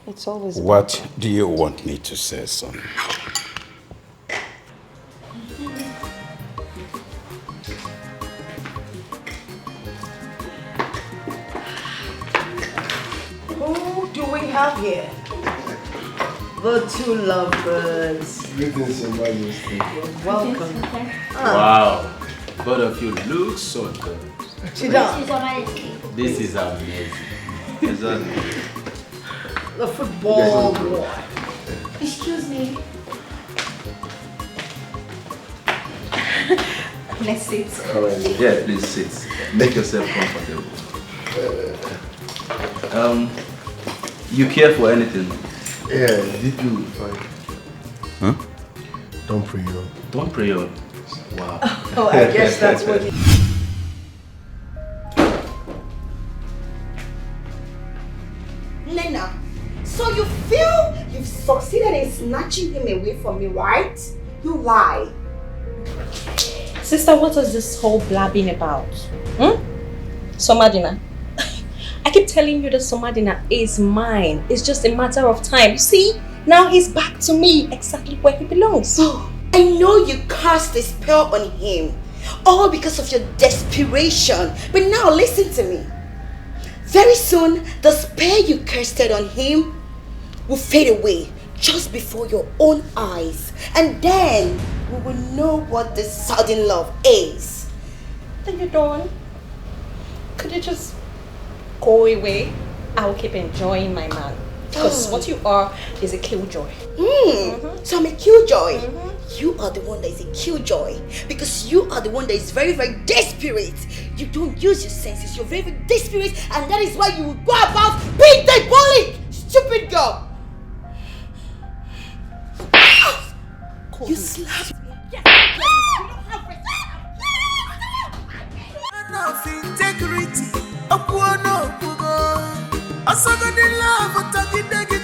It's always What do you want me to say, son? Who do we have here? The two lovers. Greetings, Your Majesty. You're welcome. Wow. Both of you look so good. Sit down. This is amazing. The football boy. Excuse me. Let's sit. Yeah, please sit. Make yourself comfortable. You care for anything? Yeah, did you find? Huh? Don't pray on. Don't pray on. Wow. Oh, I guess that's what it is. Nena, so you feel you've succeeded in snatching him away from me, right? You lie. Sister, what is this whole blabbing about? Somadina. I keep telling you that Somadina is mine. It's just a matter of time. You see, now he's back to me exactly where he belongs. I know you cast a spell on him, all because of your desperation. But now listen to me. Very soon, the spell you casted on him will fade away just before your own eyes. And then we will know what this sudden love is. Then you're done. Could you just go away? I will keep enjoying my man. Because what you are is a killjoy. So I'm a killjoy. You are the one that is a killjoy. Because you are the one that is very, very desperate. You don't use your senses. You're very, very desperate. And that is why you will go about being diabolic. Stupid girl. You slapped me. Of integrity, Asagadi love, Tagidegi,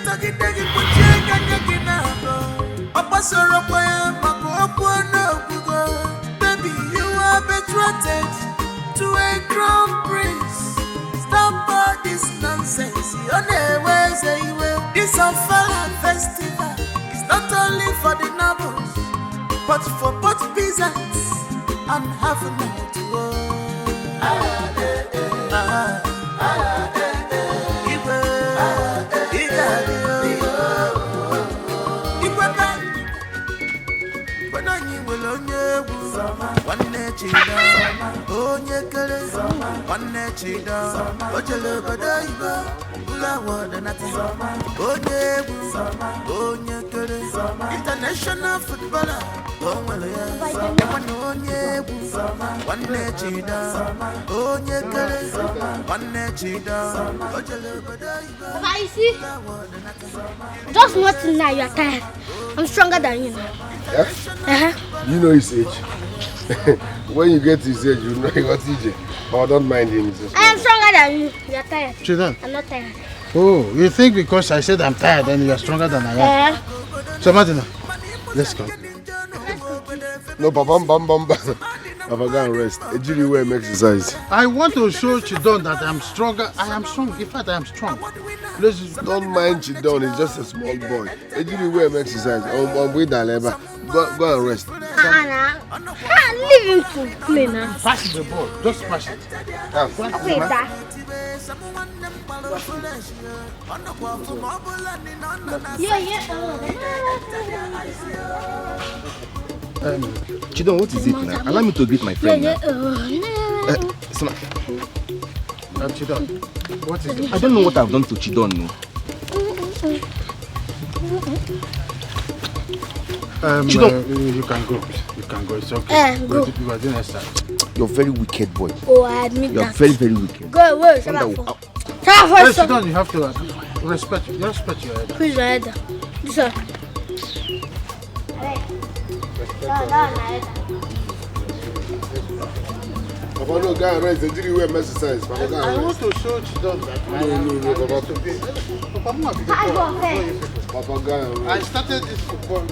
baby, you are betrothed to a crown prince. Stop all this nonsense. This Afala festival is not only for the nobles, but for both peasants and half a night to go. International footballer. Papa, you see? Just nothing now, you are tired. I'm stronger than you now. Yeah? You know his age. When you get to his age, you know what TJ. But I don't mind him. I am stronger than you. You are tired. Chidan. I'm not tired. Oh, you think because I said I'm tired, then you are stronger than I am? So, Martina, let's go. No, bam. Papa, go and rest. Ejiri will exercise. I want to show Chidon that I'm stronger. I am strong. In fact, I am strong. Don't mind Chidon. He's just a small boy. Ejiri will exercise. With Aleba. Go and rest. Leave him to play now. Pass the ball. Just pass it. Wait, Dad. Chidon, what is it now? Allow me to greet my friend now. Chidon, what is it? I don't know what I've done to Chidon. No. Chidon. You can go. You can go. It's okay. Go. You are doing extra. You're a very wicked boy. Oh, I admit You're that. very, very wicked. Go away. Shut up. Chidon, you have to respect your head. Who's your head? This one. Papa, no, go and rest. Ejiri will exercise. Papa, go I and want rest. to show Chidon that No, Papa, Papa, go and rest. I started this football.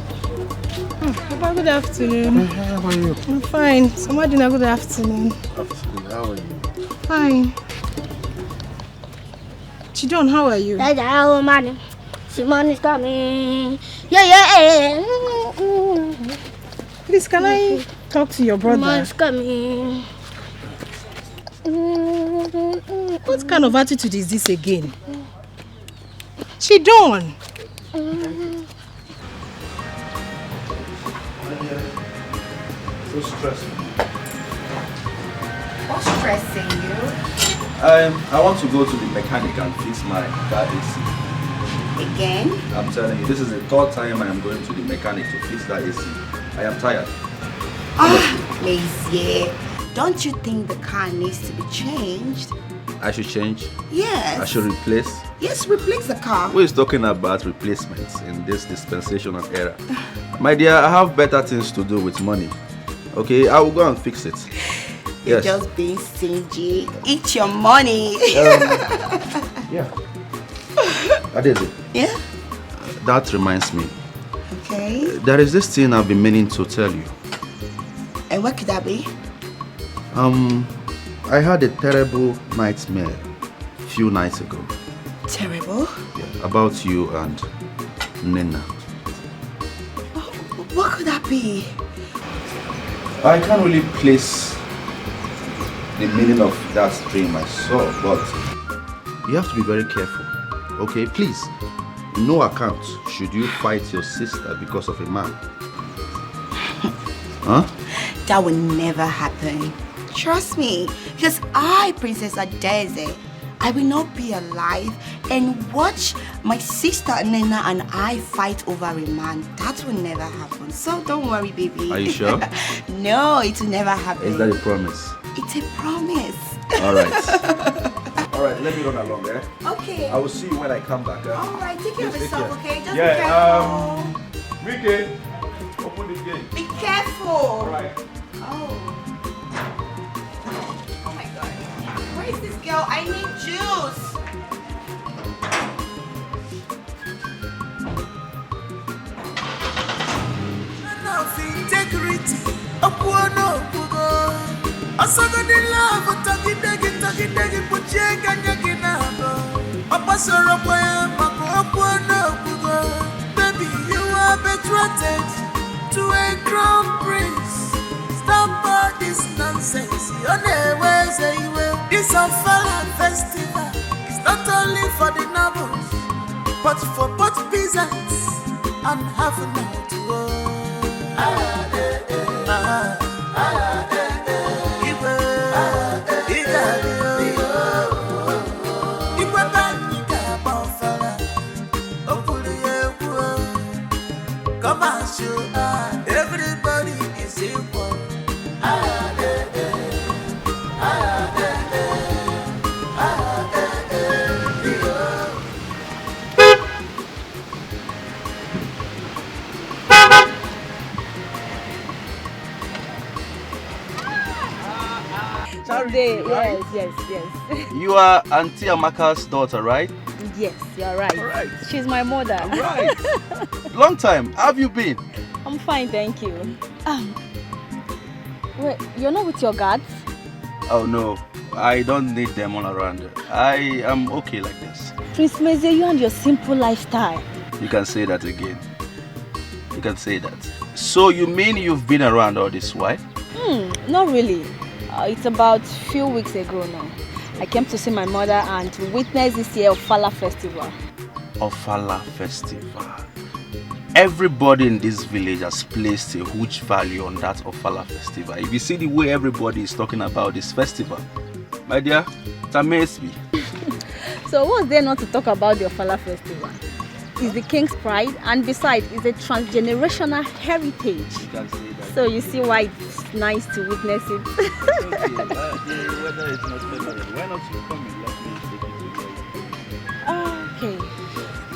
Papa, good afternoon. How are you? I'm fine. Somadina, good afternoon. How are you? Fine. Chidon, how are you? Hello, man. Simon is coming. Yeah. Please, can I talk to your brother? Simon's coming. What kind of attitude is this again? Chidon! So stressing. What's stressing you? I want to go to the mechanic and fix my car AC. Again? I'm telling you, this is the third time I am going to the mechanic to fix that AC. I am tired. Lazy. Don't you think the car needs to be changed? I should change. Yes. I should replace. Yes, replace the car. Who is talking about replacements in this dispensational era? My dear, I have better things to do with money. Okay, I will go and fix it. You're Yes. just being stingy. Eat your money. Yeah. Adeze. Yeah? That reminds me. Okay. There is this thing I've been meaning to tell you. And what could that be? I had a terrible nightmare a few nights ago. Terrible? About you and Nina. What could that be? I can't really place the meaning of that dream I saw, but you have to be very careful. Okay, please. No account should you fight your sister because of a man. Huh? That will never happen. Trust me, because I, Princess Adeze, I will not be alive and watch my sister Nena and I fight over a man. That will never happen. So don't worry, baby. Are you sure? No, it will never happen. Is that a promise? It's a promise. All right. All right, let me run along, eh? Okay. I will see you when I come back. All right, take care of Please take yourself, care. okay? Just Yeah, be careful. Vicky, open the gate. Be careful. All right. Oh my God. Where is this girl? I need juice. Integrity, Apuano Pugo. Asagadi love, Tagidegi, Puchega Yaginabo. Apasoro Poya, Mako Apuano Pugo. Baby, you are betrothed to a crown prince. Stop all this nonsense. Your name was a will. This Afala festival is not only for the nobles, but for both peasants and half a night to work. Everybody is equal. Today, yes. You are Auntie Amaka's daughter, right? Yes, you're right. Alright. She's my mother. Right. Long time. How have you been? I'm fine, thank you. Wait, you're not with your guards? Oh no, I don't need them all around. I am okay like this. Prince Meze, you and your simple lifestyle. You can say that again. You can say that. So you mean you've been around all this while? Not really. It's about a few weeks ago now. I came to see my mother and to witness this year Ofala festival. Ofala festival. Everybody in this village has placed a huge value on that Ofala festival. If you see the way everybody is talking about this festival, my dear, it amazes me. So what's there not to talk about the Ofala festival? It's the king's pride, and besides, it's a transgenerational heritage. You can say that. So you see why it's nice to witness it. The weather is not favorable. Why not you come and let me take you to Okay.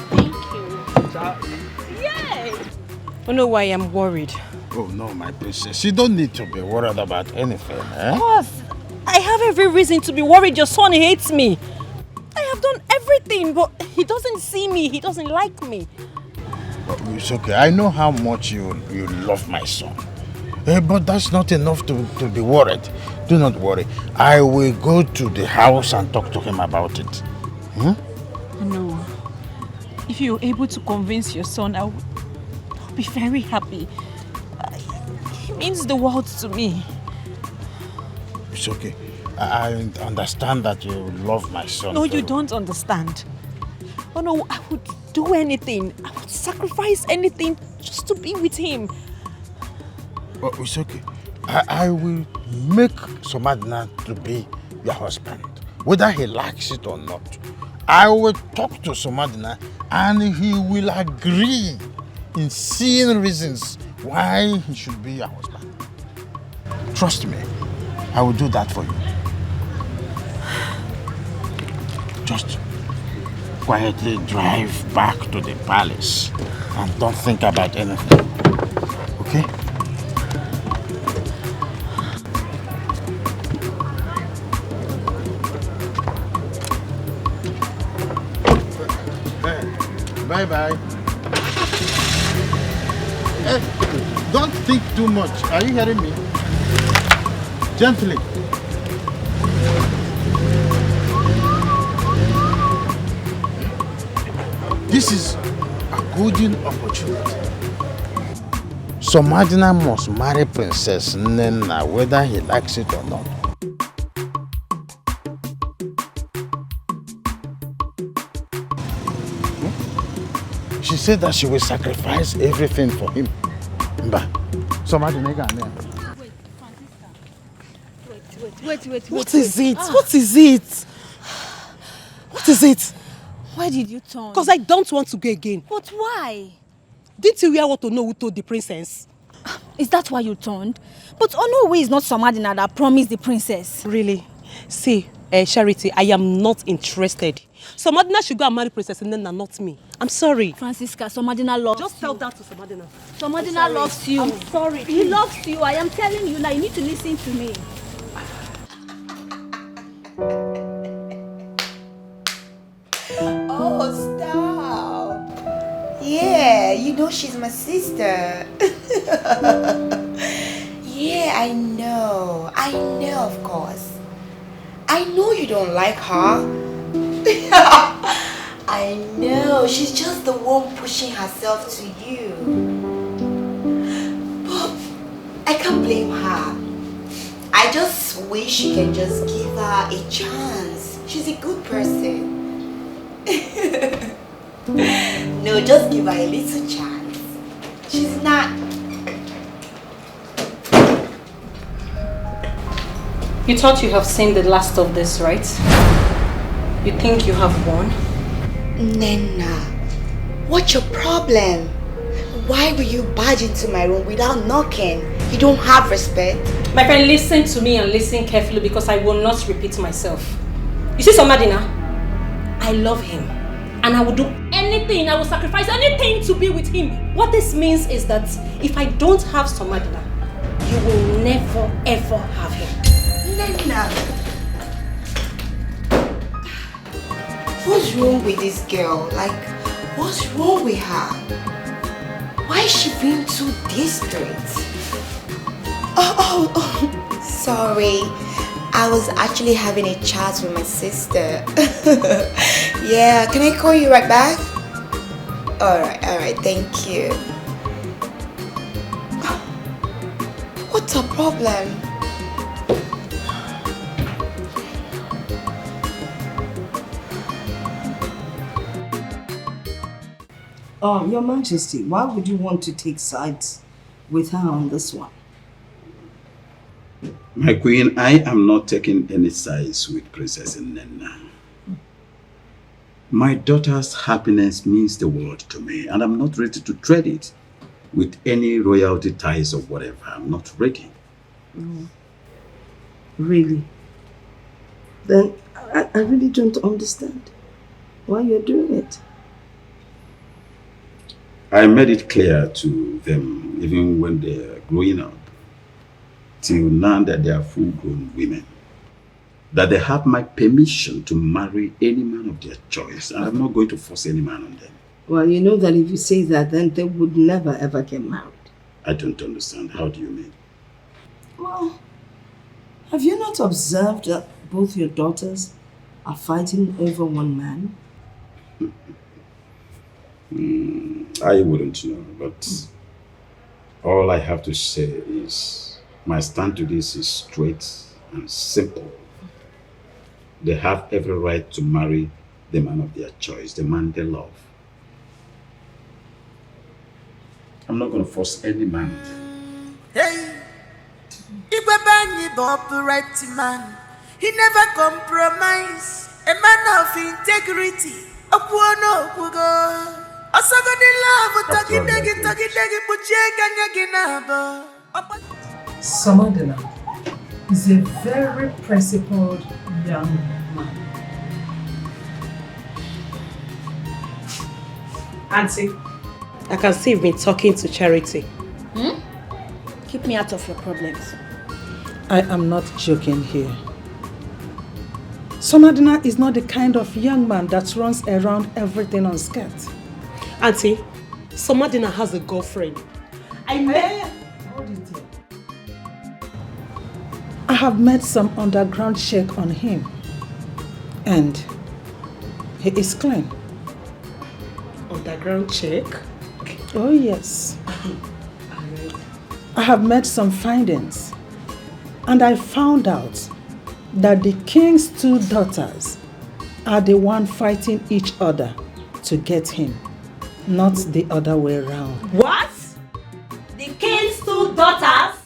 Thank you. Yay! You know why I'm worried? Oh no, my princess. You don't need to be worried about anything, eh? Of course. I have every reason to be worried. Your son hates me. I have done everything, but he doesn't see me. He doesn't like me. It's okay. I know how much you love my son. But that's not enough to be worried. Do not worry. I will go to the house and talk to him about it. No. If you're able to convince your son, I'll be very happy. He means the world to me. It's okay. I understand that you love my son. No, you don't understand. Oh no, I would do anything. I would sacrifice anything just to be with him. Well, it's okay. I will make Somadina to be your husband, whether he likes it or not. I will talk to Somadina and he will agree in seeing reasons why he should be your husband. Trust me, I will do that for you. Just quietly drive back to the palace and don't think about anything. Okay? Bye-bye. Don't think too much. Are you hearing me? Gently. This is a golden opportunity. Somadina must marry Princess Nnenna whether he likes it or not. She said that she will sacrifice everything for him. But Somadina can. Wait. What is it? What is it? What is it? Why did you turn? Because I don't want to go again. But why? Didn't you hear what Onowu told the princess? Is that why you turned? But Onowu is not Somadina that promised the princess. Really? See, Charity, I am not interested. Somadina should go and marry Princess Nnenna, not me. I'm sorry. Francisca, Somadina loves Just tell that to Somadina. Somadina loves you. I'm sorry. He loves you. I am telling you now. You need to listen to me. Oh, stop. Yeah, you know she's my sister. Yeah, I know, of course. I know you don't like her. I know, she's just the one pushing herself to you. But I can't blame her. I just wish you can just give her a chance. She's a good person. No, just give her a little chance. She's not. You thought you have seen the last of this, right? You think you have won? Nnenna, what's your problem? Why will you barge into my room without knocking? You don't have respect. My friend, listen to me and listen carefully because I will not repeat myself. You see Somadina? I love him. And I will do anything, I will sacrifice anything to be with him. What this means is that if I don't have Somadina, you will never ever have him. Nnenna, what's wrong with this girl? Like, what's wrong with her? Why is she being so desperate? Oh, sorry. I was actually having a chat with my sister. Yeah, can I call you right back? Alright, thank you. What's the problem? Your Majesty, why would you want to take sides with her on this one? My queen, I am not taking any sides with Princess Nnenna. My daughter's happiness means the world to me, and I'm not ready to trade it with any royalty ties or whatever. I'm not ready. Oh. Really? Then I really don't understand why you're doing it. I made it clear to them, even when they're growing up, till now that they are full-grown women, that they have my permission to marry any man of their choice, and I'm not going to force any man on them. Well, you know that if you say that, then they would never ever get married. I don't understand. How do you mean? Well, have you not observed that both your daughters are fighting over one man? I wouldn't know, but all I have to say is my stand to this is straight and simple. They have every right to marry the man of their choice, the man they love. I'm not going to force any man. Hey, Igwe the upright man. He never compromise. A man of integrity. Samadina is a very principled young man. Auntie, I can see you've been talking to Charity. Keep me out of your problems. I am not joking here. Samadina is not the kind of young man that runs around everything unscared. Auntie, Samadina has a girlfriend. I have made some underground check on him, and he is clean. Underground check? Oh yes. I have made some findings, and I found out that the king's two daughters are the one fighting each other to get him, not the other way around. What? The king's two daughters?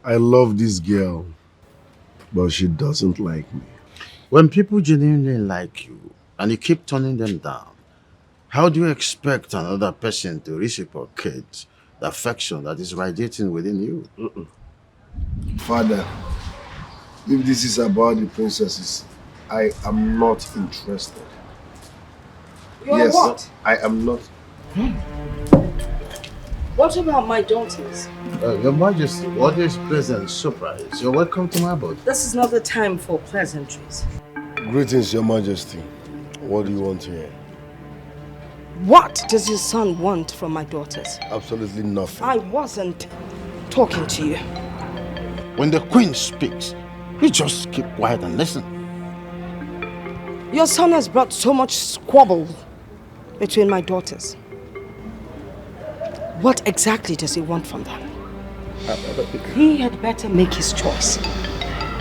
I love this girl, but she doesn't like me. When people genuinely like you and you keep turning them down, how do you expect another person to reciprocate the affection that is radiating within you? Father, if this is about the princesses, I am not interested. You're what? I am not. What about my daughters? Your Majesty, what is pleasant surprise? You're welcome to my abode. This is not the time for pleasantries. Greetings, Your Majesty. What do you want to hear? What does your son want from my daughters? Absolutely nothing. I wasn't talking to you. When the queen speaks, you just keep quiet and listen. Your son has brought so much squabble between my daughters. What exactly does he want from them? He had better make his choice.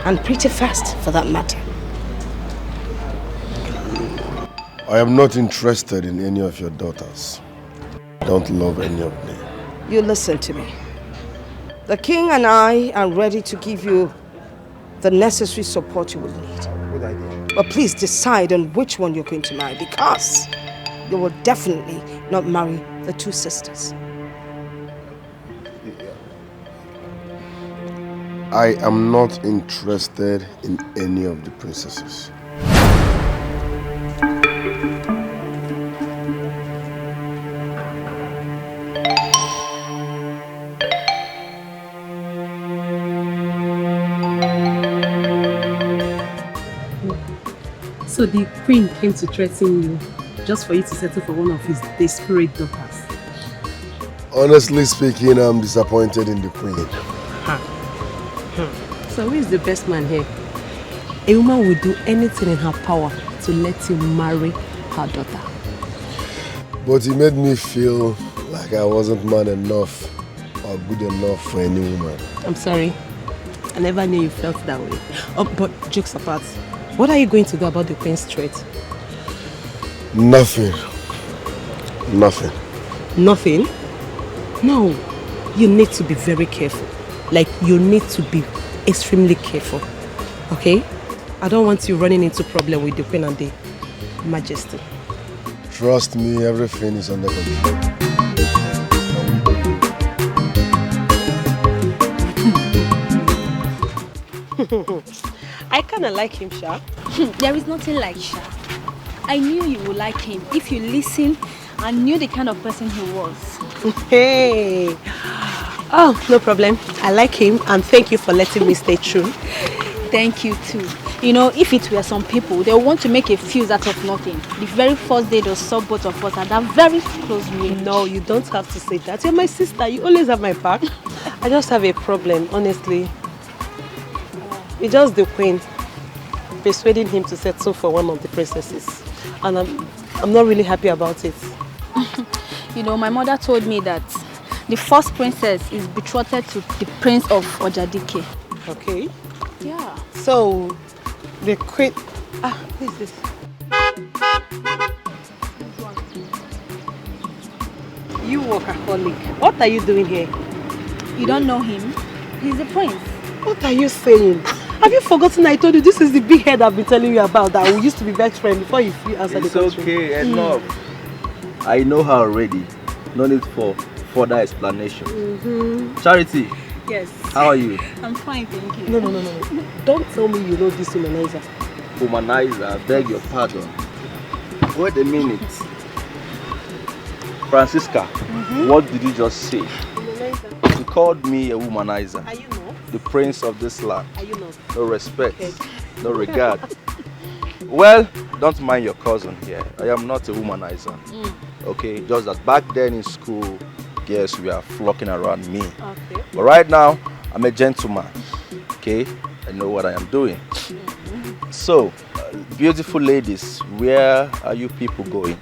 And pretty fast, for that matter. I am not interested in any of your daughters. I don't love any of them. You listen to me. The king and I are ready to give you the necessary support you will need. Good idea. But please decide on which one you're going to marry, because you will definitely not marry the two sisters. I am not interested in any of the princesses. So the queen came to threaten you just for you to settle for one of his desperate daughters. Honestly speaking, I'm disappointed in the queen. So who is the best man here? A woman will do anything in her power to let him marry her daughter. But he made me feel like I wasn't man enough or good enough for any woman. I'm sorry. I never knew you felt that way. Oh, but jokes apart, what are you going to do about the Queen's threat? Nothing. Nothing. Nothing? No. You need to be very careful. Like, you need to be extremely careful. Okay? I don't want you running into problem with the Queen and the Majesty. Trust me, everything is under control. I kind of like him, Sha. There is nothing like Sha. I knew you would like him if you listened and knew the kind of person he was. Hey! Oh, no problem. I like him and thank you for letting me stay true. Thank you too. You know, if it were some people, they want to make a fuse out of nothing. The very first day they saw both of us at that very close range. No, you don't have to say that. You're my sister. You always have my back. I just have a problem, honestly. It's just the Queen persuading him to settle for one of the princesses. And I'm not really happy about it. You know, my mother told me that the first princess is betrothed to the Prince of Ojadike. Okay. Yeah. So, the Queen... Ah, who is this? You workaholic. What are you doing here? You don't know him? He's the prince. What are you saying? Have you forgotten I told you this is the big head I've been telling you about that we used to be best friends before you answered the question? It's okay, enough. I know her already. No need for further explanation. Charity. Yes. How are you? I'm fine, thank you. No. Don't tell me you know this womanizer. Womanizer, I beg your pardon. Wait a minute. Francisca, what did you just say? Womanizer. You called me a womanizer. Are you not? The prince of this land. Are you not? No respect, Okay. no regard. Well, don't mind your cousin here. I am not a womanizer. Okay, just that back then in school, girls were flocking around me. Okay. But right now, I'm a gentleman. Okay, I know what I am doing. So, beautiful ladies, where are you people going?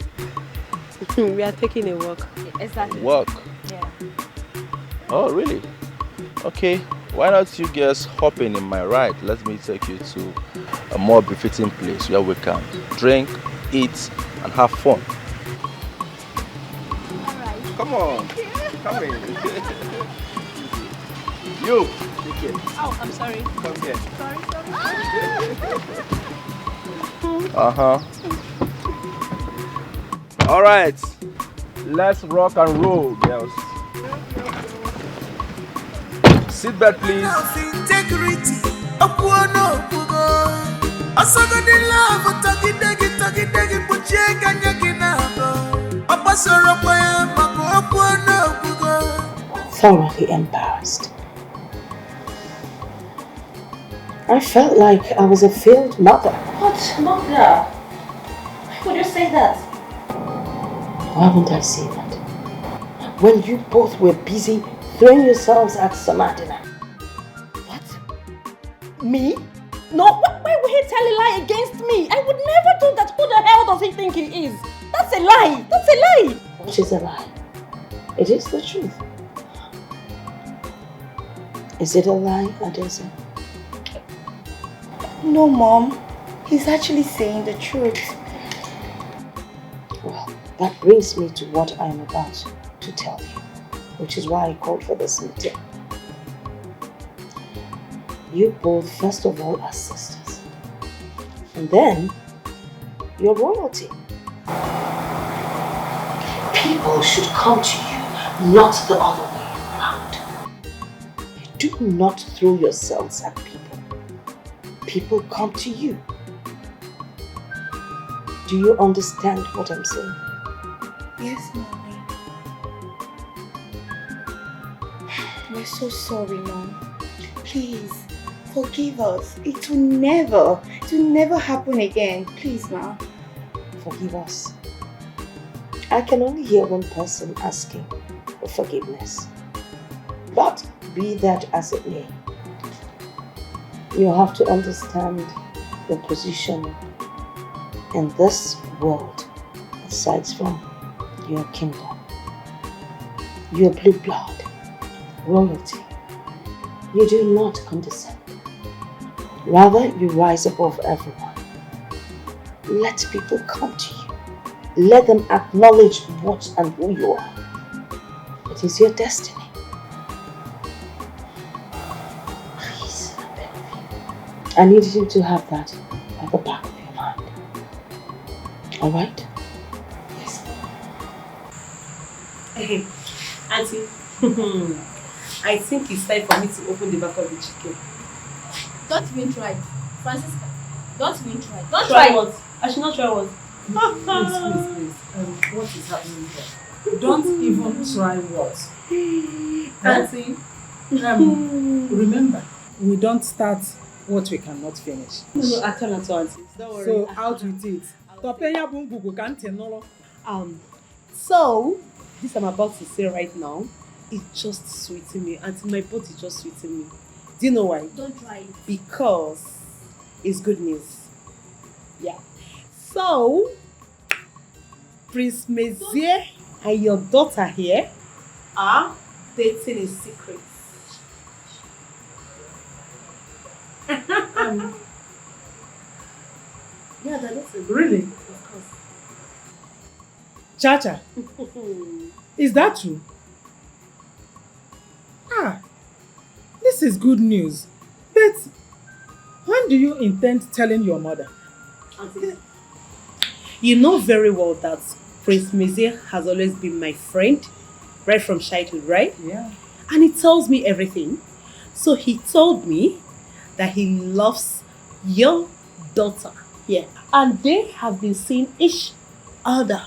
We are taking a walk. Exactly. Walk? Yeah. Oh, really? Okay. Why not you guys hop in my ride? Let me take you to a more befitting place where we can drink, eat, and have fun. Alright. Come on. Come in. You. Take it. Oh, I'm sorry. Come here. Sorry. Uh-huh. All right. Let's rock and roll, girls. Sit back, please. Integrity. Thoroughly embarrassed. I felt like I was a failed mother. What? Mother? Why would you say that? Why would I say that? When you both were busy throwing yourselves at Samadina. Me? No, why would he tell a lie against me? I would never do that. Who the hell does he think he is? That's a lie. That's a lie. What is a lie? It is the truth. Is it a lie, Adesa? No, Mom. He's actually saying the truth. Well, that brings me to what I am about to tell you, which is why I called for this meeting. You both, first of all, are sisters. And then, you're royalty. People should come to you, not the other way around. Do not throw yourselves at people. People come to you. Do you understand what I'm saying? Yes, Mommy. We're so sorry, Mom. Please, forgive us. It will never happen again. Please, Ma. Forgive us. I can only hear one person asking, for forgiveness. But be that as it may, you have to understand your position in this world aside from your kingdom. Your blue blood, royalty. You do not condescend. Rather, you rise above everyone. Let people come to you. Let them acknowledge what and who you are. It is your destiny. Please, I beg of you. I need you to have that at the back of your mind. Alright? Yes. Hey, Auntie, I think it's time for me to open the back of the chicken. Don't even try. Francisca, don't even try. Don't Try try. what? I should not try what? Please. What is happening here? Don't even try what? Auntie, remember, we don't start what we cannot finish. No, I cannot, Auntie. Don't worry. So, out with it. So, this I'm about to say right now, it's just sweeting me. Auntie, my body is just sweeting me. Do you know why? Don't try it. Because it's good news. Yeah. So, Prince Mezie and your daughter here are dating in secret. Yeah, they're dating. Really? Of course. Chacha, is that true? This is good news. But when do you intend telling your mother? Auntie, you know very well that Prince Mezie has always been my friend, right from childhood, right? Yeah. And he tells me everything. So he told me that he loves your daughter. Yeah. And they have been seeing each other.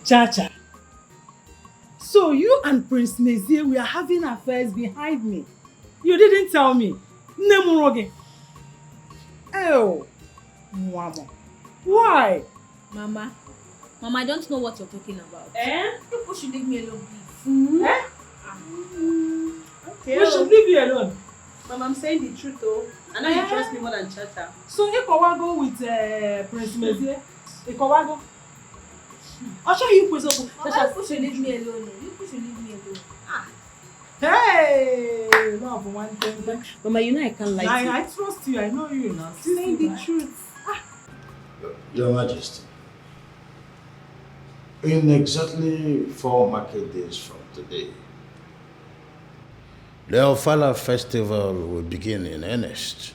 Chacha. So you and Prince Mezie were having affairs behind me. You didn't tell me. Nemuroge. Oh. Mama. Why? Mama, I don't know what you're talking about. People should leave me alone, please. Mm-hmm. Okay. We should leave you alone. Mama, I'm saying the truth though. I know you trust me more than Chacha. So Ikowago with Prince Mezie. Ikowago. I'll show you Prince Mama, people should leave me alone. People should leave me alone. Hey! No, for one thing. Mama, you know I can't lie to you. I trust you. I know you now. Saying the truth. Your Majesty, in exactly 4 market days from today, the Ofala festival will begin in earnest.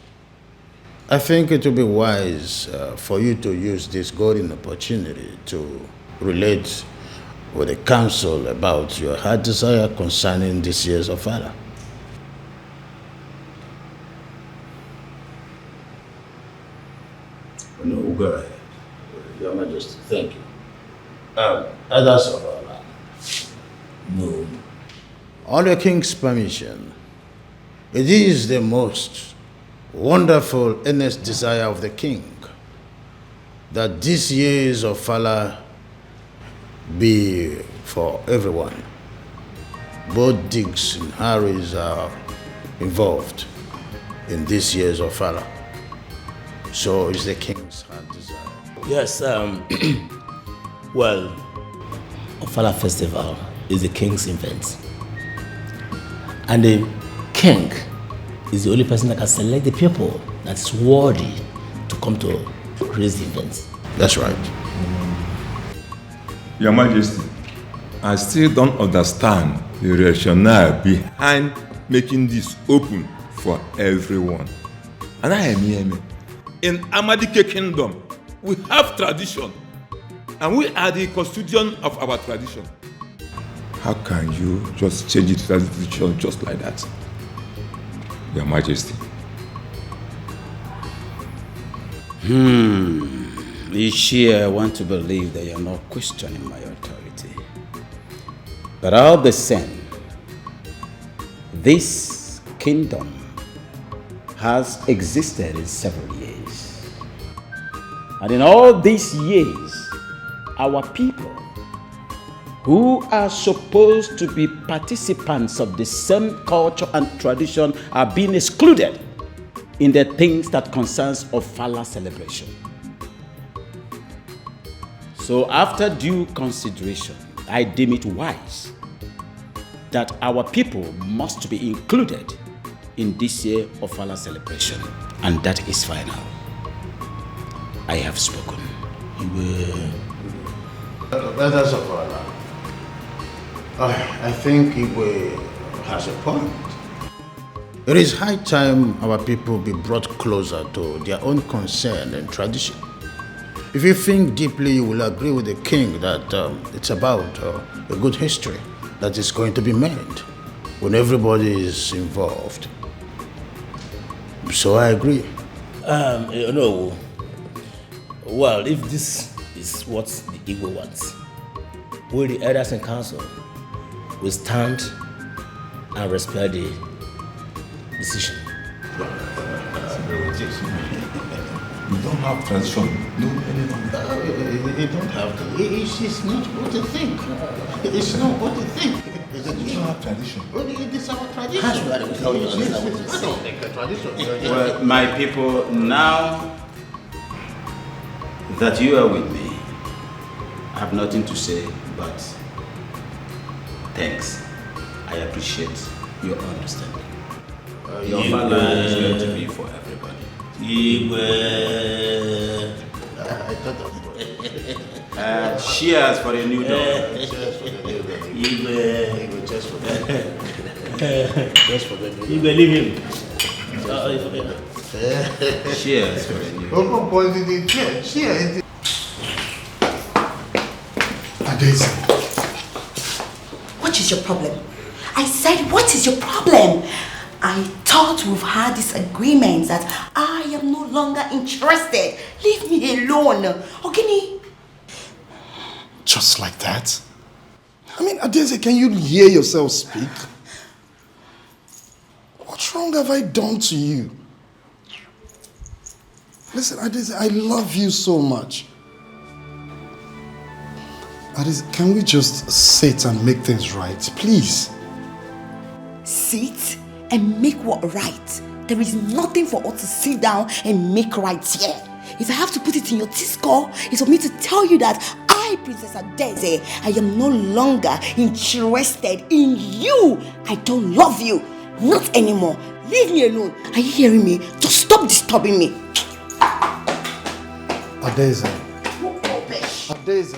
I think it will be wise for you to use this golden opportunity to relate with the council about your heart desire concerning this year's Ofala. No, go ahead. Your Majesty, thank you. Others of our land. No. On the King's permission, it is the most wonderful, earnest desire of the King that this year's Ofala be for everyone. Both Diggs and Harris are involved in this year's Ofala. So it's the King's heart desire. Yes, well, Ofala Festival is the king's event. And the king is the only person that can select the people that's worthy to come to his event. That's right. Your Majesty, I still don't understand the rationale behind making this open for everyone. And I am here. In Amadike Kingdom, we have tradition, and we are the custodian of our tradition. How can you just change the tradition just like that? Your Majesty. I want to believe that you're not questioning my authority. But all the same, this kingdom has existed in several years. And in all these years, our people who are supposed to be participants of the same culture and tradition are being excluded in the things that concerns Ofala celebration. So after due consideration, I deem it wise that our people must be included in this year Ofala celebration, and that is final. I have spoken. That's Ofala. I think Igwe has a point. It is high time our people be brought closer to their own concern and tradition. If you think deeply, you will agree with the king that it's about a good history that is going to be made when everybody is involved. So I agree. Well, if this is what the Igbo wants, we the elders in council will stand and respect the decision. You don't have tradition. No, You don't have to. It's not what you think. It's not what you think. You don't have tradition. It is our tradition. Well, my people, now that you are with me, I have nothing to say but thanks. I appreciate your understanding. Your father is going to be for everybody. I thought of it. Cheers for the new dog. Just for that. Just for that. You believe him? Cheers for the new dog. Cheers. Adesi. What is your problem? I said, what is your problem? I thought we've had this agreement that I am no longer interested. Leave me alone. Ogini. Just like that? I mean, Adesi, can you hear yourself speak? What wrong have I done to you? Listen, Adesi, I love you so much. Adesi, can we just sit and make things right, please? Sit and make what right? There is nothing for us to sit down and make right here. If I have to put it in your T-score, it's for me to tell you that I, Princess Adeze, I am no longer interested in you. I don't love you. Not anymore. Leave me alone. Are you hearing me? Just stop disturbing me. Adeze. Adeze.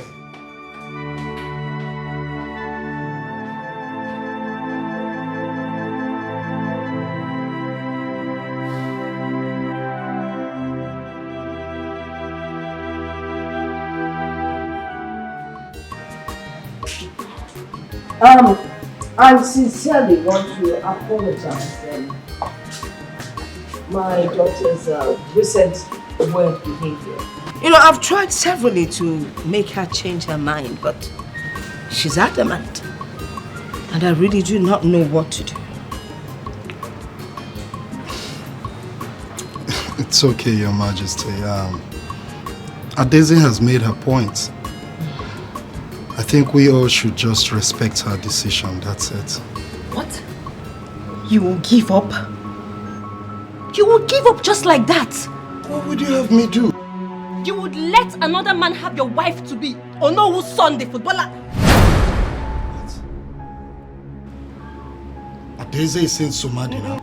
I sincerely want to apologize for my daughter's recent weird behavior. You know, I've tried severally to make her change her mind, but she's adamant. And I really do not know what to do. It's okay, Your Majesty. Adeze has made her point. I think we all should just respect her decision, that's it. What? You will give up? You will give up just like that? What would you have me do? You would let another man have your wife to be Onowu son, the footballer? Adeze is saying Somadi now.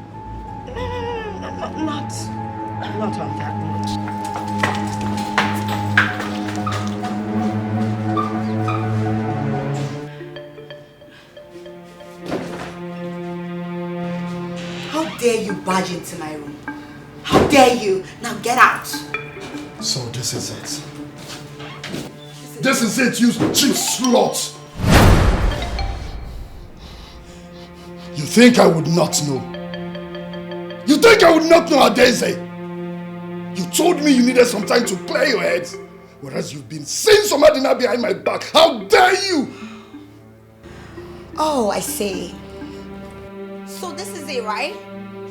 Not on that much. How dare you barge into my room? How dare you? Now get out. So this is it. This is it, you cheap slut. You think I would not know? You think I would not know, Adeze? You told me you needed some time to clear your head, whereas you've been saying somebody now behind my back. How dare you? Oh, I see. So this is it, right?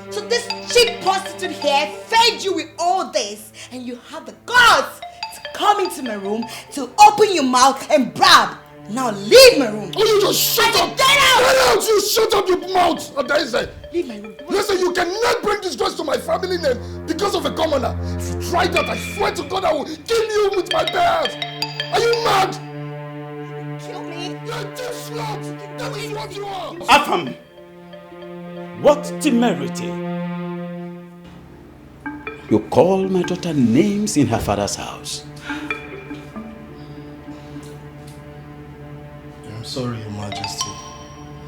So this cheap prostitute here fed you with all this, and you have the guts to come into my room to open your mouth and brab. Now leave my room. Oh, you just shut up! Get out! Get out! You shut up your mouth! Adaeze! Leave my room. Listen, you cannot bring disgrace to my family name because of a commoner. If you try that, I swear to God I will kill you with my bare hands. Are you mad? Kill me. You're too slut! That is what you are! Afam, what temerity! You call my daughter names in her father's house. I'm sorry, Your Majesty.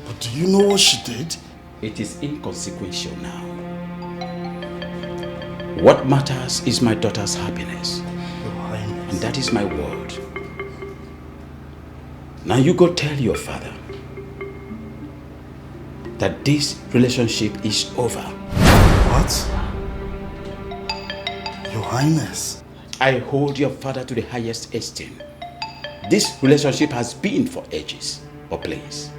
But do you know what she did? It is inconsequential now. What matters is my daughter's happiness. And that is my word. Now you go tell your father that this relationship is over. What? Your Highness. I hold your father to the highest esteem. This relationship has been for ages or place.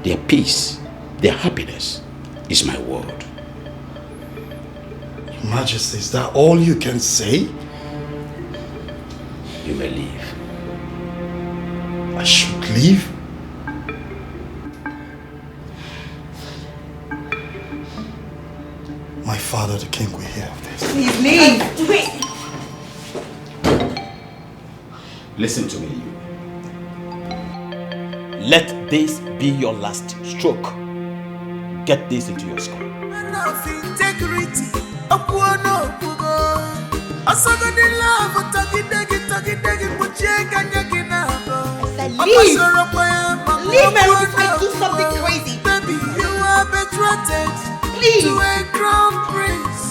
Their peace, their happiness is my word. Your Majesty, is that all you can say? You may leave. I should leave? My father, the king, will hear of this. Please leave. Wait. Listen to me, you. Let this be your last stroke. Get this into your skull. Integrity. Leave! Leave my room before I do something crazy. Baby, you are betrothed Please. to a crown prince.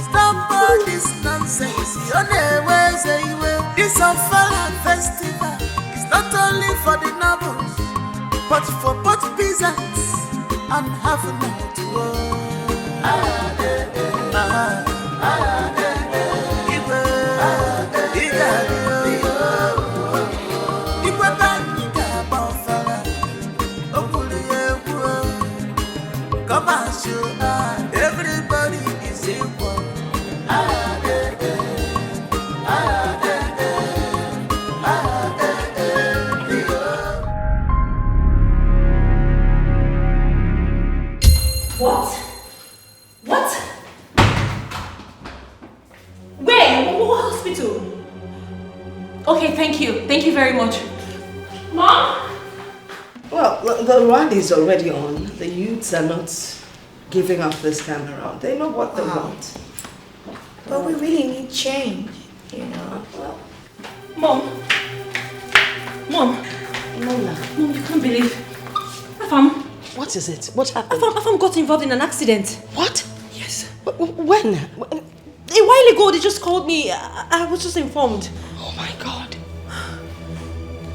Stop all this nonsense. This Ofala festival is not only for the nobles, but for both peasants and having to everybody is equal. What? What? Where? What hospital? Okay, thank you. Thank you very much. Mom? Well, the rally is already on. The youths are not giving up this time around. They know what they want. But we really need change, you know. Mom. Mom, you can't believe. Afam. What is it? What happened? Afam got involved in an accident. What? Yes. When? A while ago, they just called me. I was just informed. Oh my God.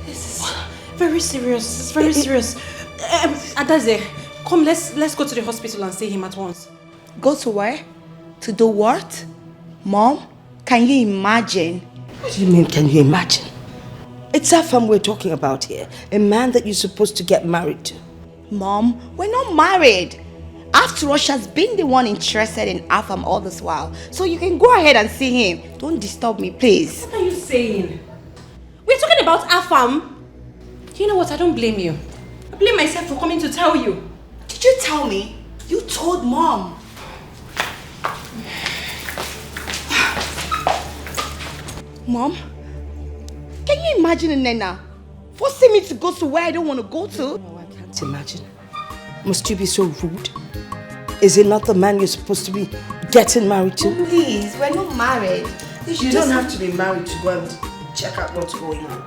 This is very serious. It's very serious. Adaeze, come, let's go to the hospital and see him at once. Go to where? To do what? Mom, can you imagine? What do you mean, can you imagine? It's Afam we're talking about here. A man that you're supposed to get married to. Mom, we're not married. After all, she's been the one interested in Afam all this while. So you can go ahead and see him. Don't disturb me, please. What are you saying? We're talking about Afam. You know what? I don't blame you. I blame myself for coming to tell you. Did you tell me? You told Mom. Mom, can you imagine Nena forcing me to go to where I don't want to go to? No, I can't imagine. Must you be so rude? Is it not the man you're supposed to be getting married to? Please, we're not married. You don't have to be married to go and check out what's going on.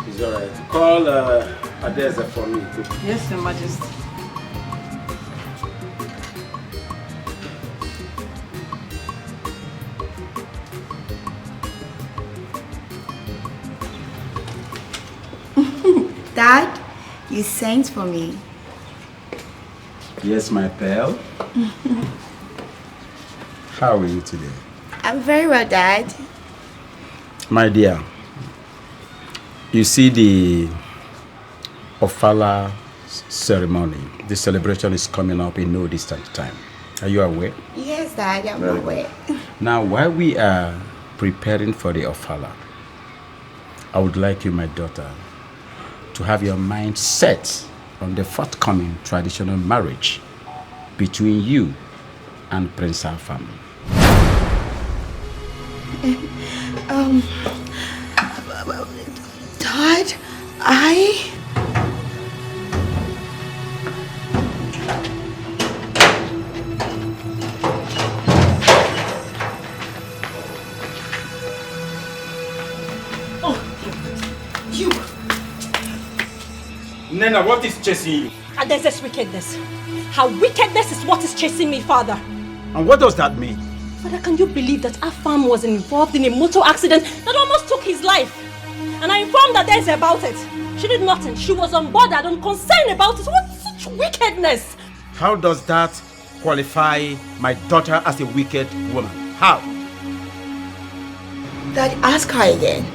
It's alright. Call Adaeze for me. Yes, Your Majesty. Dad, you sent for me. Yes, my pal. How are you today? I'm very well, Dad. My dear, you see the Ofala ceremony. The celebration is coming up in no distant time. Are you aware? Yes, Dad, I'm aware. Now, while we are preparing for the Ofala, I would like you, my daughter, to have your mind set on the forthcoming traditional marriage between you and Prince Afam. Dad, Nena, what is chasing you? Adeze's wickedness. Her wickedness is what is chasing me, Father. And what does that mean? Father, can you believe that Afam was involved in a motor accident that almost took his life? And I informed Adeze about it. She did nothing. She was unbothered, unconcerned about it. What such wickedness? How does that qualify my daughter as a wicked woman? How? Daddy, ask her again.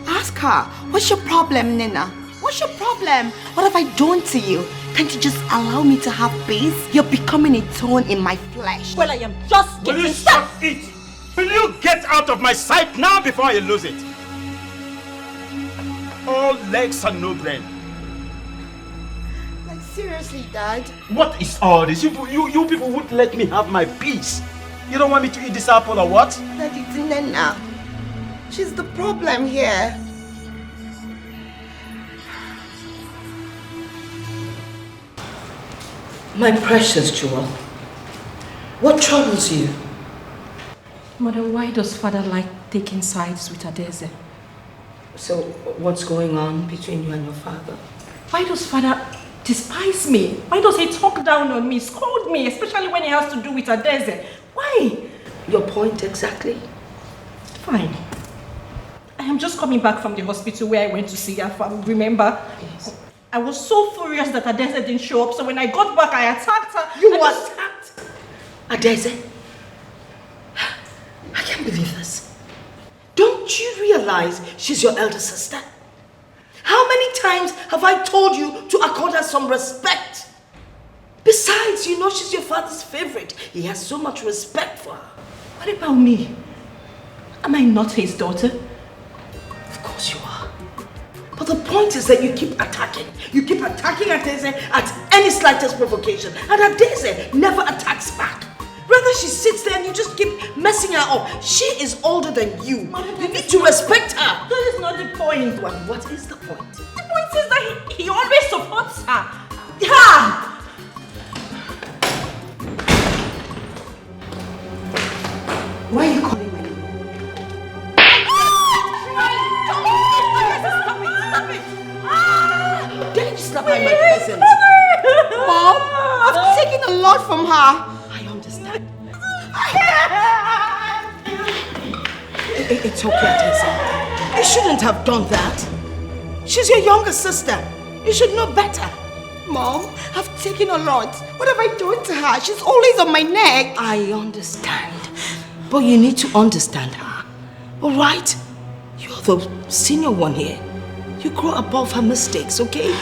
Ask her. What's your problem, Nina? What's your problem? What have I done to you? Can't you just allow me to have peace? You're becoming a thorn in my flesh. Well, I am just getting... Will you stop it? Will you get out of my sight now before I lose it? All legs and no brain. Like, seriously, Dad? What is all this? You people won't let me have my peace. You don't want me to eat this apple or what? Daddy, it's Nina. She's the problem here. My precious Jewel, what troubles you? Mother, why does Father like taking sides with Adeze? So, what's going on between you and your father? Why does Father despise me? Why does he talk down on me, scold me, especially when it has to do with Adeze? Why? Your point exactly? Fine. I am just coming back from the hospital where I went to see Afam, remember? Yes. I was so furious that Adeze didn't show up, so when I got back, I attacked her. You attacked Adeze? I can't believe this. Don't you realize she's your elder sister? How many times have I told you to accord her some respect? Besides, you know she's your father's favorite. He has so much respect for her. What about me? Am I not his daughter? Of course you are. But the point is that you keep attacking. You keep attacking Adeze at any slightest provocation. And Adeze never attacks back. Rather, she sits there and you just keep messing her up. She is older than you. You need to respect her. That is not the point. Well, what is the point? The point is that he always supports her. Yeah! Why are you calling me? Don't slap her in my presence. Mom, I've taken a lot from her. I understand. It's okay, Adeze. You shouldn't have done that. She's your younger sister. You should know better. Mom, I've taken a lot. What have I done to her? She's always on my neck. I understand. But you need to understand her. Alright? You're the senior one here. You grow above her mistakes, okay?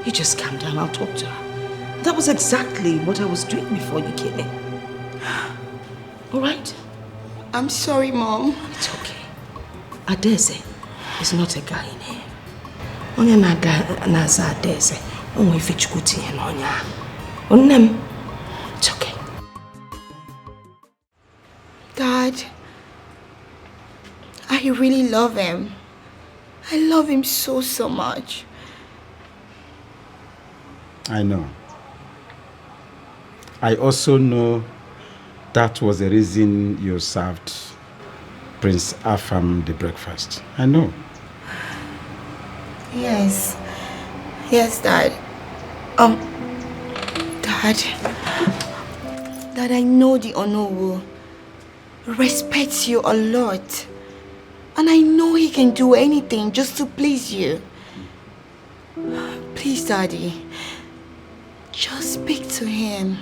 You just calm down, I'll talk to her. That was exactly what I was doing before you came in. Alright? I'm sorry, Mom. It's okay. Adeze is not a guy in here. Onye na-aza Adeze, onwe ifichukwu tinye n'ọnya. Onnem, it's okay. Dad, I really love him. I love him so, so much. I know. I also know that was the reason you served Prince Afam the breakfast. I know. Yes. Yes, Dad. Dad, I know the Onowu respects you a lot. And I know he can do anything just to please you. Please, Daddy, just speak to him.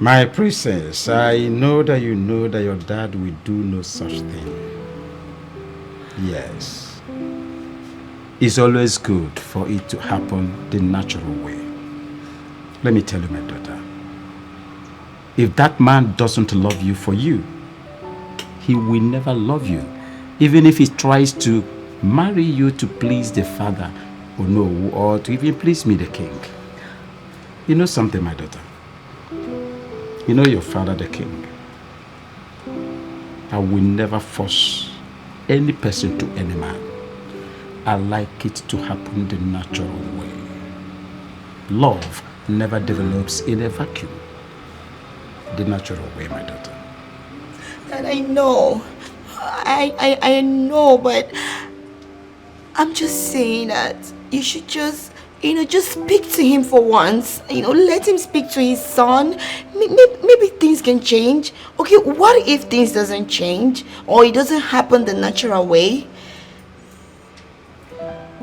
My princess, I know that you know that your dad will do no such thing. Yes. It's always good for it to happen the natural way. Let me tell you, my daughter. If that man doesn't love you for you, he will never love you. Even if he tries to marry you to please the father, or no, or to even please me, the king. You know something, my daughter? You know your father, the king. I will never force any person to any man. I like it to happen the natural way. Love never develops in a vacuum. The natural way, my daughter. And I know. I know, but I'm just saying that you should just, just speak to him for once. Let him speak to his son. Maybe things can change. Okay, what if things doesn't change? Or it doesn't happen the natural way?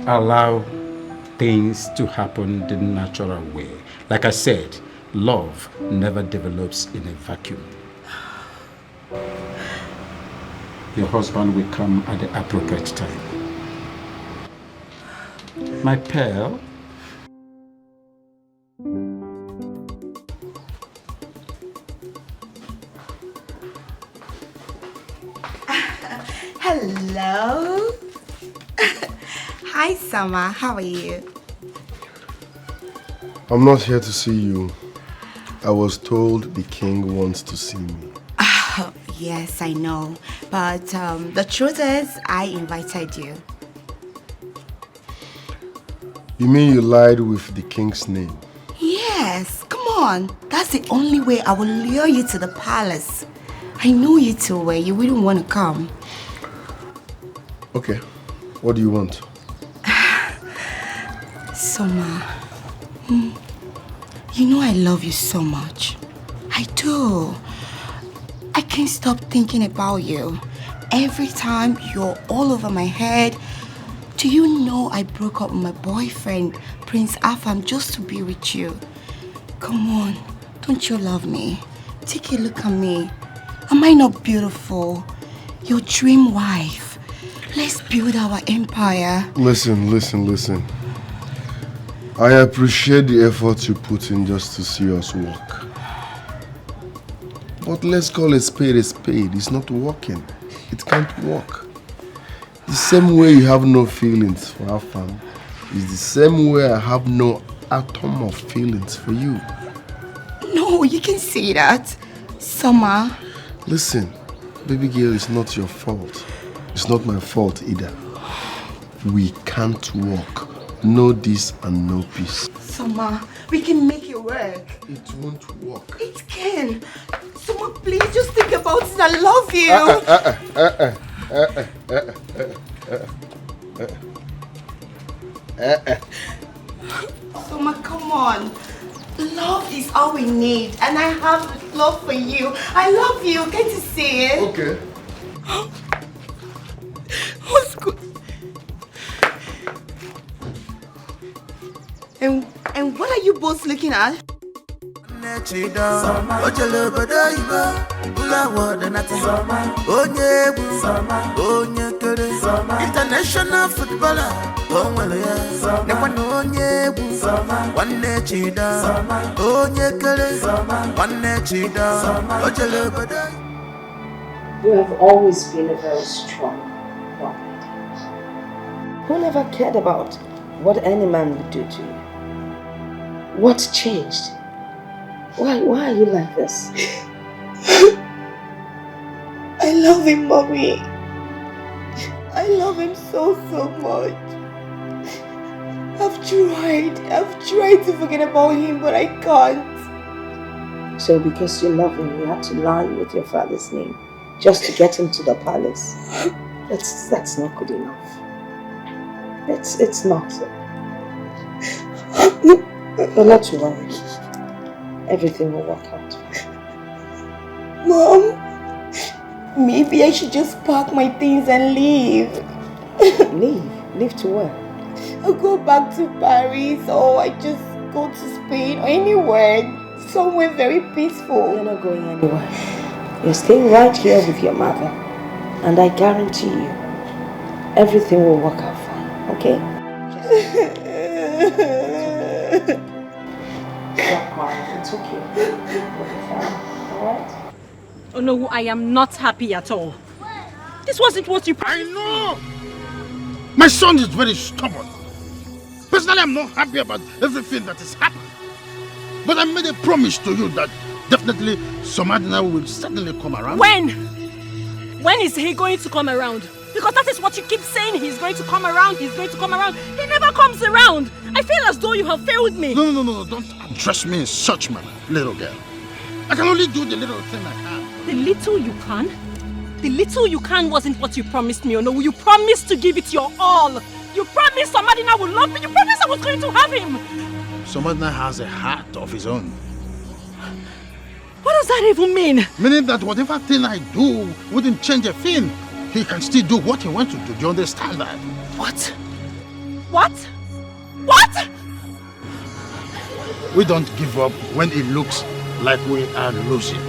Allow things to happen the natural way. Like I said, love never develops in a vacuum. Your husband will come at the appropriate time. My pearl. Hello. Hi, Summer. How are you? I'm not here to see you. I was told the king wants to see me. Yes, I know. But the truth is, I invited you. You mean you lied with the king's name? Yes, come on. That's the only way I will lure you to the palace. I know you too well. You wouldn't want to come. Okay. What do you want? Summer, you know I love you so much. I do. I can't stop thinking about you. Every time you're all over my head. Do you know I broke up with my boyfriend, Prince Afam, just to be with you? Come on, don't you love me? Take a look at me. Am I not beautiful? Your dream wife. Let's build our empire. Listen. I appreciate the effort you put in just to see us work. But let's call a spade a spade. It's not working. It can't work. The same way you have no feelings for Afam is the same way I have no atom of feelings for you. No, you can say that. Summer. Listen, baby girl, it's not your fault. It's not my fault either. We can't work. No this and no peace. Summer, we can make it work. It won't work. It can. Summer, please just think about it. I love you. Summer, come on. Love is all we need, and I have love for you. I love you. Can't you see it? Okay. What's good? And what are you both looking at? International footballer, You have always been a very strong woman who never cared about what any man would do to you. What changed? Why are you like this? I love him, Mommy. I love him so much. I've tried to forget about him, but I can't. So because you love him, you had to lie with your father's name just to get him to the palace. That's not good enough. It's not. But not to worry. Everything will work out. Mom, maybe I should just pack my things and leave. Leave to where? I'll go back to Paris, or I just go to Spain or anywhere. somewhere very peaceful. You're not going anywhere. You're staying right here with your mother. And I guarantee you, everything will work out fine, okay? Stop crying, it's okay. Alright? Oh no, I am not happy at all. This wasn't what you... I know! My son is very stubborn. Personally, I'm not happy about everything that has happened. But I made a promise to you that definitely Somadina will certainly come around. When? When is he going to come around? Because that is what you keep saying. He's going to come around, he's going to come around. He never comes around. I feel as though you have failed me. No. Don't address me in such manner, little girl. I can only do the little thing I can. The little you can? The little you can wasn't what you promised me, no. You promised to give it your all. You promised Somadina would love me. You promised I was going to have him. Somadina has a heart of his own. What does that even mean? Meaning that whatever thing I do wouldn't change a thing. He can still do what he wants to do. Do you understand that? What? What? What? We don't give up when it looks like we are losing.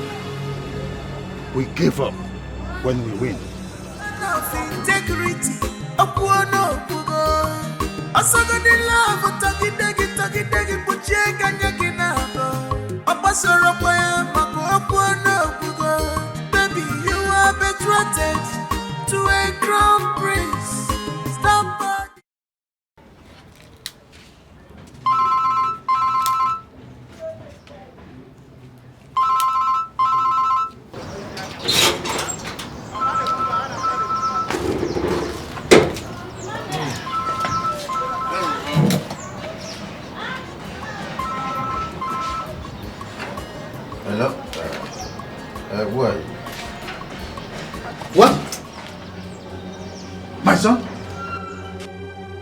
We give up when we win. Integrity. Baby, you are betrothed to a crown prince. Stop. Hello? Who are you? What? My son?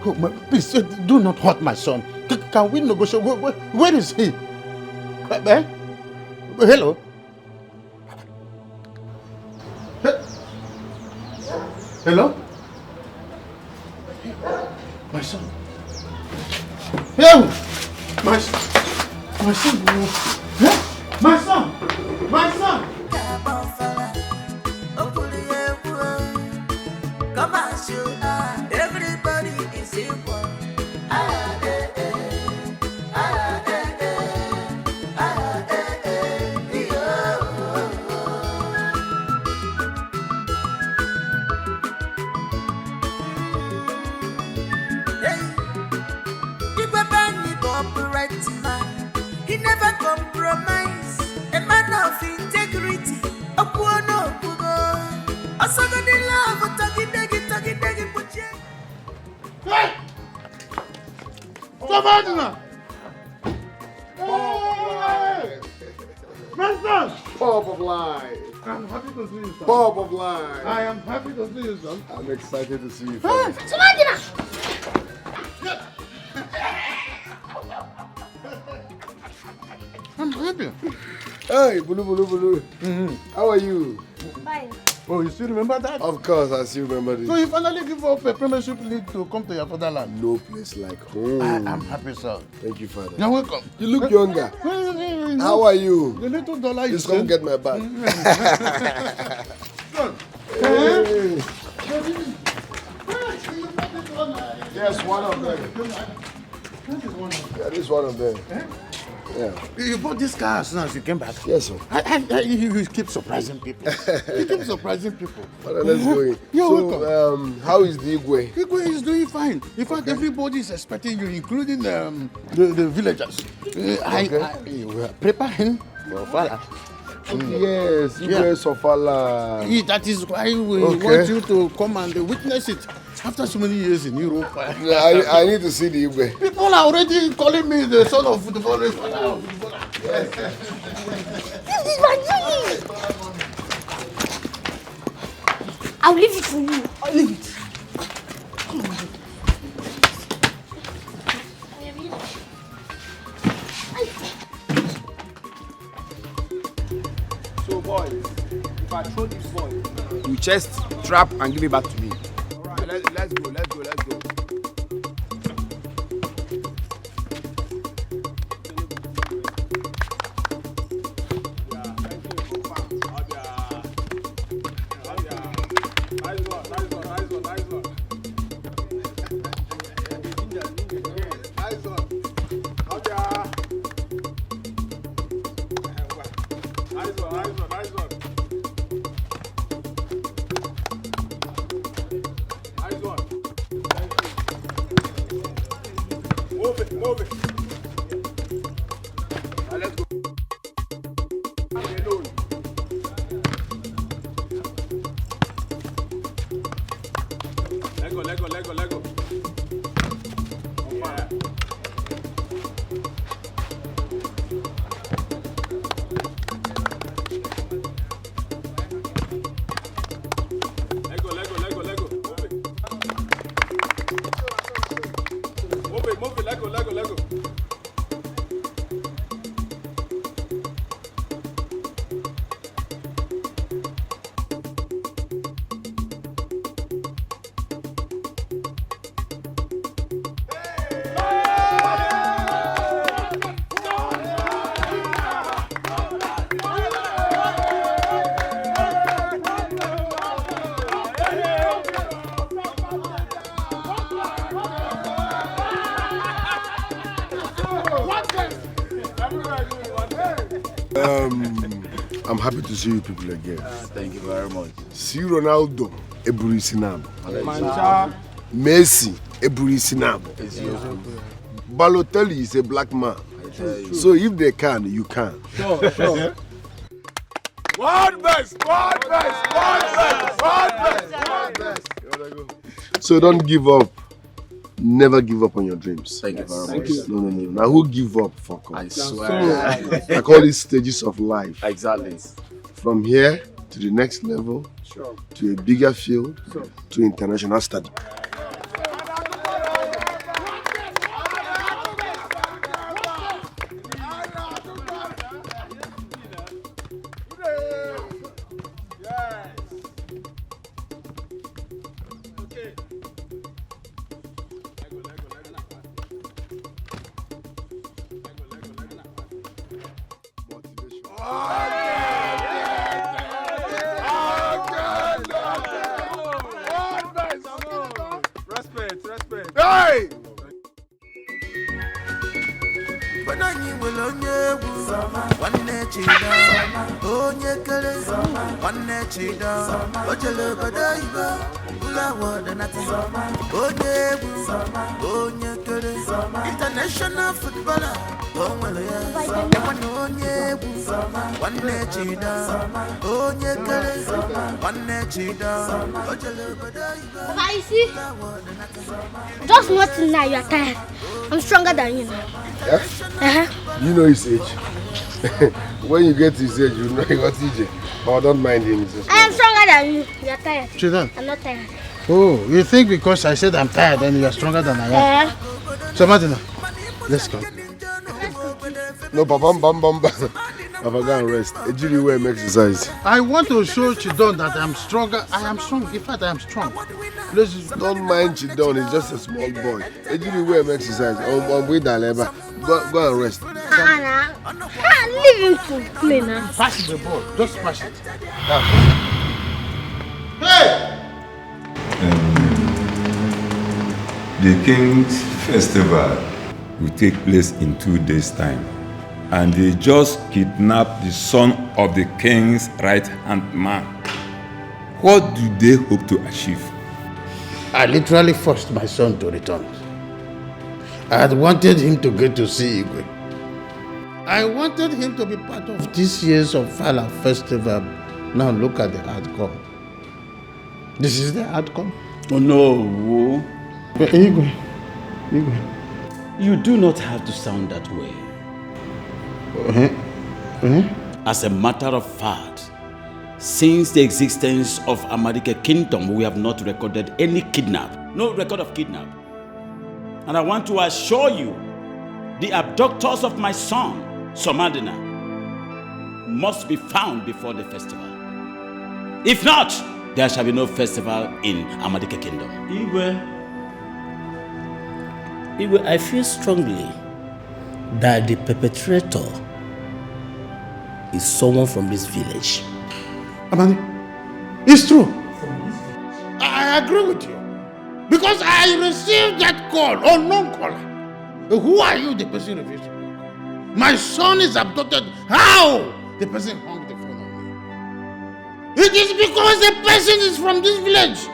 Oh, please, do not hurt my son. Can we negotiate? Where is he? Hello? Hello? My son? Hello? My son? My son? My son! My son! Come on, shoot. Everybody is equal. He never compromise. A man of integrity. Hey! Somadina! Hey! My son! Bob of Life. I'm happy to see you, son. Bob of Life. I am happy to see you, son. I'm excited to see you. Somadina! I'm happy. Hey, Bulu. How are you? Fine. Oh, you still remember that? Of course, I still remember this. So you finally give up a premiership league to come to your fatherland? No place like home. I'm happy, son. Thank you, Father. You're welcome. You look younger. How are you? The little dollar you Just come get my bag. Hey. Yes, one of them. Yeah, this is one of them. Yeah. You bought this car as soon as you came back? Yes, sir. You keep surprising people. You keep surprising people. Well, let's go in. You're welcome. How is the Igwe? Igwe is doing fine. In fact, everybody is expecting you, including the villagers. I will prepare him for Fala. Yes, Igwe Sofala. That is why we want you to come and witness it. After so many years in Europe, I need to see the Igwe. People are already calling me the son of football. Yes. This is my dream. I'll leave it for you. I'll leave it. Come on. So, boys, if I throw this ball, you chest, trap, and give it back to me. Let's go. I'm happy to see you people again. Thank you very much. See Ronaldo, Eburi Sinab. Messi, Eburi Sinab. Balotelli is a black man. So if they can, you can. Sure. One best. So don't give up. Never give up on your dreams. Thank you very much. No. Now who give up? Fuck off. I swear. I call it stages of life. Exactly. From here to the next level, to a bigger field, to international study. Hey! International footballer. I see. Just nothing now, you're tired. I'm stronger than you now. Yeah? You know his age. When you get to his age, you know what age. But don't mind him. I am stronger than you. You're tired. Chidan. I'm not tired. Oh, you think because I said I'm tired and you're stronger than I am? So Martina, let's go. No, Papa, bam. Papa, go and rest. Ejiri will make exercise. I want to show Chidon that I'm stronger. I am strong. In fact, I am strong. Don't mind Chidon. He's just a small boy. Ejiri will make exercise. Go and rest. Anna, leave him to play now. Pass the ball. Just pass it. Hey! The King's Festival will take place in 2 days' time. And they just kidnapped the son of the king's right-hand man. What do they hope to achieve? I literally forced my son to return. I had wanted him to get to see Igwe. I wanted him to be part of this year's Ofala festival. Now look at the outcome. This is the outcome. Oh no. Igwe. You do not have to sound that way. As a matter of fact, since the existence of Amadike Kingdom, we have not recorded any kidnap. No record of kidnap. And I want to assure you, the abductors of my son, Somadina, must be found before the festival. If not, there shall be no festival in Amadike Kingdom. Igwe, I feel strongly that the perpetrator is someone from this village. Amani, it's true. I agree with you. Because I received that call, unknown caller. Who are you? The person refused to talk. My son is abducted. How? The person hung the phone on me. It is because the person is from this village.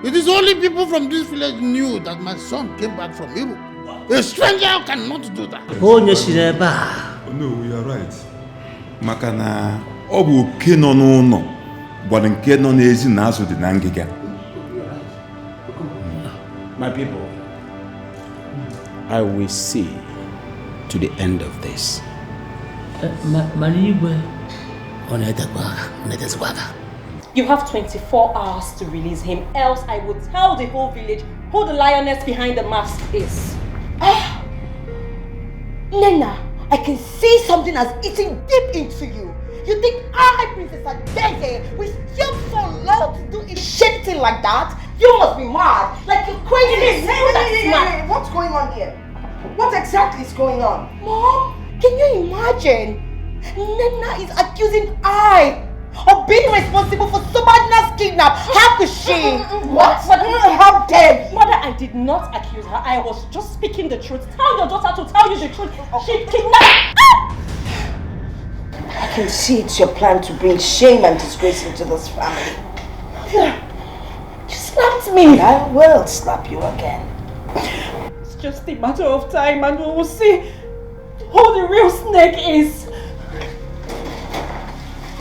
It is only people from this village knew that my son came back from Europe. A stranger cannot do that. Oh no, you are right. Makana obu oke no n'ụlọ gbara nke nọ n'ezi na azụ dị na ngịga. My people, I will see to the end of this. You have 24 hours to release him, else I will tell the whole village who the lioness behind the mask is. Nena, I can see something has eaten deep into you. You think I, Princess Adeze, will still so low to do a shit thing like that? You must be mad. Like you're crazy. What's going on here? What exactly is going on? Mom, can you imagine? Nena is accusing I of being responsible for Sobadina's kidnap. How could she? What? How dare you? Mother, I did not accuse her. I was just speaking the truth. Tell your daughter to tell you the truth. She kidnapped. can see it's your plan to bring shame and disgrace into this family. You slapped me. I will slap you again. It's just a matter of time and we will see who the real snake is.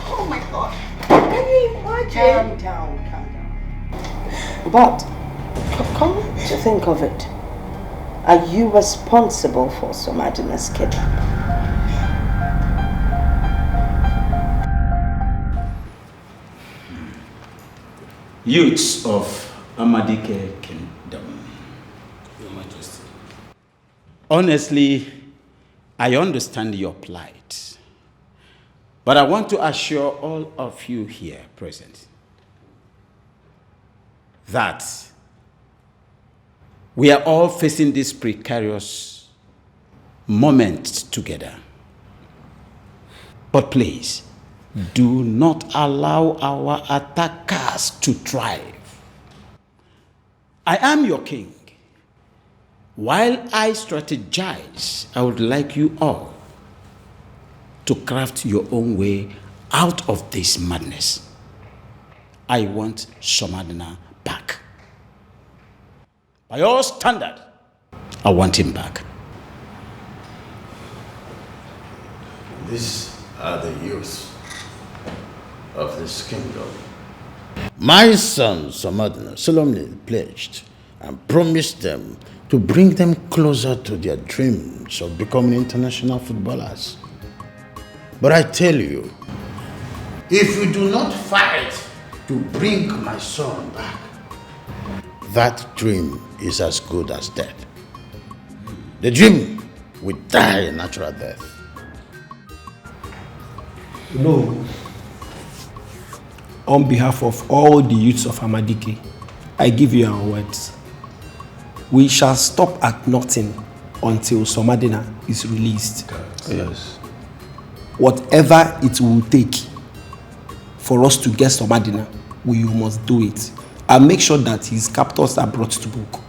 Oh my God. Can you imagine? Calm down. But, come to think of it, are you responsible for Somadina's kidnapping? Youths of Amadike Kingdom. Your Majesty. Honestly, I understand your plight. But I want to assure all of you here present that we are all facing this precarious moment together. But please, do not allow our attackers to thrive. I am your king. While I strategize, I would like you all to craft your own way out of this madness. I want Somadina back. By your standard, I want him back. These are the youth of this kingdom. My son Somadina solemnly pledged and promised them to bring them closer to their dreams of becoming international footballers. But I tell you, if you do not fight to bring my son back, that dream is as good as dead. The dream will die a natural death. No. On behalf of all the youths of Amadike, I give you our words. We shall stop at nothing until Somadina is released. Yes. Whatever it will take for us to get Somadina, we must do it. And make sure that his captors are brought to book.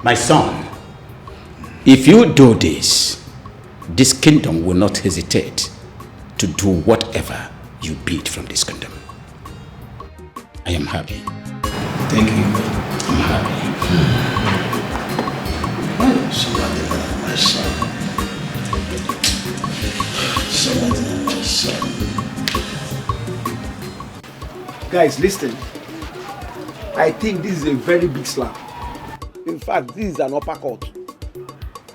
My son, if you do this, this kingdom will not hesitate to do whatever you bid from this kingdom. I am happy. Thank you. I'm happy. Somadina, my son. Somadina, my son. Guys, listen. I think this is a very big slap. In fact, this is an uppercut.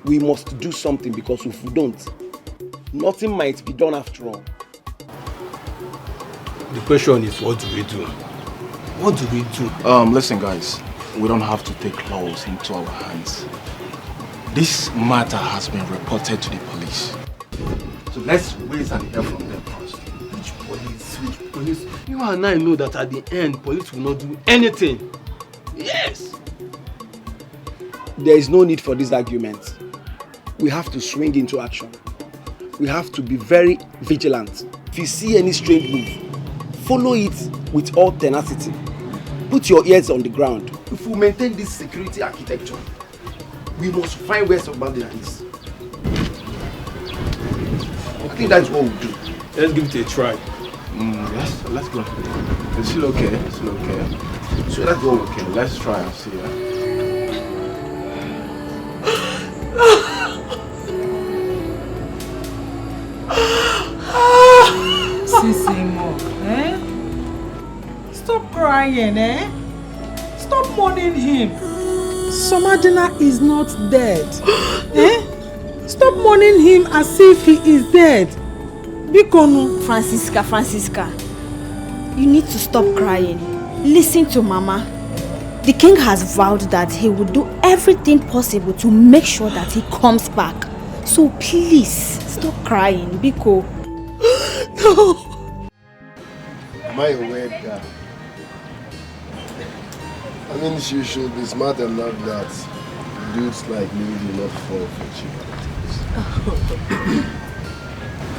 We must do something because if we don't, nothing might be done after all. The question is, what do we do? What do we do? Listen guys, we don't have to take laws into our hands. This matter has been reported to the police. So let's wait and hear from them first. Which police? You and I know that at the end, police will not do anything. Yes! There is no need for this argument. We have to swing into action. We have to be very vigilant. If you see any strange move, follow it with all tenacity. Put your ears on the ground. If we maintain this security architecture, we must find where Somadina is. I think that's what we'll do. Let's give it a try. Let's go. It's still okay. It's still okay. So let's go. Okay, let's try and see. Sissimo, Stop crying, Stop mourning him. Somadina is not dead. Stop mourning him as if he is dead. Bikono. Francisca, you need to stop crying. Listen to Mama. The king has vowed that he will do everything possible to make sure that he comes back. So please, stop crying, Biko. No! Am I aware that? I mean, she should be smart enough that dudes like me do not fall for cheap.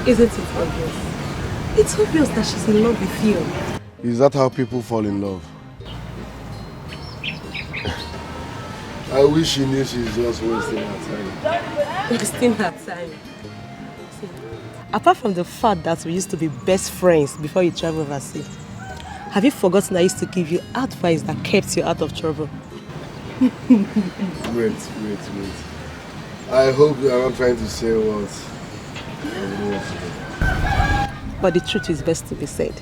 Isn't it obvious? It's obvious that she's in love with you. Is that how people fall in love? I wish she knew she's just wasting her time. Wasting her time. See, Apart from the fact that we used to be best friends before you traveled overseas, have you forgotten I used to give you advice that kept you out of trouble? Wait. I hope you are not trying to say what. But the truth is best to be said.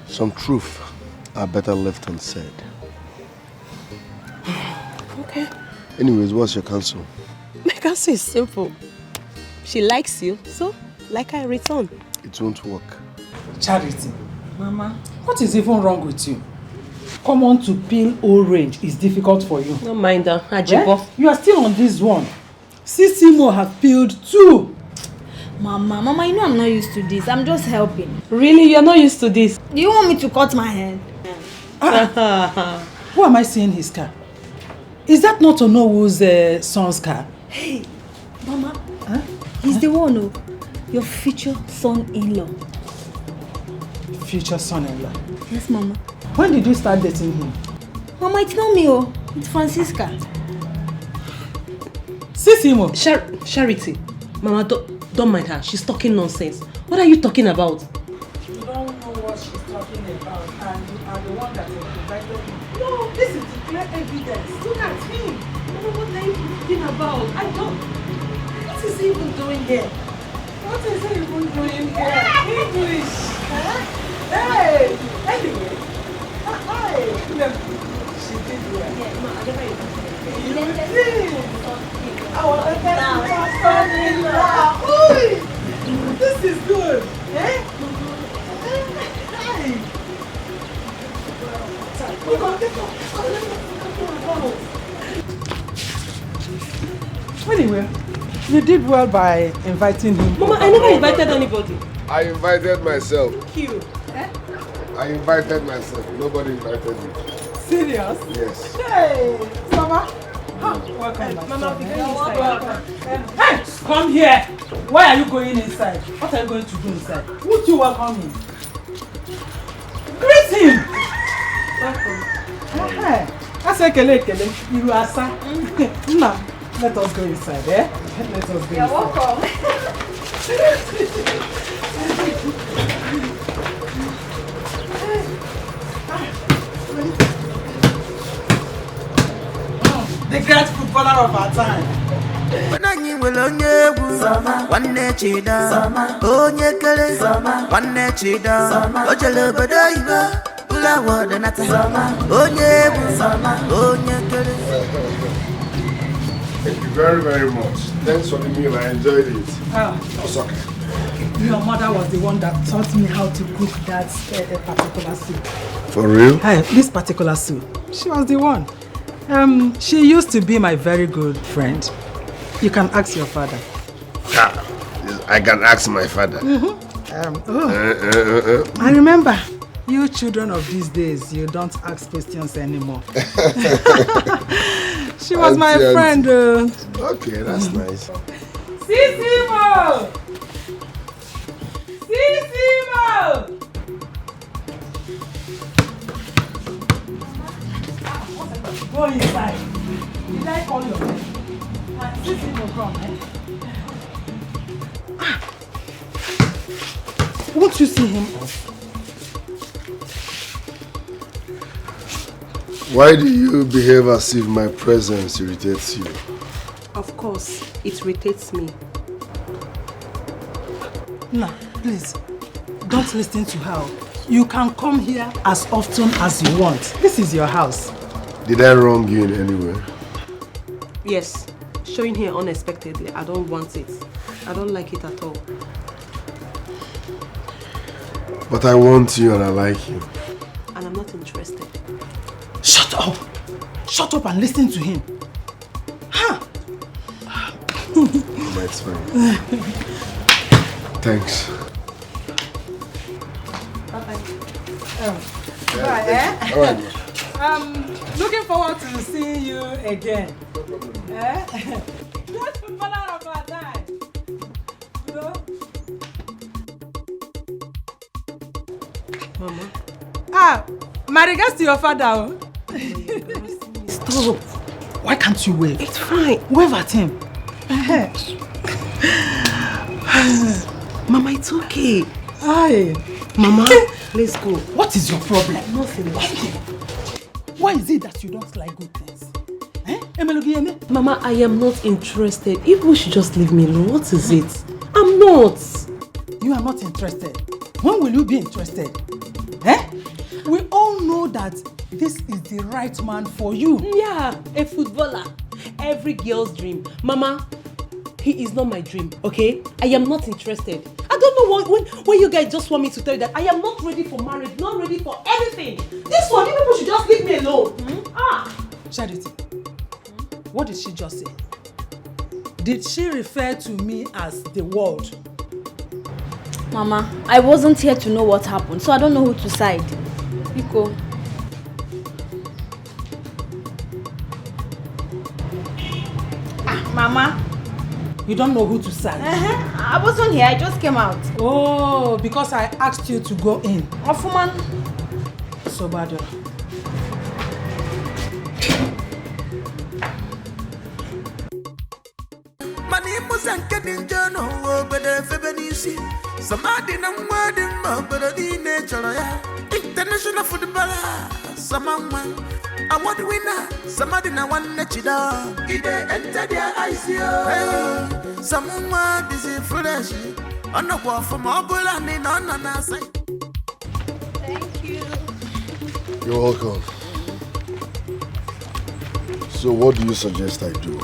Some truth are better left unsaid. Okay. Anyways, what's your counsel? My counsel is simple. She likes you, so like her return. It won't work. Charity, Mama, what is even wrong with you? Come on to peel orange is difficult for you. No mind her, Ajibo. Eh? You are still on this one. Sisimo have peeled 2. Mama, you know I'm not used to this. I'm just helping. Really? You're not used to this? Do you want me to cut my hair? Who am I seeing his car? Is that not Onowu's son's car? Hey, Mama. Huh? He's the one who, your future son-in-law. Future son-in-law? Yes, Mama. When did you start dating him? Mama, it's not me, it's Francisca. Sisimo. Charity. Mama, don't mind her. She's talking nonsense. What are you talking about? You don't know what she's talking about, and you are the one that has invited him. No, this is the clear evidence. Look at him. Mama, what are you talking about? I don't. What is he even doing here? What is he even doing here? English. Huh? Hey. Anyway. Hi. She did well. Yeah, no, I never even this is good. Eh? Anyway, you did well by inviting him. Mama, I never invited anybody. I invited myself. Cute. Eh? I invited myself. Nobody invited me. Serious? Yes. Hey, Mama. Welcome, Mama, welcome. Hey, come here. Why are you going inside? What are you going to do inside? Would you welcome him? Greet him. Welcome. Hey, I say kele. You are sir. Now, let us go inside, eh? Let us go inside. You're welcome. The great footballer of our time. Nanyi will onye egwu nwanne chida onye kere nwanne chida ojele obodo oyibo ụlọ awọdụ nata onye egwu onye kere. Thank you very, very much. Thanks for the meal. I enjoyed it. It's okay. Your mother was the one that taught me how to cook that particular soup. For real? Hey, this particular soup. She was the one. She used to be my very good friend. You can ask your father. I can ask my father. I remember, you children of these days, you don't ask questions anymore. She was my friend. Okay, that's nice. Sisimo! Sisimo! Go inside. Did I call your name? Sisimo, come, eh? Won't you see him off? Why do you behave as if my presence irritates you? Of course, it irritates me. No, please, don't listen to her. You can come here as often as you want. This is your house. Did I wrong you in any way? Yes, showing here unexpectedly, I don't want it. I don't like it at all. But I want you and I like you. And I'm not interested. Shut up! Shut up and listen to him. Huh? That's fine. Thanks. Bye, eh? All right. Looking forward to seeing you again. Eh? That's the father of our time. You know? Mama. My regards to your father. Stop. Why can't you wave? It's fine. Wave at him. Mama, it's okay. Aye. Mama, let's go. What is your problem? Nothing. Why is it that you don't like good things? Mama, I am not interested. You should just leave me alone. What is it? I'm not. You are not interested. When will you be interested? We all know that this is the right man for you. Yeah, a footballer. Every girl's dream. Mama, he is not my dream, okay? I am not interested. I don't know when you guys just want me to tell you that I am not ready for marriage, not ready for anything. This one, you people should just leave me alone. Charity, what did she just say? Did she refer to me as the world? Mama, I wasn't here to know what happened, so I don't know who to side. Nico. Mama. You don't know who to side? I wasn't here, I just came out. Oh, because I asked you to go in. Ofuman. So bad. Somebody no more but the nature international footballer. Someone I want to winner. Somebody na one let you down. It enter their eyes. Someone is in fresh. On the wall from all and in on our side. Thank you. You're welcome. So what do you suggest I do?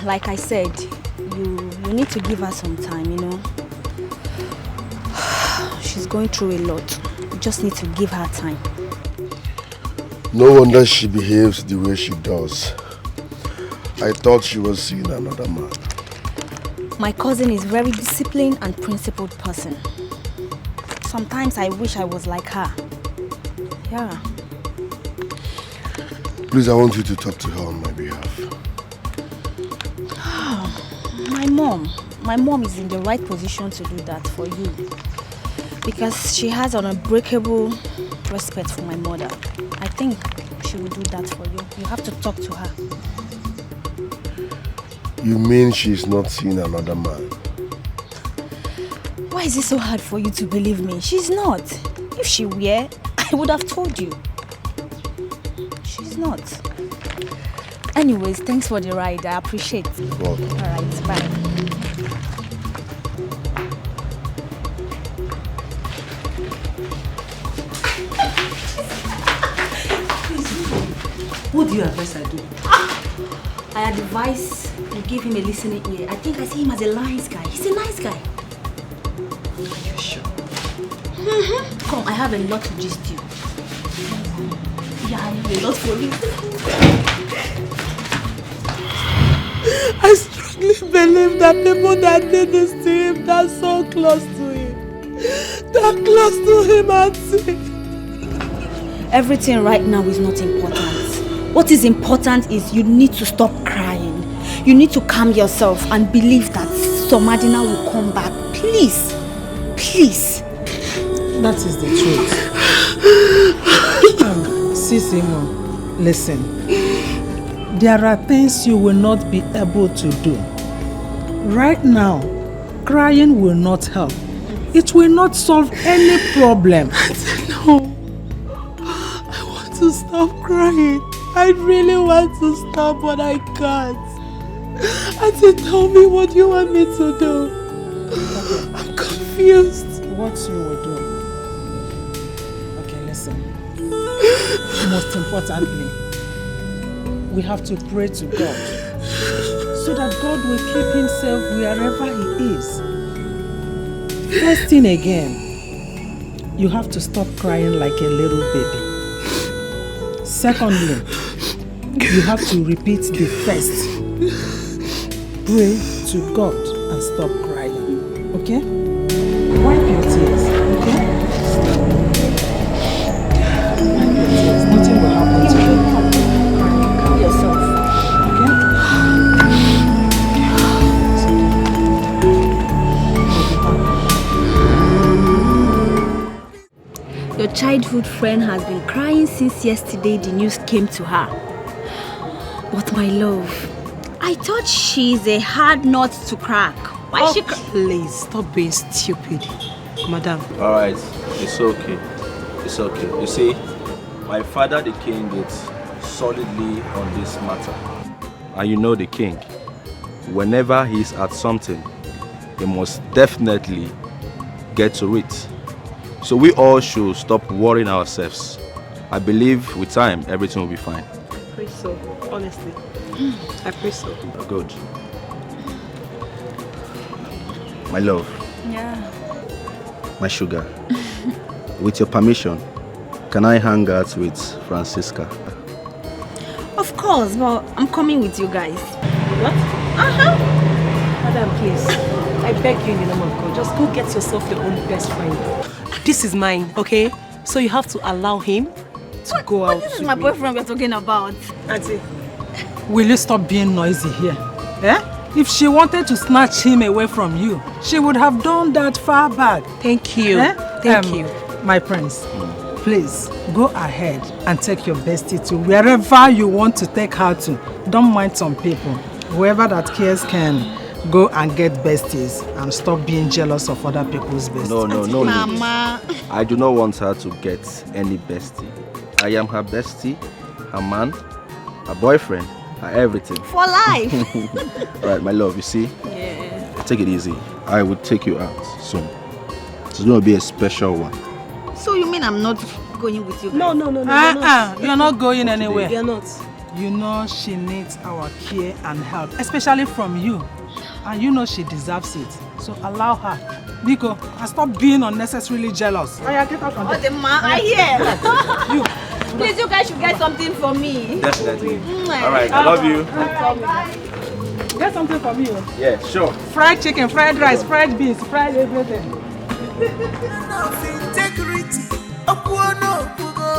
Like I said, you need to give her some time, you know. She's going through a lot. You just need to give her time. No wonder she behaves the way she does. I thought she was seeing another man. My cousin is a very disciplined and principled person. Sometimes I wish I was like her. Yeah. Please, I want you to talk to her on my behalf. My mom is in the right position to do that for you. Because she has an unbreakable respect for my mother. I think she will do that for you. You have to talk to her. You mean she's not seeing another man? Why is it so hard for you to believe me? She's not. If she were, I would have told you. She's not. Anyways, thanks for the ride. I appreciate it. You're welcome. Alright, bye. What do you advise I do? I advise you give him a listening ear. I think I see him as a nice guy. He's a nice guy. Are you sure? Come, I have a lot to gist you. Yeah, I have a lot for you. I strongly believe that people that did this to him, that so close to him, that close to him, Auntie. Everything right now is not important. What is important is you need to stop crying. You need to calm yourself and believe that Somadina will come back. Please. Please. That is the truth. Sisimo, listen. There are things you will not be able to do. Right now, crying will not help. It will not solve any problem. No. I want to stop crying. I really want to stop, but I can't. Auntie, tell me what you want me to do. I'm confused. What you will do? Okay, listen. Most importantly, we have to pray to God so that God will keep himself wherever he is. First thing again, you have to stop crying like a little baby. Secondly, you have to repeat the first. Pray to God and stop crying. Okay? Wipe your tears. Okay? Wipe your tears. Nothing will happen to you. Calm yourself. Okay? Your childhood friend has been crying since yesterday the news came to her. But my love, I thought she's a hard nut to crack. Why is she please stop being stupid, madam. Alright, it's okay. It's okay. You see, my father the king is solidly on this matter. And you know the king, whenever he's at something, he must definitely get to it. So we all should stop worrying ourselves. I believe with time, everything will be fine. I pray so, honestly. I pray so. Good. My love, Yeah. my sugar, with your permission, can I hang out with Francisca? Of course, but I'm coming with you guys. What? Madam, please. I beg you in the name of God, just go get yourself your own best friend. This is mine, okay? So you have to allow him to go out. This is my boyfriend we're talking about. Auntie. Will you stop being noisy here? Eh? If she wanted to snatch him away from you, she would have done that far back. Thank you. Eh? Thank you. My prince, please go ahead and take your bestie to wherever you want to take her to. Don't mind some people. Whoever that cares can go and get besties and stop being jealous of other people's besties. No, Mama. I do not want her to get any bestie. I am her bestie, her man, her boyfriend, her everything. For life. Right, my love, you see? Yeah. Take it easy. I will take you out soon. It's going to be a special one. So you mean I'm not going with you guys? No. You're not going anywhere. You're not. You know she needs our care and help, especially from you. And you know she deserves it. So allow her. Nico, and stop being unnecessarily jealous. Aya, get out from there. I hear. Please, you guys should get something for me. Definitely. All right, I love you. Get something for me. Yeah, sure. Fried chicken, fried rice, fried beans, fried everything. Integrity, Opuano, Pugo.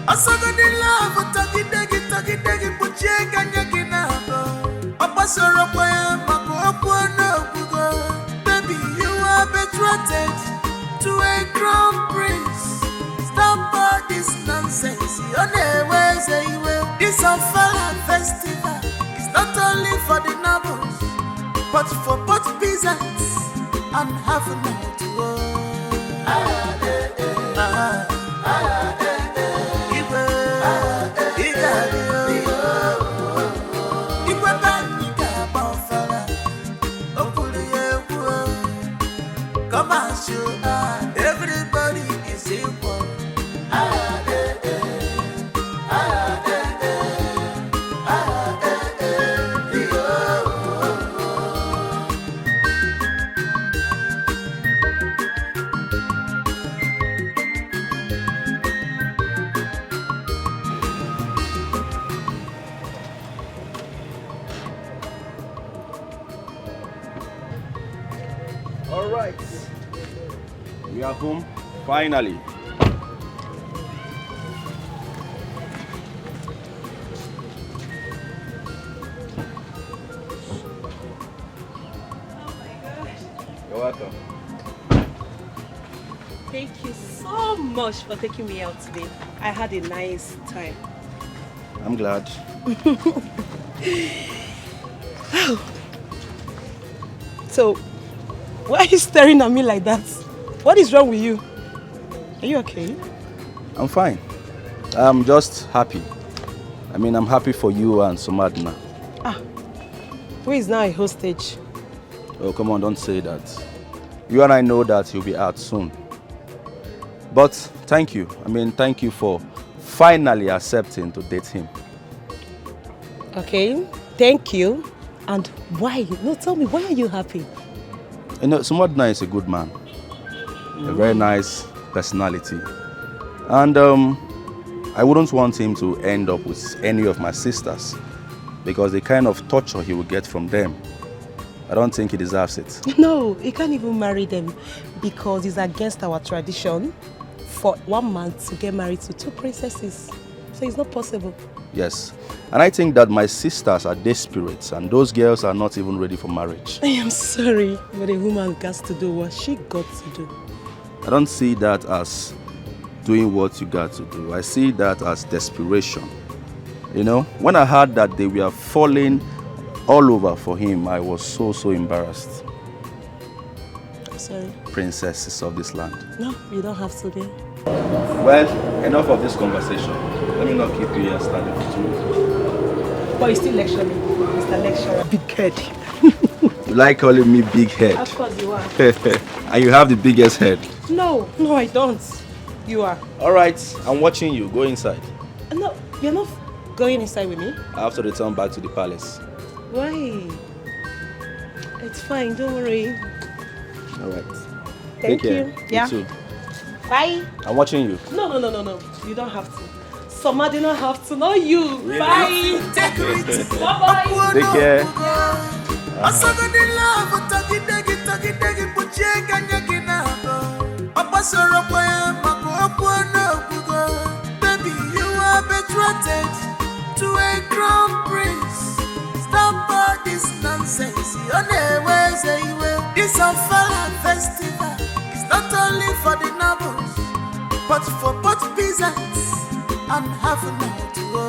Asaga de love, Taki, Pucheka, Yakinabo. Opasoro, Mako, Opuano, Pugo. Baby, you are betrothed to a crown prince. Stop all this nonsense. You're the way say you will. This Ofala festival is not only for the nobles, but for both peasants and half a night to go. Come on, show everybody is equal. All right. We are home, finally. You're welcome. Thank you so much for taking me out today. I had a nice time. I'm glad. So, why are you staring at me like that? What is wrong with you? Are you okay? I'm fine. I'm just happy. I mean, I'm happy for you and Somadna. Who is now a hostage? Oh, come on, don't say that. You and I know that you'll be out soon. But thank you. I mean, thank you for finally accepting to date him. Okay, thank you. And why? No, tell me, why are you happy? You know, Somadna is a good man. A very nice personality. And I wouldn't want him to end up with any of my sisters because the kind of torture he will get from them, I don't think he deserves it. No, he can't even marry them because it's against our tradition for one man to get married to two princesses. So it's not possible. Yes. And I think that my sisters are desperate and those girls are not even ready for marriage. I am sorry, but a woman got to do what she got to do. I don't see that as doing what you got to do. I see that as desperation. You know, when I heard that they were falling all over for him, I was so embarrassed. Sorry. princesses of this land. No, you don't have to be. Well, enough of this conversation. Let me not keep you here standing for too long. But you still lecture me, Mr. Lecturer. Big head. You like calling me big head. Of course you are. And you have the biggest head. No, I don't. You are. Alright, I'm watching you. Go inside. No, you're not going inside with me. I have to return back to the palace. Why? It's fine, don't worry. Alright. Thank Take care. you. Yeah. too. Bye. I'm watching you. No. You don't have to. Soma do not have to, not you. Really? Bye. Bye-bye. Take care. Baby, you are betrothed to a crown prince. Stop all this nonsense. This Ofala festival is not only for the nobles, but for both peasants and having to go.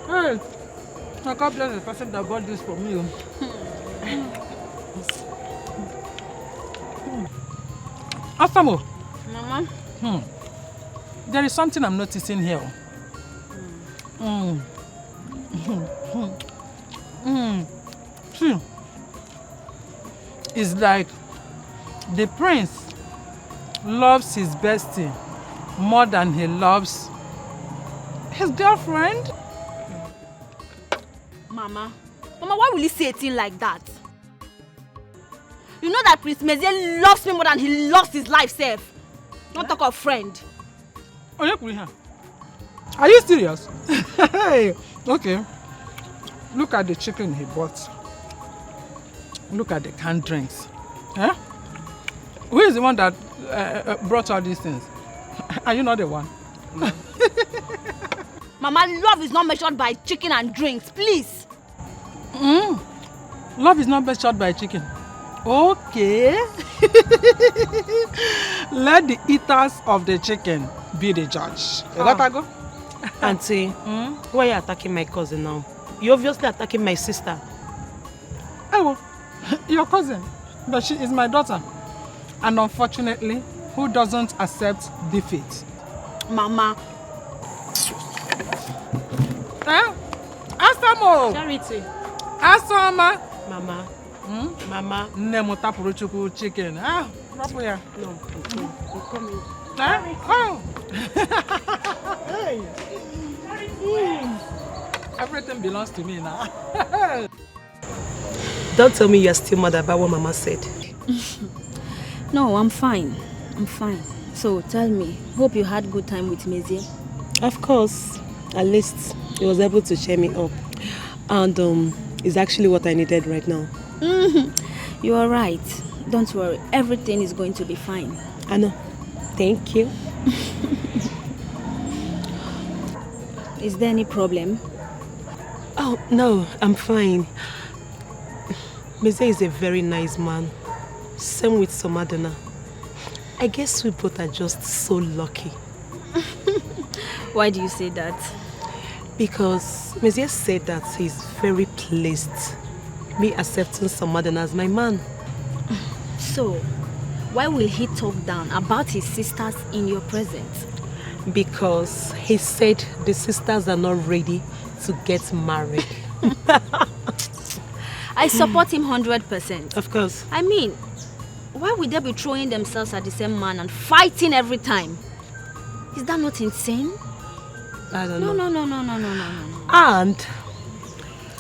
Hey, I can't blame the person that bought this for me. Asamo. Mama. There is something I'm noticing here. See, it's like the prince loves his bestie more than he loves his girlfriend. Mama, why will you say a thing like that? You know that Prince Mezie loves me more than he loves his life self. Don't talk of friend. Are you serious? Hey, okay. Look at the chicken he bought. Look at the canned drinks. Eh? Who is the one that brought all these things? Are you not the one? No. Mama, love is not measured by chicken and drinks, please. Love is not measured by chicken. Okay. Let the eaters of the chicken be the judge. You got to go? Auntie, why are you attacking my cousin now? You're obviously attacking my sister. Oh, your cousin. But she is my daughter. And unfortunately, who doesn't accept defeat? Mama. Asamo! Charity. Asama! Mama. Mama. Nemo tapuruchuku chicken. Rapu ya. No, I'm coming. Oh! Hey! Everything belongs to me now. Don't tell me you're still mad about what Mama said. No, I'm fine. I'm fine. So tell me, hope you had good time with Mezie? Of course. At least he was able to cheer me up. And it's actually what I needed right now. You are right. Don't worry. Everything is going to be fine. I know. Thank you. Is there any problem? Oh, no. I'm fine. Mezie is a very nice man. Same with Somadana. I guess we both are just so lucky. Why do you say that? Because Mezie said that he's very pleased me accepting Somadana as my man. So, why will he talk down about his sisters in your presence? Because he said the sisters are not ready to get married. I support him 100%. Of course. I mean, why would they be throwing themselves at the same man and fighting every time? Is that not insane? I don't know. No. And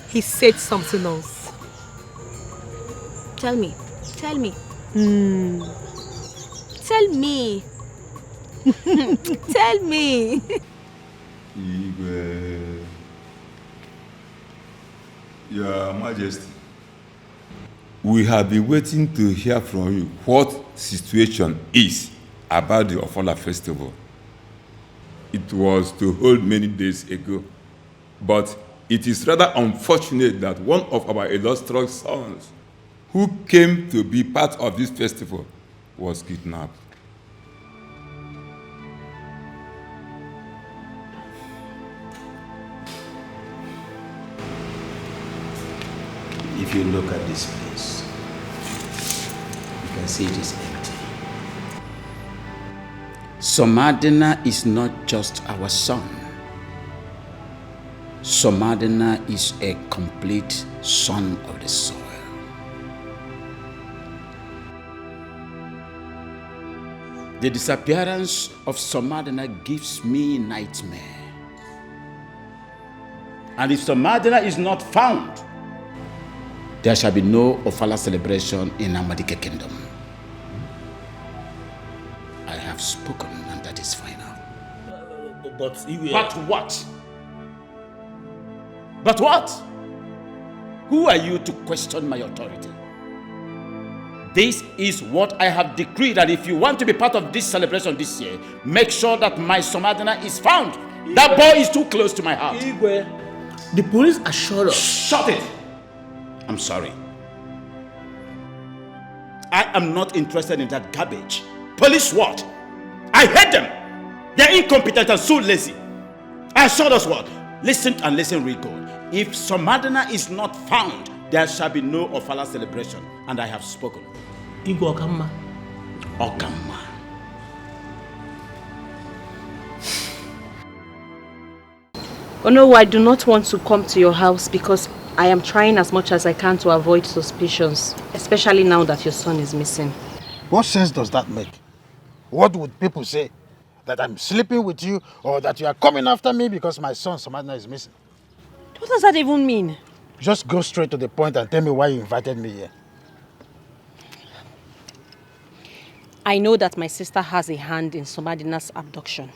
he said something else. Tell me. Tell me. Tell me. Igwe. Your Majesty, we have been waiting to hear from you what situation is about the Ofala festival. It was to hold many days ago, but it is rather unfortunate that one of our illustrious sons who came to be part of this festival was kidnapped. If you look at this place, you can see it is empty. Somadina is not just our son. Somadina is a complete son of the soil. The disappearance of Somadina gives me nightmare. And if Somadina is not found, there shall be no Ofala celebration in Amadike Kingdom. I have spoken, and that is final. But what? But what? Who are you to question my authority? This is what I have decreed, and if you want to be part of this celebration this year, make sure that my Somadina is found. Igwe. That boy is too close to my heart. Igwe, the police assured us. Shut it! I'm sorry. I am not interested in that garbage. Police what? I hate them. They're incompetent and so lazy. I assured us what? Listen and listen real good. If Somadina is not found, there shall be no Ofala celebration. And I have spoken. Igwe Okamma. Okamma. Oh no, I do not want to come to your house because I am trying as much as I can to avoid suspicions, especially now that your son is missing. What sense does that make? What would people say? That I'm sleeping with you or that you are coming after me because my son Somadina is missing? What does that even mean? Just go straight to the point and tell me why you invited me here. I know that my sister has a hand in Somadina's abduction.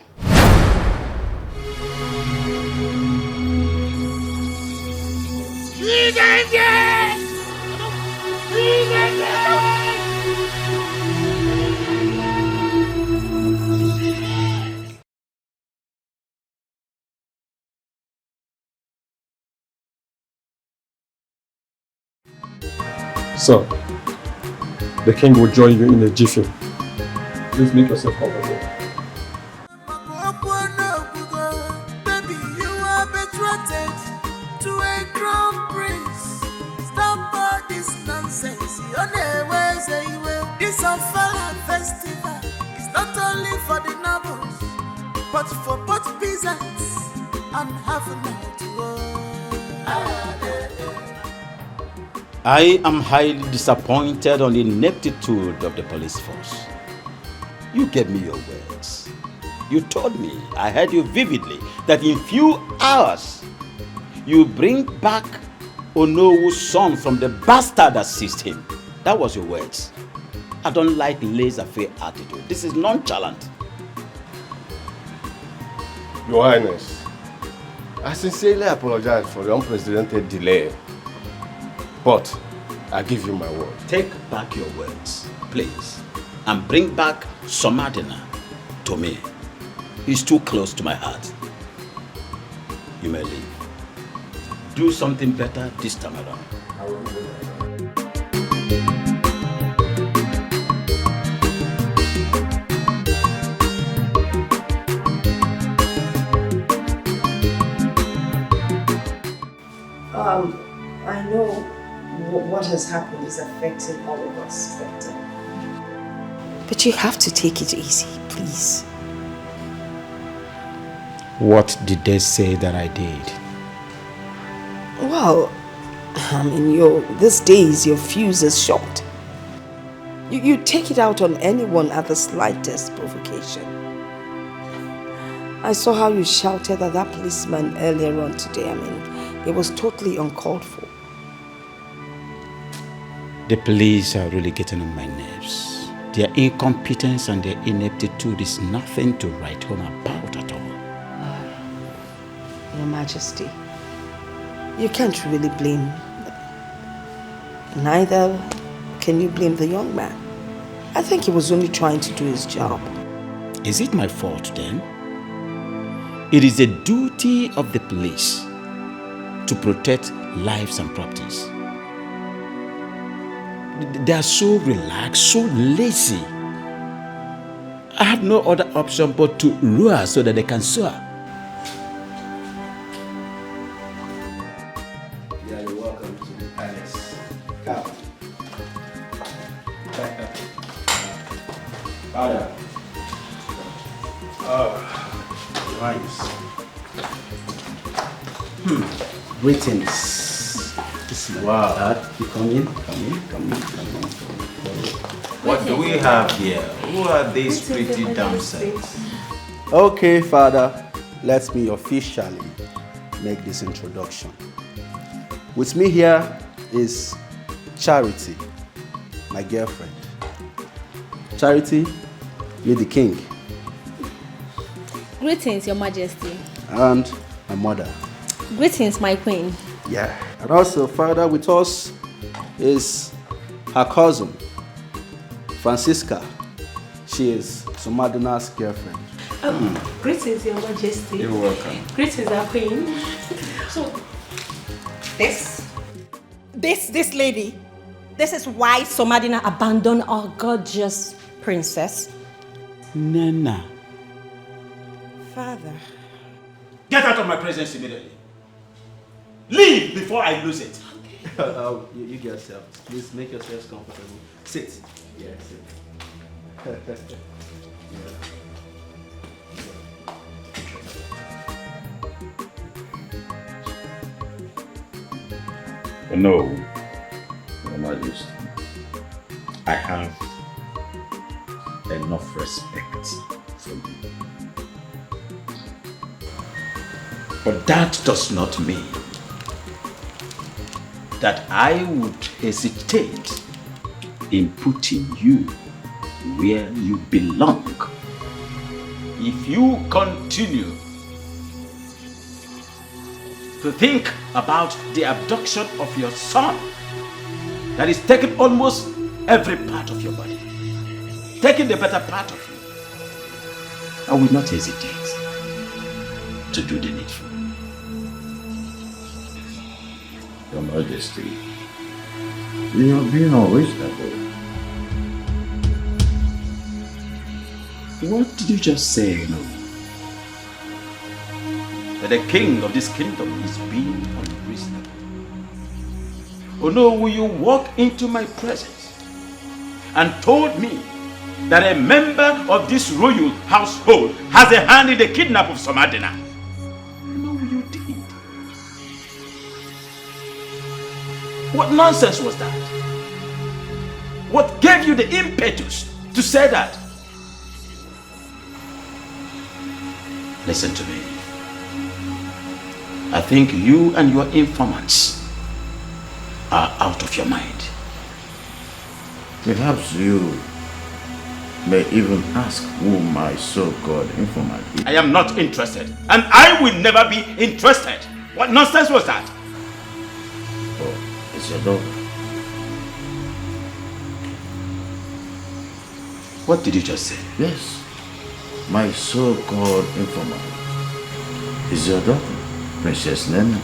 Sir, the king will join you in a jiffy. Please make yourself comfortable. Baby, you are betrothed to a crown prince. Stop all this nonsense. This Ofala festival is not only for the nobles, but for both peasants and half-men too. I am highly disappointed on the ineptitude of the police force. You gave me your words. You told me, I heard you vividly, that in few hours you bring back Onowu's son from the bastard that seized him. That was your words. I don't like laissez-faire attitude. This is nonchalant. Your Highness, I sincerely apologize for the unprecedented delay. But I give you my word. Take back your words, please, and bring back Somadina to me. He's too close to my heart. You may leave. Do something better this time around. I will do that. I know what has happened is affecting all of us, But you have to take it easy, please. What did they say that I did? Well, I mean, these days your fuse is short. You take it out on anyone at the slightest provocation. I saw how you shouted at that policeman earlier on today. I mean, it was totally uncalled for. The police are really getting on my nerves. Their incompetence and their ineptitude is nothing to write home about at all. Your Majesty, you can't really blame them. Neither can you blame the young man. I think he was only trying to do his job. Is it my fault then? It is the duty of the police to protect lives and properties. they are so relaxed, so lazy. I have no other option but to lure so that they can soar. Yeah, you're welcome to the palace. Come. Father. Oh, nice. Greetings. Wow. You come in. What do we have here? Who are these pretty damsels? Okay, Father, let me officially make this introduction. With me here is Charity, my girlfriend. Charity, meet the king. Greetings, Your Majesty. And my mother. Greetings, my queen. Yeah. And also, Father, with us is her cousin, Francisca. She is Somadina's girlfriend. Greetings, Your Majesty. You're welcome. Greetings, our queen. So, this lady, this is why Somadina abandoned our gorgeous princess. Nana. Father. Get out of my presence immediately. Leave before I lose it. You get yourself. Please make yourselves comfortable. Sit. Yeah, sit. No, Your Majesty. I have enough respect for you. But that does not mean that I would hesitate in putting you where you belong. If you continue to think about the abduction of your son that is taking almost every part of your body, taking the better part of you, I will not hesitate to do the needful. Your Majesty, you are being unreasonable. What did you just say, no? That the king of this kingdom is being unreasonable. Oh no, will you walk into my presence and told me that a member of this royal household has a hand in the kidnap of Somadina? No, you did. What nonsense was that? What gave you the impetus to say that? Listen to me. I think you and your informants are out of your mind. Perhaps you may even ask who my so-called informant is. I am not interested, and I will never be interested. What nonsense was that? Oh, it's your daughter. What did you just say? Yes, my so-called informant is your daughter, Princess Nana.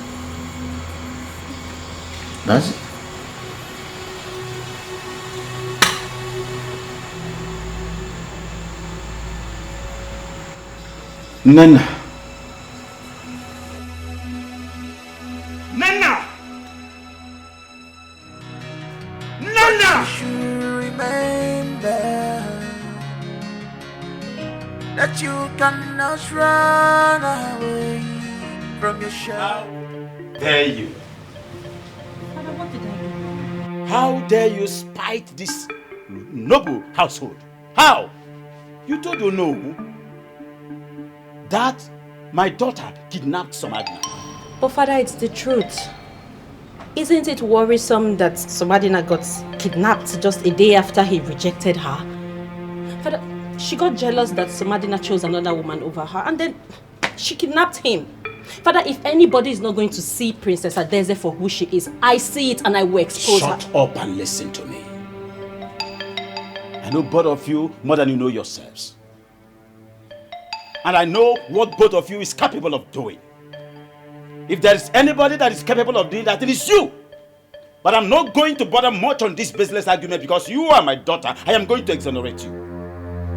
That's it. Nana. Nana! Nana! You should remember that you cannot run away from your shadow. Dare you? Father, what did I do? How dare you spite this noble household? How? You told you know that my daughter kidnapped Somadina. But Father, it's the truth. Isn't it worrisome that Somadina got kidnapped just a day after he rejected her? Father, she got jealous that Somadina chose another woman over her, and then she kidnapped him. Father, if anybody is not going to see Princess Adeze for who she is, I see it and I will expose her. Shut up and listen to me. I know both of you more than you know yourselves. And I know what both of you is capable of doing. If there is anybody that is capable of doing that, it is you. But I'm not going to bother much on this baseless argument because you are my daughter. I am going to exonerate you.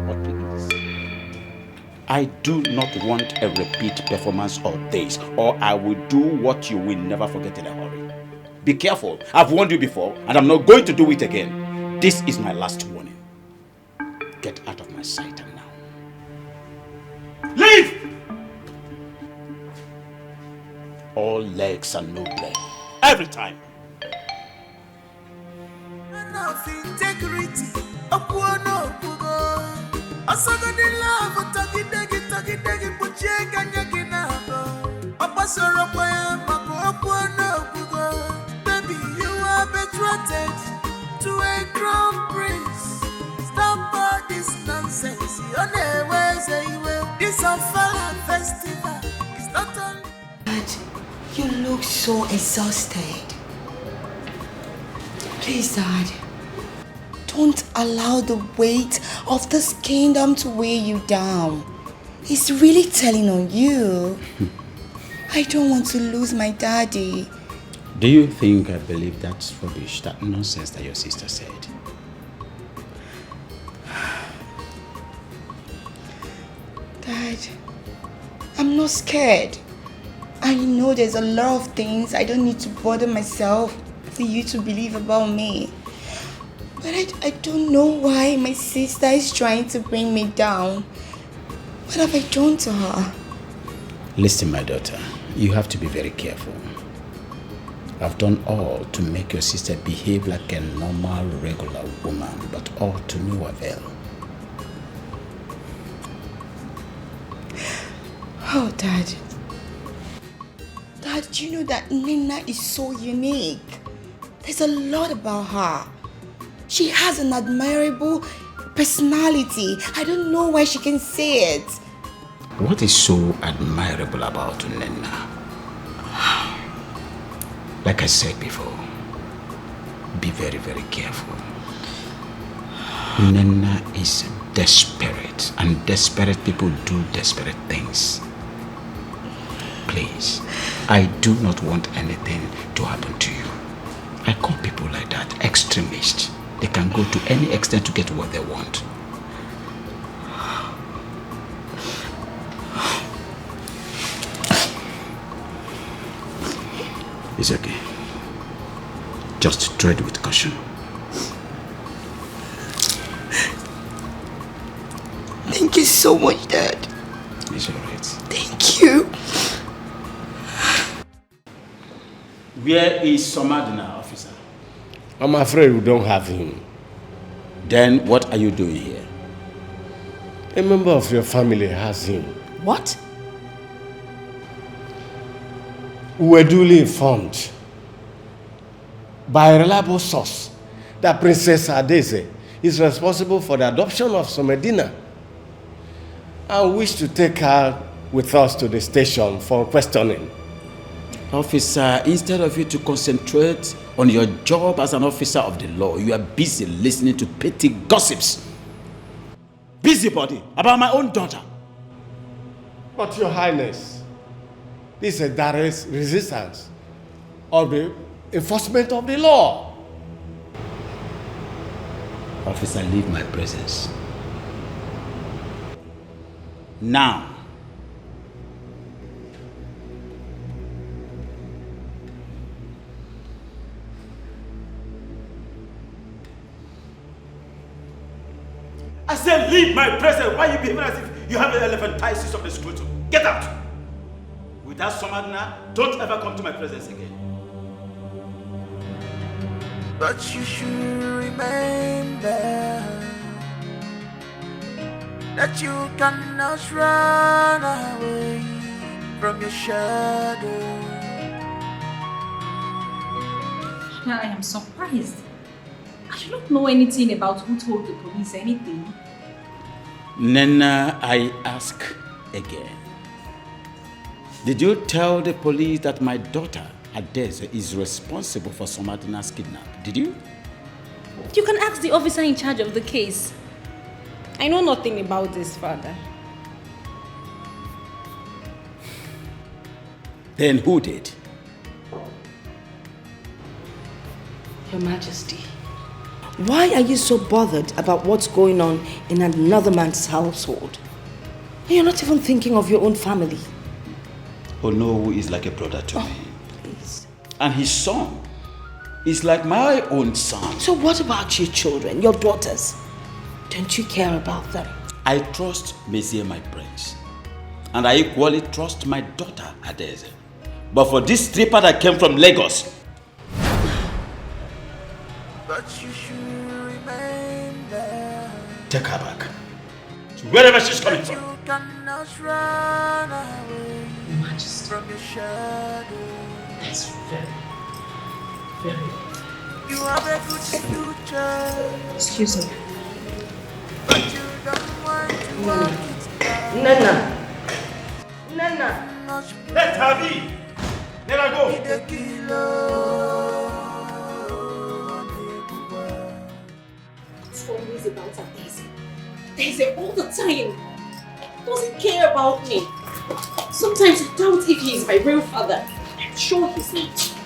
But please, I do not want a repeat performance of this, or I will do what you will never forget in a hurry. Be careful. I've warned you before, and I'm not going to do it again. This is my last warning. Get out of my sight and now. Leave! All legs and no leg. Every time. Enough integrity. Okuono okugo. Asagadi love tagi degi buche kanya kinabo. Opasoro kwaya mako okuono okugo. Baby, you are betrothed to a crown prince. Stop all this nonsense. This Ofala festival is not only. Dad, you look so exhausted. Please, Dad, don't allow the weight of this kingdom to weigh you down. It's really telling on you. I don't want to lose my daddy. Do you think I believe that's rubbish, that nonsense that your sister said? Dad, I'm not scared. I know there's a lot of things I don't need to bother myself for you to believe about me. But I don't know why my sister is trying to bring me down. What have I done to her? Listen, my daughter, you have to be very careful. I've done all to make your sister behave like a normal, regular woman, but all to no avail. Oh, Dad. Dad, do you know that Nina is so unique? There's a lot about her. She has an admirable personality. I don't know why she can say it. What is so admirable about Nena? Like I said before, be very, very careful. Nena is desperate, and desperate people do desperate things. Please, I do not want anything to happen to you. I call people like that extremists. They can go to any extent to get what they want. It's okay. Just tread with caution. Thank you so much, Dad. It's alright. Thank you. Where is Somadina, officer? I'm afraid we don't have him. Then what are you doing here? A member of your family has him. What? We were duly informed by a reliable source that Princess Adeze is responsible for the adoption of Somadina. I wish to take her with us to the station for questioning. Officer, instead of you to concentrate on your job as an officer of the law, you are busy listening to petty gossips. Busybody about my own daughter. But Your Highness, this is a direct resistance of the enforcement of the law. Officer, leave my presence. Now. I said leave my presence. Why are you behaving as if you have an elephantiasis of the scrotum? Get out! Without Somadina, don't ever come to my presence again. But you should remember that you cannot run away from your shadow. I am surprised. I do not know anything about who told the police anything. Nena, I ask again. Did you tell the police that my daughter, Adeze, is responsible for Somadina's kidnap? Did you? You can ask the officer in charge of the case. I know nothing about this, Father. Then who did? Your Majesty, why are you so bothered about what's going on in another man's household? You're not even thinking of your own family. Onowu is like a brother to me. Please. And his son is like my own son. So what about your children, your daughters? Don't you care about them? I trust Monsieur, my prince. And I equally trust my daughter, Adeze. But for this stripper that came from Lagos, But you should remain there. take her back. To wherever she's coming from. You cannot run away from your shadow. That's very. You have a good future. Excuse me. But you don't want to walk it out. Nana. Let her be. Let her go. It's always about Daisy. Daisy all the time. Doesn't care about me. Sometimes I doubt if he is my real father. I'm sure he's not.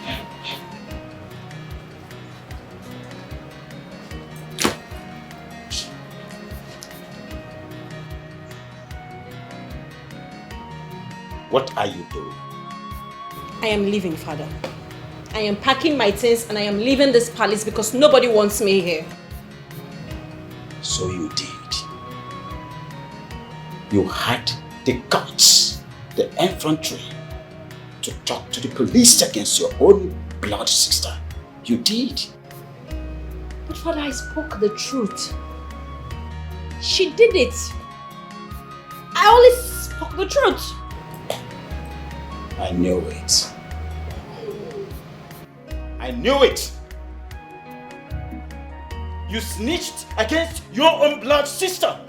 What are you doing? I am leaving, father. I am packing my things and I am leaving this palace because nobody wants me here. So you did. You had the guts, the infantry, to talk to the police against your own blood sister. You did. But father, I spoke the truth. She did it. I only spoke the truth. I knew it. I knew it. You snitched against your own blood sister.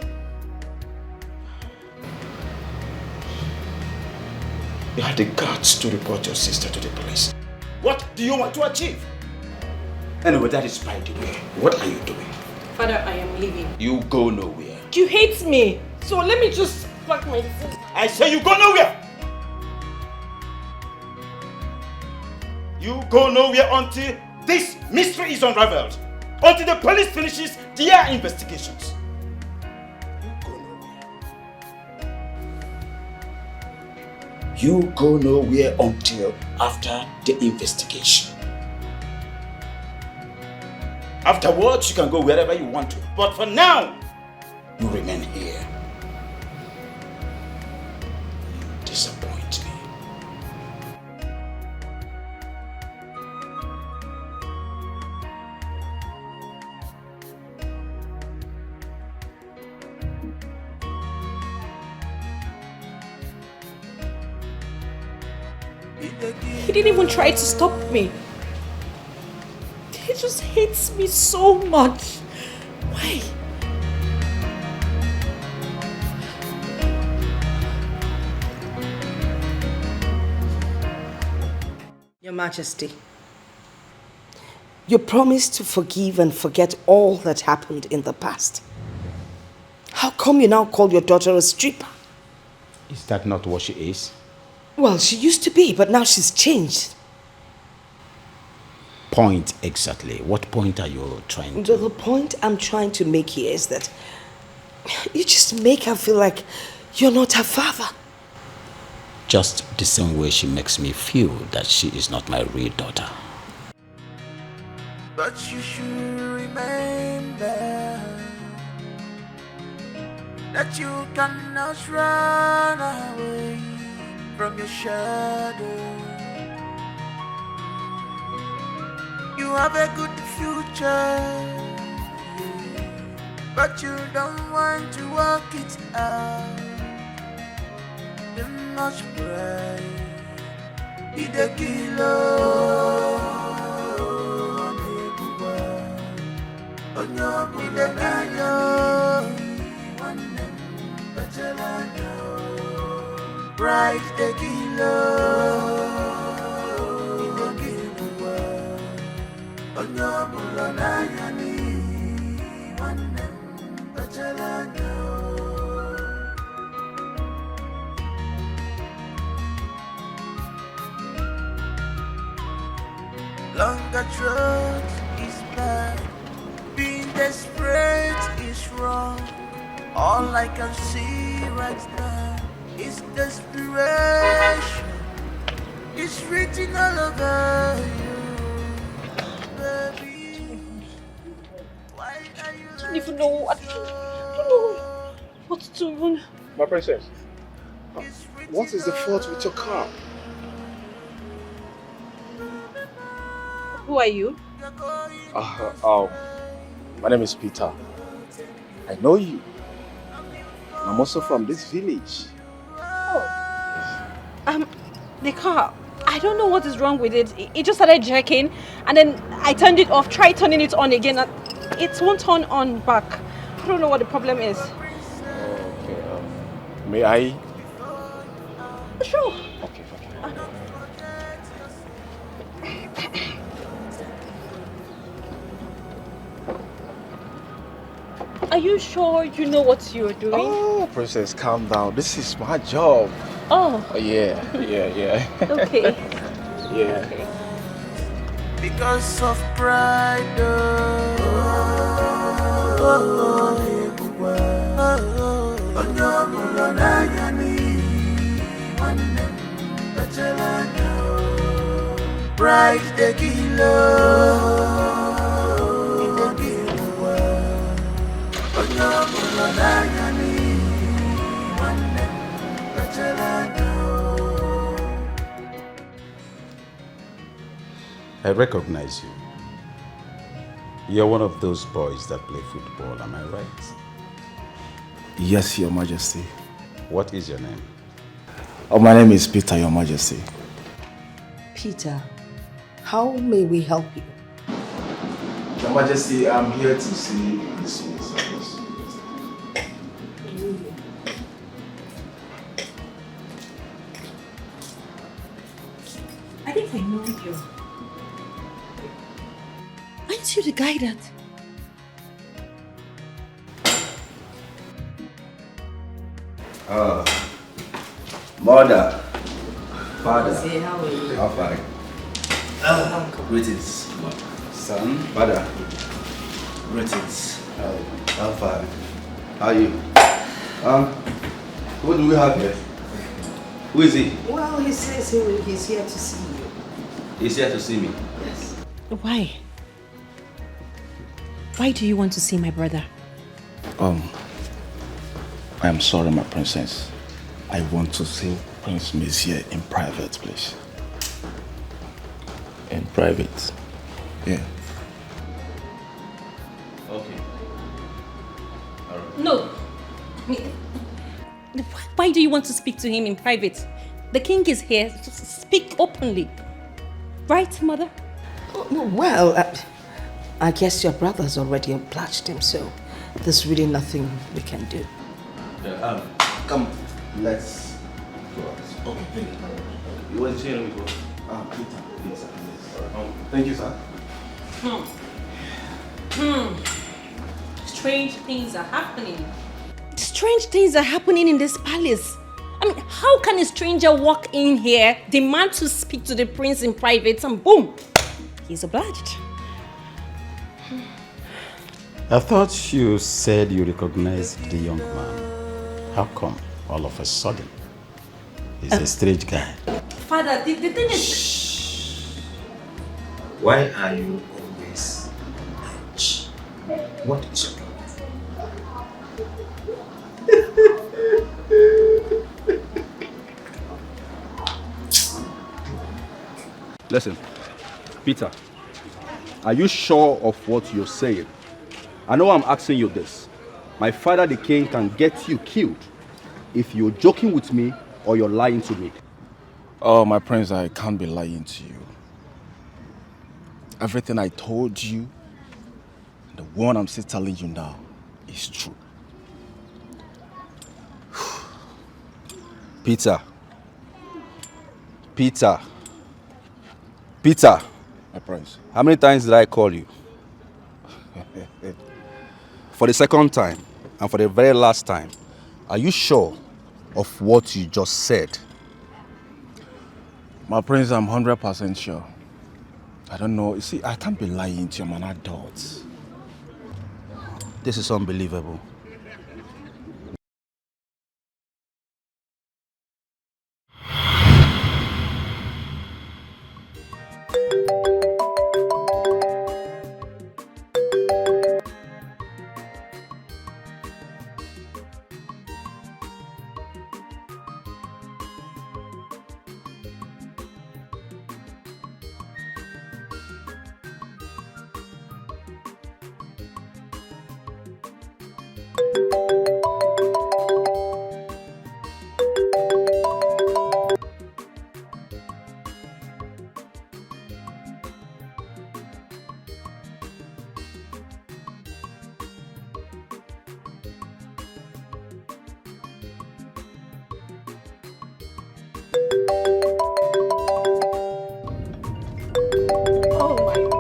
You had the guts to report your sister to the police. What do you want to achieve? Anyway, that is by the way. What are you doing? Father, I am leaving. You go nowhere. You hate me. So let me just pack my things. I say you go nowhere. You go nowhere until this mystery is unraveled. Until the police finishes their investigations. You go nowhere until after the investigation. Afterwards, you can go wherever you want to. But for now, you remain here. You disappoint me. He didn't even try to stop me. He just hates me so much. Why? Your Majesty, you promised to forgive and forget all that happened in the past. How come you now call your daughter a stripper? Is that not what she is? Well, she used to be, but now she's changed. Point exactly. What point are you trying to... The point I'm trying to make here is that you just make her feel like you're not her father. Just the same way she makes me feel that she is not my real daughter. But you should remember that you cannot run away from your shadow. You have a good future, but you don't want to work it out. You must pray. Be the killer. Be the killer. Right, the killer. Longer truth is All I can see right now is desperation. It's written all over you, baby. Why are you I don't even know. I don't know what to do. My princess, what is the fault with your car? Who are you? My name is Peter. I know you. I'm also from this village. The car. I don't know what is wrong with it. It just started jerking, and then I turned it off, tried turning it on again, and it won't turn on back. I don't know what the problem is. Okay, may I? Sure. Okay. Are you sure you know what you're doing? Oh, princess, calm down. This is my job. Oh. Yeah. Okay. Yeah. because of pride. Pride the I recognize you. You're one of those boys that play football, am I right? Yes, Your Majesty. What is your name? Oh, my name is Peter, Your Majesty. Peter, how may we help you? Your Majesty, I'm here to see this service. I think I know you. Aren't you the guy that... Mother, father, Say, how are you? how far? Greetings, son, father. Greetings. How far? How are you? What do we have here? Who is he? Well, he says he's here to see you. He's here to see me. Yes. Why? Why do you want to see my brother? I am sorry, my princess. I want to see Prince Messiah in private, please. In private? Yeah. Okay. No. Why do you want to speak to him in private? The king is here. Just speak openly. Right, mother? Well, I guess your brother's already obliged him, so there's really nothing we can do. Come, let's go out. Okay. You want to see him before? Peter. Yes. Thank you, sir. Strange things are happening. Strange things are happening in this palace. I mean, how can a stranger walk in here, demand to speak to the prince in private, and boom, he's obliged? I thought you said you recognized the young man. How come all of a sudden? He's a strange guy. Father, the thing is... Why are you always Shh. What is your problem? Listen, Peter, are you sure of what you're saying? I know I'm asking you this. My father, the king, can get you killed if you're joking with me or you're lying to me. Oh, my prince, I can't be lying to you. Everything I told you, the one I'm still telling you now, is true. Peter. Peter. My prince. How many times did I call you? For the second time, and for the very last time, are you sure of what you just said? My prince, I'm 100% sure. I don't know. You see, I can't be lying to you. I'm an adult. This is unbelievable.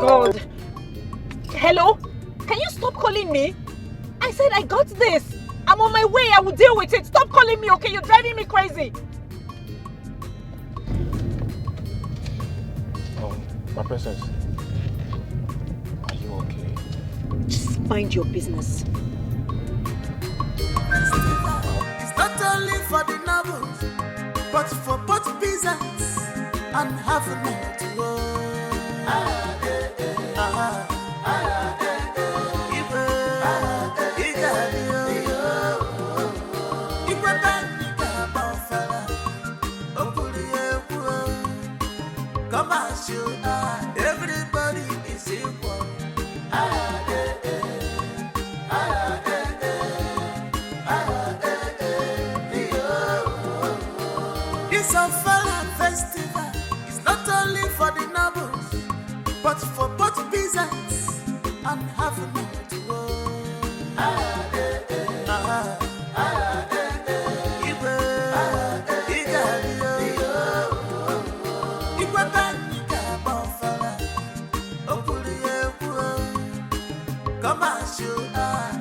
God. Hello? Can you stop calling me? I said I got this. I'm on my way. I will deal with it. Stop calling me, okay? You're driving me crazy. My princess. Are you okay? Just mind your business. It's not only for the nobles, but for both peasants and half-men to go. Everybody is equal. It's a Fala festival. It's not only for the nobles, but for both peasants and half-men to go.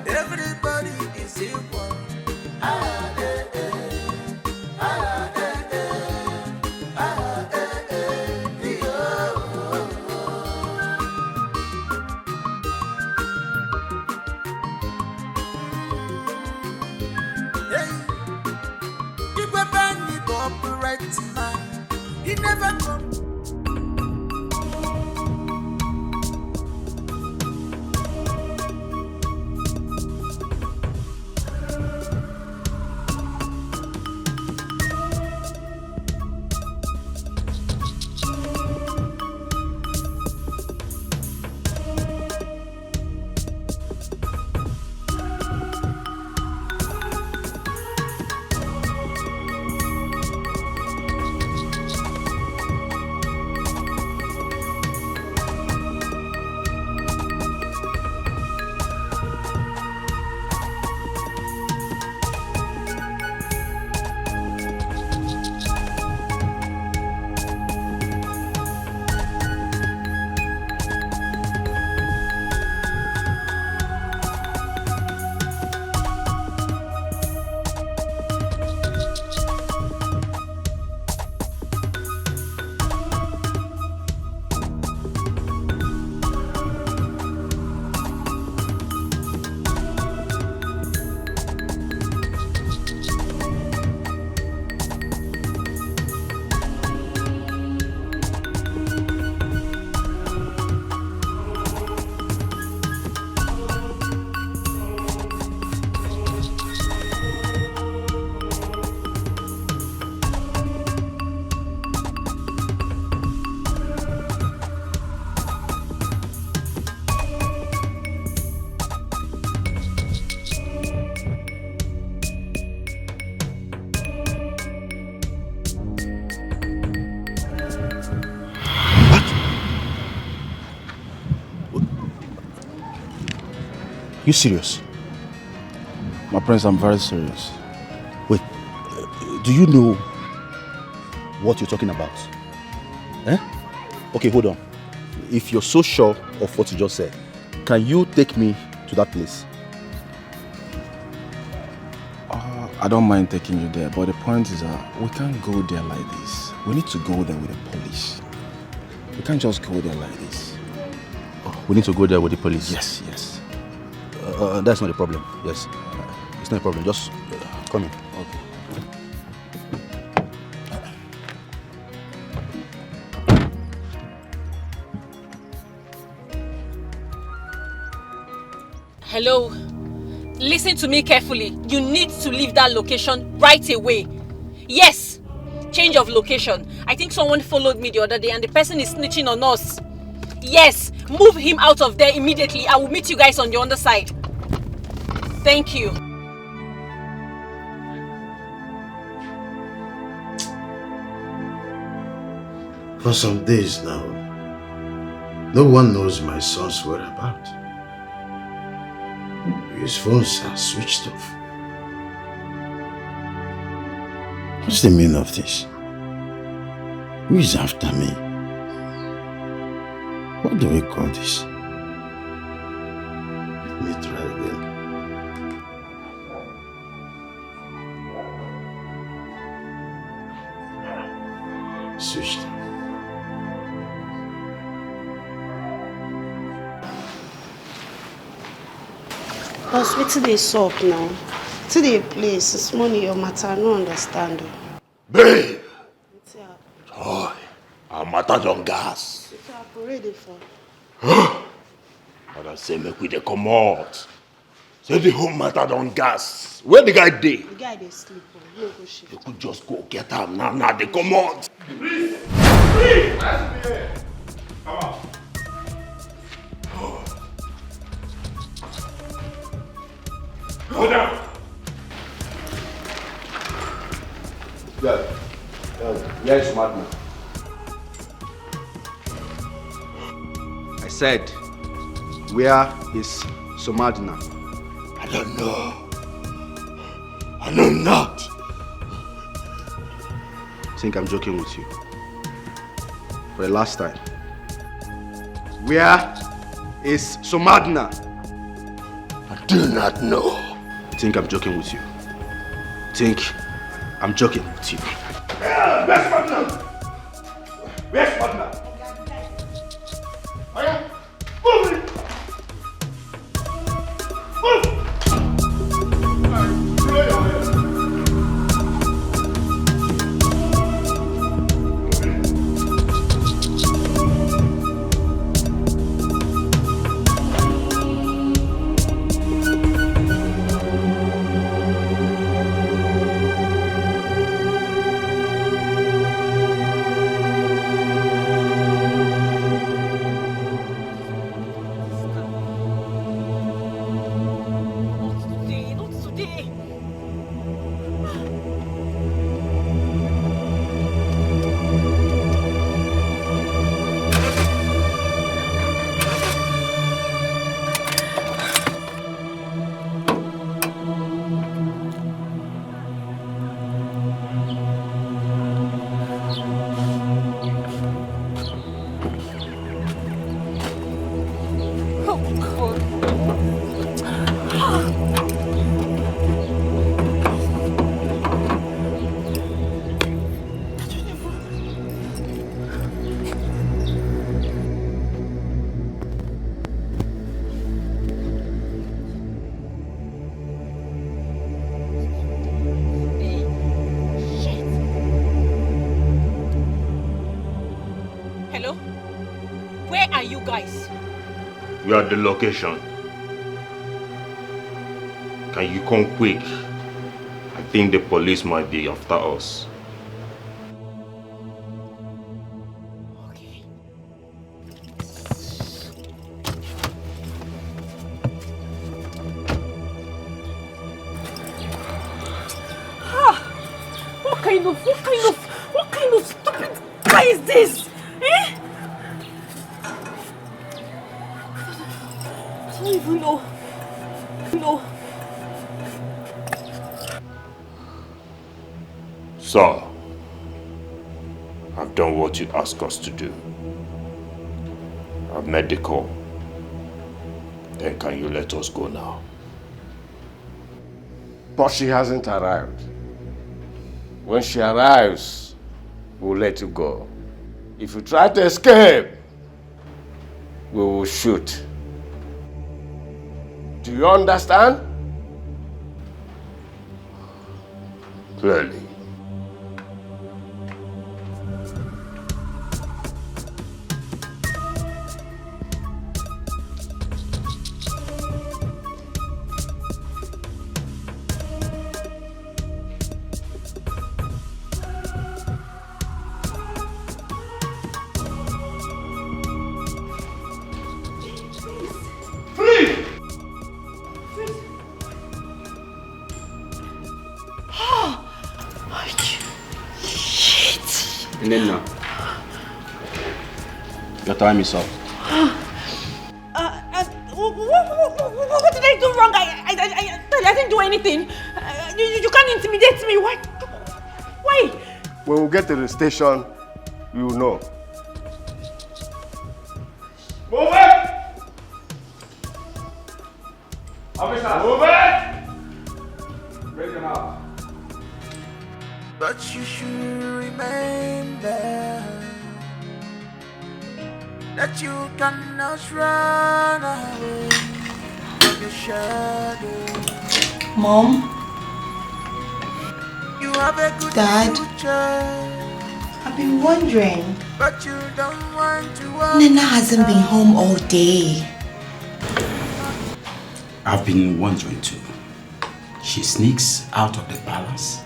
Everybody is equal. He never come. You serious? My prince, I'm very serious. Wait, do you know what you're talking about? Eh? Okay, hold on. If you're so sure of what you just said, can you take me to that place? I don't mind taking you there, but the point is that we can't go there like this. We need to go there with the police. We can't just go there like this. Oh, we need to go there with the police? Yes, yes. That's not a problem. Yes. It's not a problem. Just come in. Okay. Hello. Listen to me carefully. You need to leave that location right away. Yes. Change of location. I think someone followed me the other day and the person is snitching on us. Yes. Move him out of there immediately. I will meet you guys on the other side. Thank you. For some days now, no one knows my son's whereabouts. His phones are switched off. What's the meaning of this? Who is after me? What do we call this? Let me try again. Switched off. Boss, wetin dey sup now? Wetin dey place? It's money your matter, I no understand. Babe! Joy, our matter don gas. Wetin happen? Where dey for? Father say make we dey comot. Say the whole matter don gas. Where the guy dey? The guy dey sleep. No go shift. You could just go get am now, dey comot. Please! Please! Come on. Go down. Where is Madna? I said, where is Somadina? I don't know. I know not. I think I'm joking with you. For the last time. Where is Somadina? I do not know. I think I'm joking with you. I think I'm joking with you. Where's Madna? Where's Madna? Move it! Move! We are at the location. Can you come quick? I think the police might be after us. Okay. What kind of stupid guy is this? Eh? I don't even know. Sir, I've done what you asked us to do. I've made the call. Then can you let us go now? But she hasn't arrived. When she arrives, we'll let you go. If you try to escape, we will shoot. Do you understand? Clearly. Your time is up. What did I do wrong? I didn't do anything. You can't intimidate me. Why? Why? When we get to the station, you will know. Move it! Officer, move it! Bring them out. But you should remember that you cannot run away from your shadow. Mom? You have a good Dad? future, I've been wondering. but you don't want to walk. Nena hasn't been home all day. I've been wondering too. She sneaks out of the palace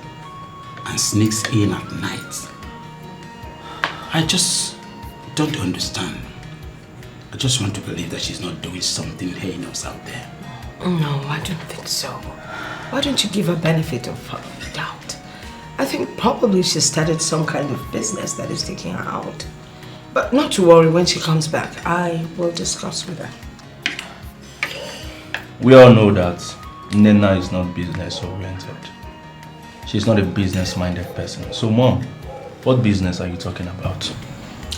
and sneaks in at night. I just don't understand. I just want to believe that she's not doing something heinous out there. No, I don't think so. Why don't you give her benefit of doubt? I think probably she started some kind of business that is taking her out. But not to worry, when she comes back, I will discuss with her. We all know that Nena is not business oriented. She's not a business-minded person. So Mom, what business are you talking about?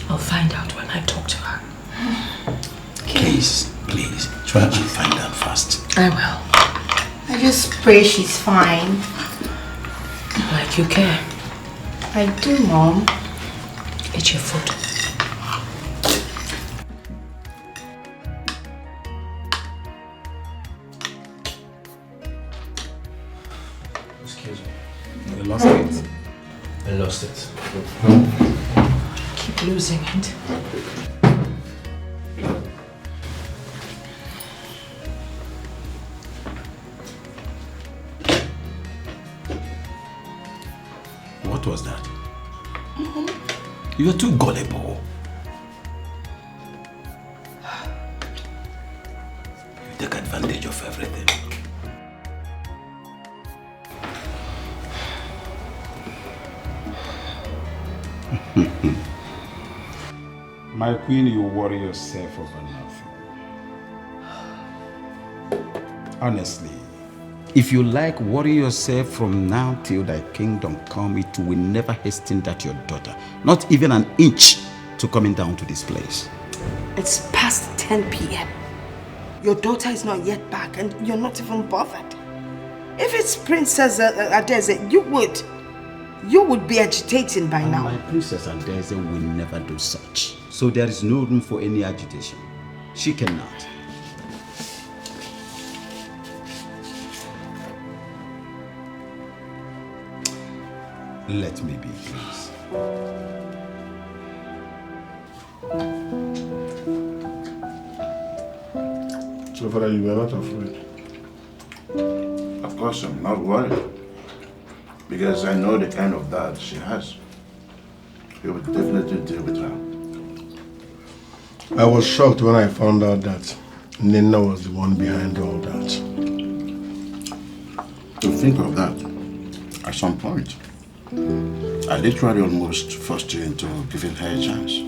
I'll find out when I talk to her. Please, try and find out fast. I will. I just pray she's fine. Like you care. I do, Mom. Eat your food. Excuse me. You lost it? I lost it. Keep losing it. What was that? You're too gullible. You take advantage of everything. My queen, you worry yourself over nothing. Honestly, if you like, worry yourself from now till thy kingdom come. It will never hasten that your daughter, not even an inch, to coming down to this place. It's past 10 p.m. Your daughter is not yet back and you're not even bothered. If it's Princess Adeze, you would be agitating by now. My Princess Adeze will never do such. So there is no room for any agitation. She cannot. Let me be, please. So far, you were not afraid? Of course, I'm not worried. Because I know the kind of dad she has. He will definitely deal with her. I was shocked when I found out that Nina was the one behind all that. To think of that, at some point, I literally almost forced you into giving her a chance.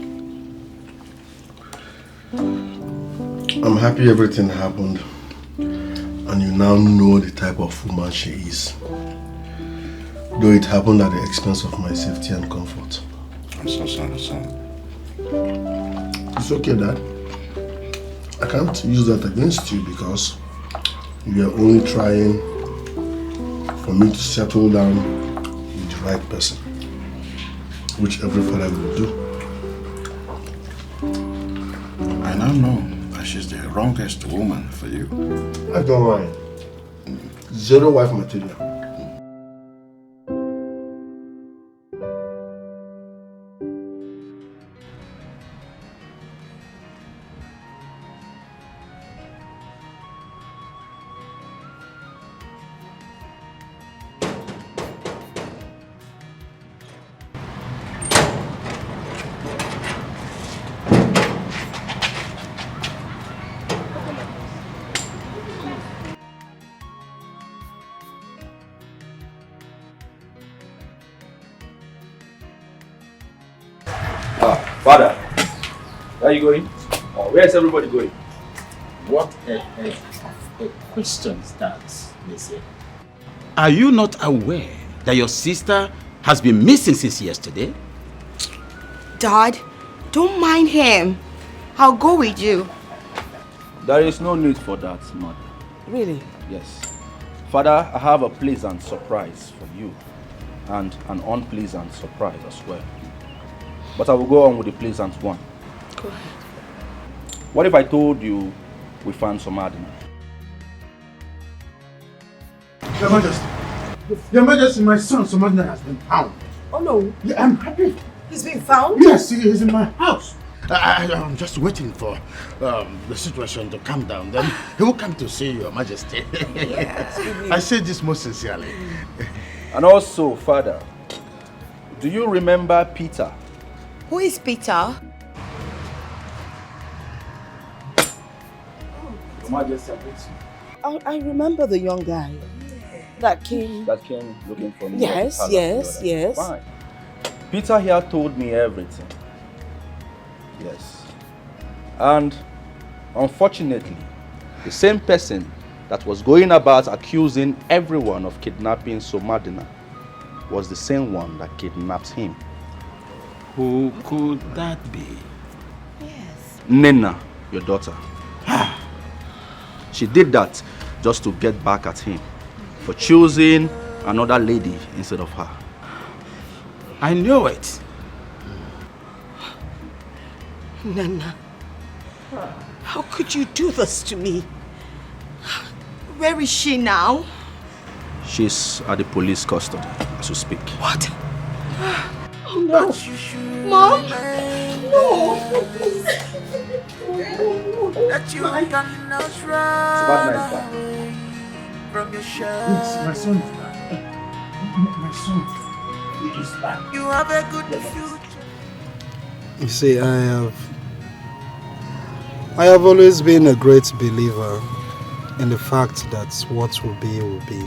I'm happy everything happened and you now know the type of woman she is. Though it happened at the expense of my safety and comfort. I'm so sorry, son. It's okay, Dad. I can't use that against you because you are only trying for me to settle down with the right person, which every father would do. I now know that she's the wrongest woman for you. I don't mind. Zero wife material. Where are you going? Where is everybody going? What a question is that, Missy? Are you not aware that your sister has been missing since yesterday? Dad, don't mind him. I'll go with you. There is no need for that, mother. Really? Yes. Father, I have a pleasant surprise for you and an unpleasant surprise as well. But I will go on with the pleasant one. Go ahead. What if I told you we found Somadina? Your Majesty. Your Majesty, my son Somadina has been found. Oh no. Yeah, I'm happy. He's been found? Yes, he is in my house. I'm just waiting for the situation to calm down. Then he will come to see Your Majesty. Yes. I say this most sincerely. And also, Father, do you remember Peter? Who is Peter? Your Majesty, I remember the young guy that came looking for me. Yes, yes. Fine. Peter here told me everything. Yes. And unfortunately, the same person that was going about accusing everyone of kidnapping Somadina was the same one that kidnapped him. Who could that be? Nena, your daughter. She did that just to get back at him for choosing another lady instead of her. I knew it. Nana, how could you do this to me? Where is she now? She's at the police custody as we speak. What? Oh no. Mom? No. That you cannot run away from your shadow. Yes, my son is back. My son is back. You have a good future. You see, I have always been a great believer in the fact that what will be will be.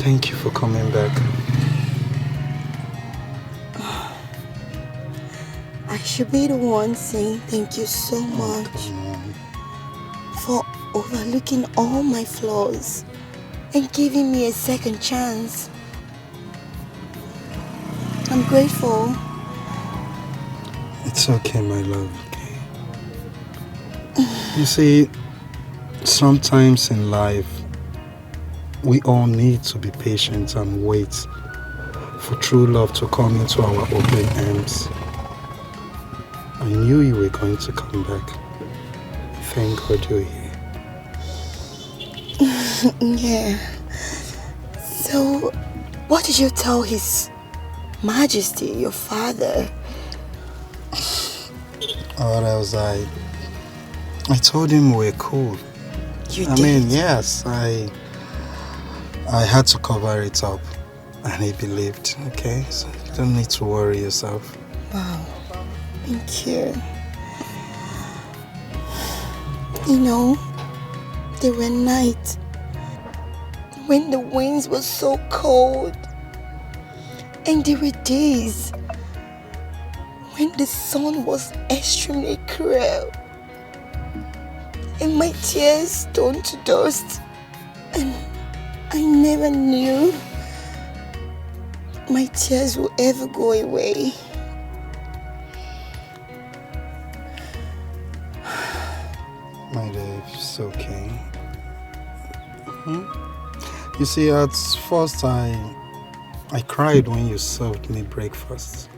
Thank you for coming back. I should be the one saying thank you so much for overlooking all my flaws and giving me a second chance. I'm grateful. It's okay, my love, okay? You see, sometimes in life, we all need to be patient and wait for true love to come into our open arms. I knew you were going to come back. Thank God you're here. Yeah. So, what did you tell His Majesty, your father? What else? I told him we're cool. You I did? mean, yes, I had to cover it up, and he believed. Okay, so you don't need to worry yourself. Wow. Thank you. You know, there were nights when the winds were so cold, and there were days when the sun was extremely cruel, and my tears turned to dust, and I never knew my tears would ever go away. My dear, it's okay. You see, at first I cried when you served me breakfast.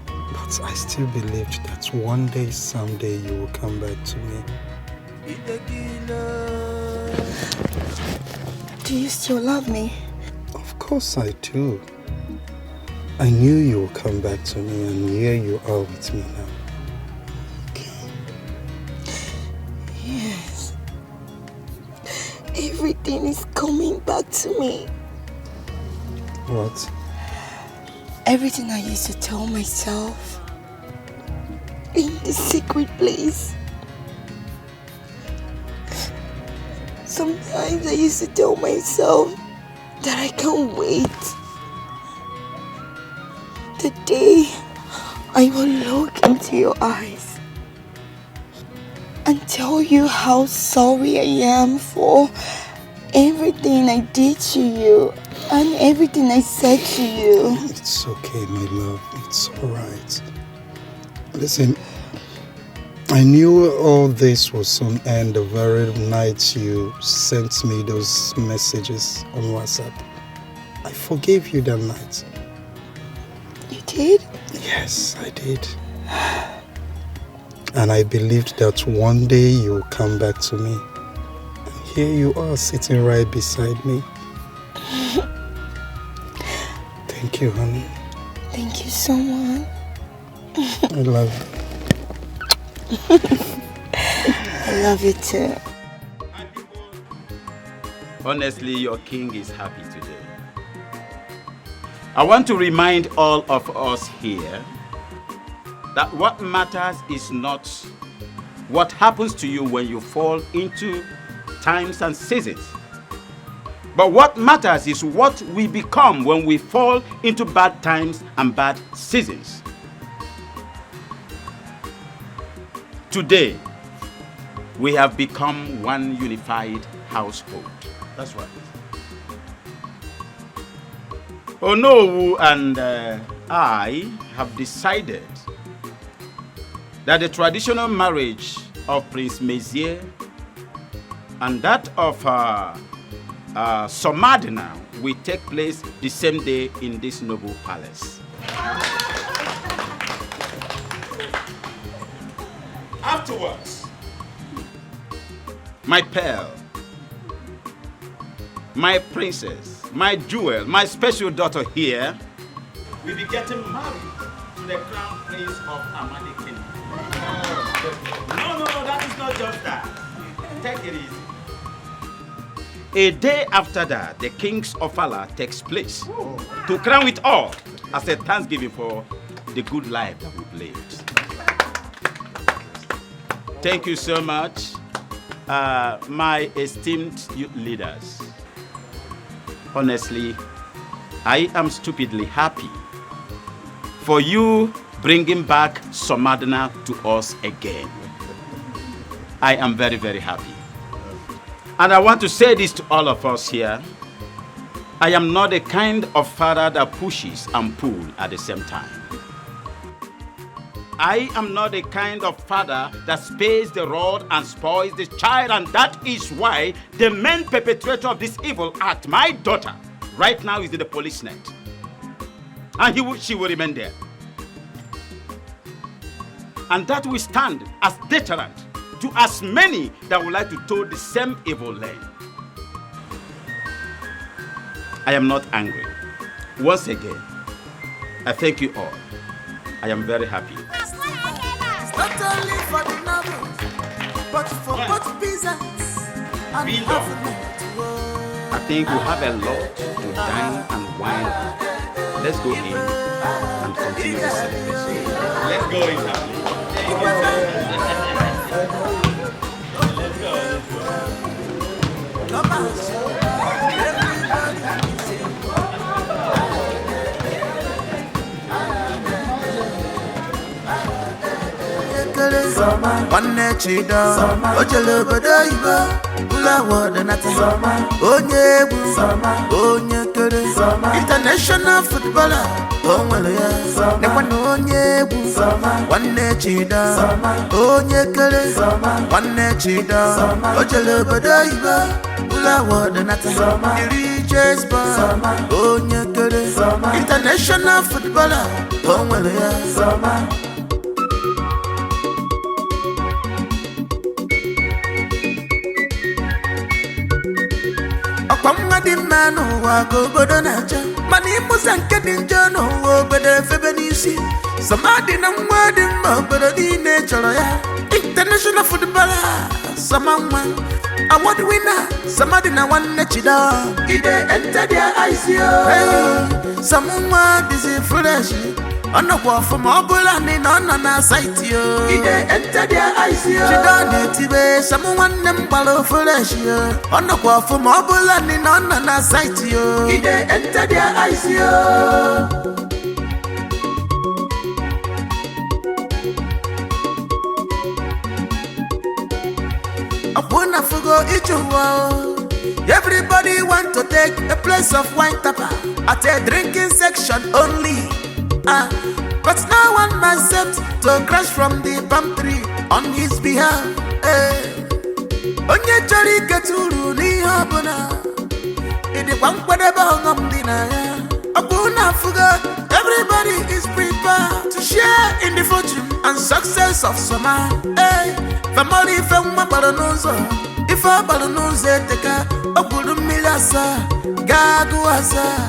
But I still believed that one day, someday, you will come back to me. Do you still love me? Of course I do. I knew you would come back to me, and here you are with me now. Yes. Everything is coming back to me. What? Everything I used to tell myself in the secret place. Sometimes I used to tell myself that I can't wait the day I will look into your eyes and tell you how sorry I am for everything I did to you and everything I said to you. It's okay, my love. It's alright. Listen, I knew all this was soon end the very night you sent me those messages on WhatsApp. I forgave you that night. You did? Yes, I did. And I believed that one day you'll come back to me. And here you are sitting right beside me. Thank you, honey. Thank you so much. I love you. I love you too. Honestly, your king is happy today. I want to remind all of us here that what matters is not what happens to you when you fall into times and seasons. But what matters is what we become when we fall into bad times and bad seasons. Today, we have become one unified household. That's right. Onowu and I have decided that the traditional marriage of Prince Mezier and that of Somadina will take place the same day in this noble palace. Afterwards, my pearl, my princess, my jewel, my special daughter here will be getting married to the crown prince of Amadi Kingdom. No, that is not just that. Take it easy. A day after that, the King's Ofala takes place to crown it all as a thanksgiving for the good life that we've lived. Thank you so much, my esteemed youth leaders. Honestly, I am stupidly happy for you bringing back Somadina to us again. I am very, very happy. And I want to say this to all of us here. I am not the kind of father that pushes and pulls at the same time. I am not the kind of father that spares the rod and spoils the child, and that is why the main perpetrator of this evil act, my daughter, right now is in the police net. And she will remain there. And that will stand as deterrent to as many that would like to toe the same evil lane. I am not angry. Once again, I thank you all. I am very happy. Not only for the novels, but for both peasants and I think we have a lot to dine and wine on. Let's go in and continue the celebration. Let's go in happily. One chida, ojele bodo iba, ula wada nata. Onye bu, onye kere. International footballer, onwele ya. Nekwana onye bu, one chida, onye kere. One chida, ojele bodo iba, ula wada nata. Iri Jespa, onye kere. International footballer, onwele ya. Ọkpọmmadị mma n'ụwa ka obodo na-acha mana ịmụsa nke dị njọ n'ụwa obodo efebe n'isi Somadị na nwa dị mma obodo niile chọrọ ya international footballer Samanwa award winner Somadị na nwanne Chida ide enter their eyes yo Samanwa dịzi fresh ọnọkwa ọfụma ọbụla ndị na ọ nọ na site yo ide enter their eyes yo Chida na-etibe Samu nwanne m gbara fresh yo ọnọkwa ọfụma ọbụla ndị na ọ nọ na site yo ide enter their eyes yo Okuna fugo ichuwa. Everybody want to take a place of wine tapa at a drinking section only. But no one accepts to crash from the palm tree on his behalf. Onye chori keturu ni habona. Idi kwankwadeba ngomdina ya. Okuna fugo. Everybody is prepared to share in the fortune and success of summer. Family fema balonozo. If a balonoze teka, okulu milasa, gagu asa.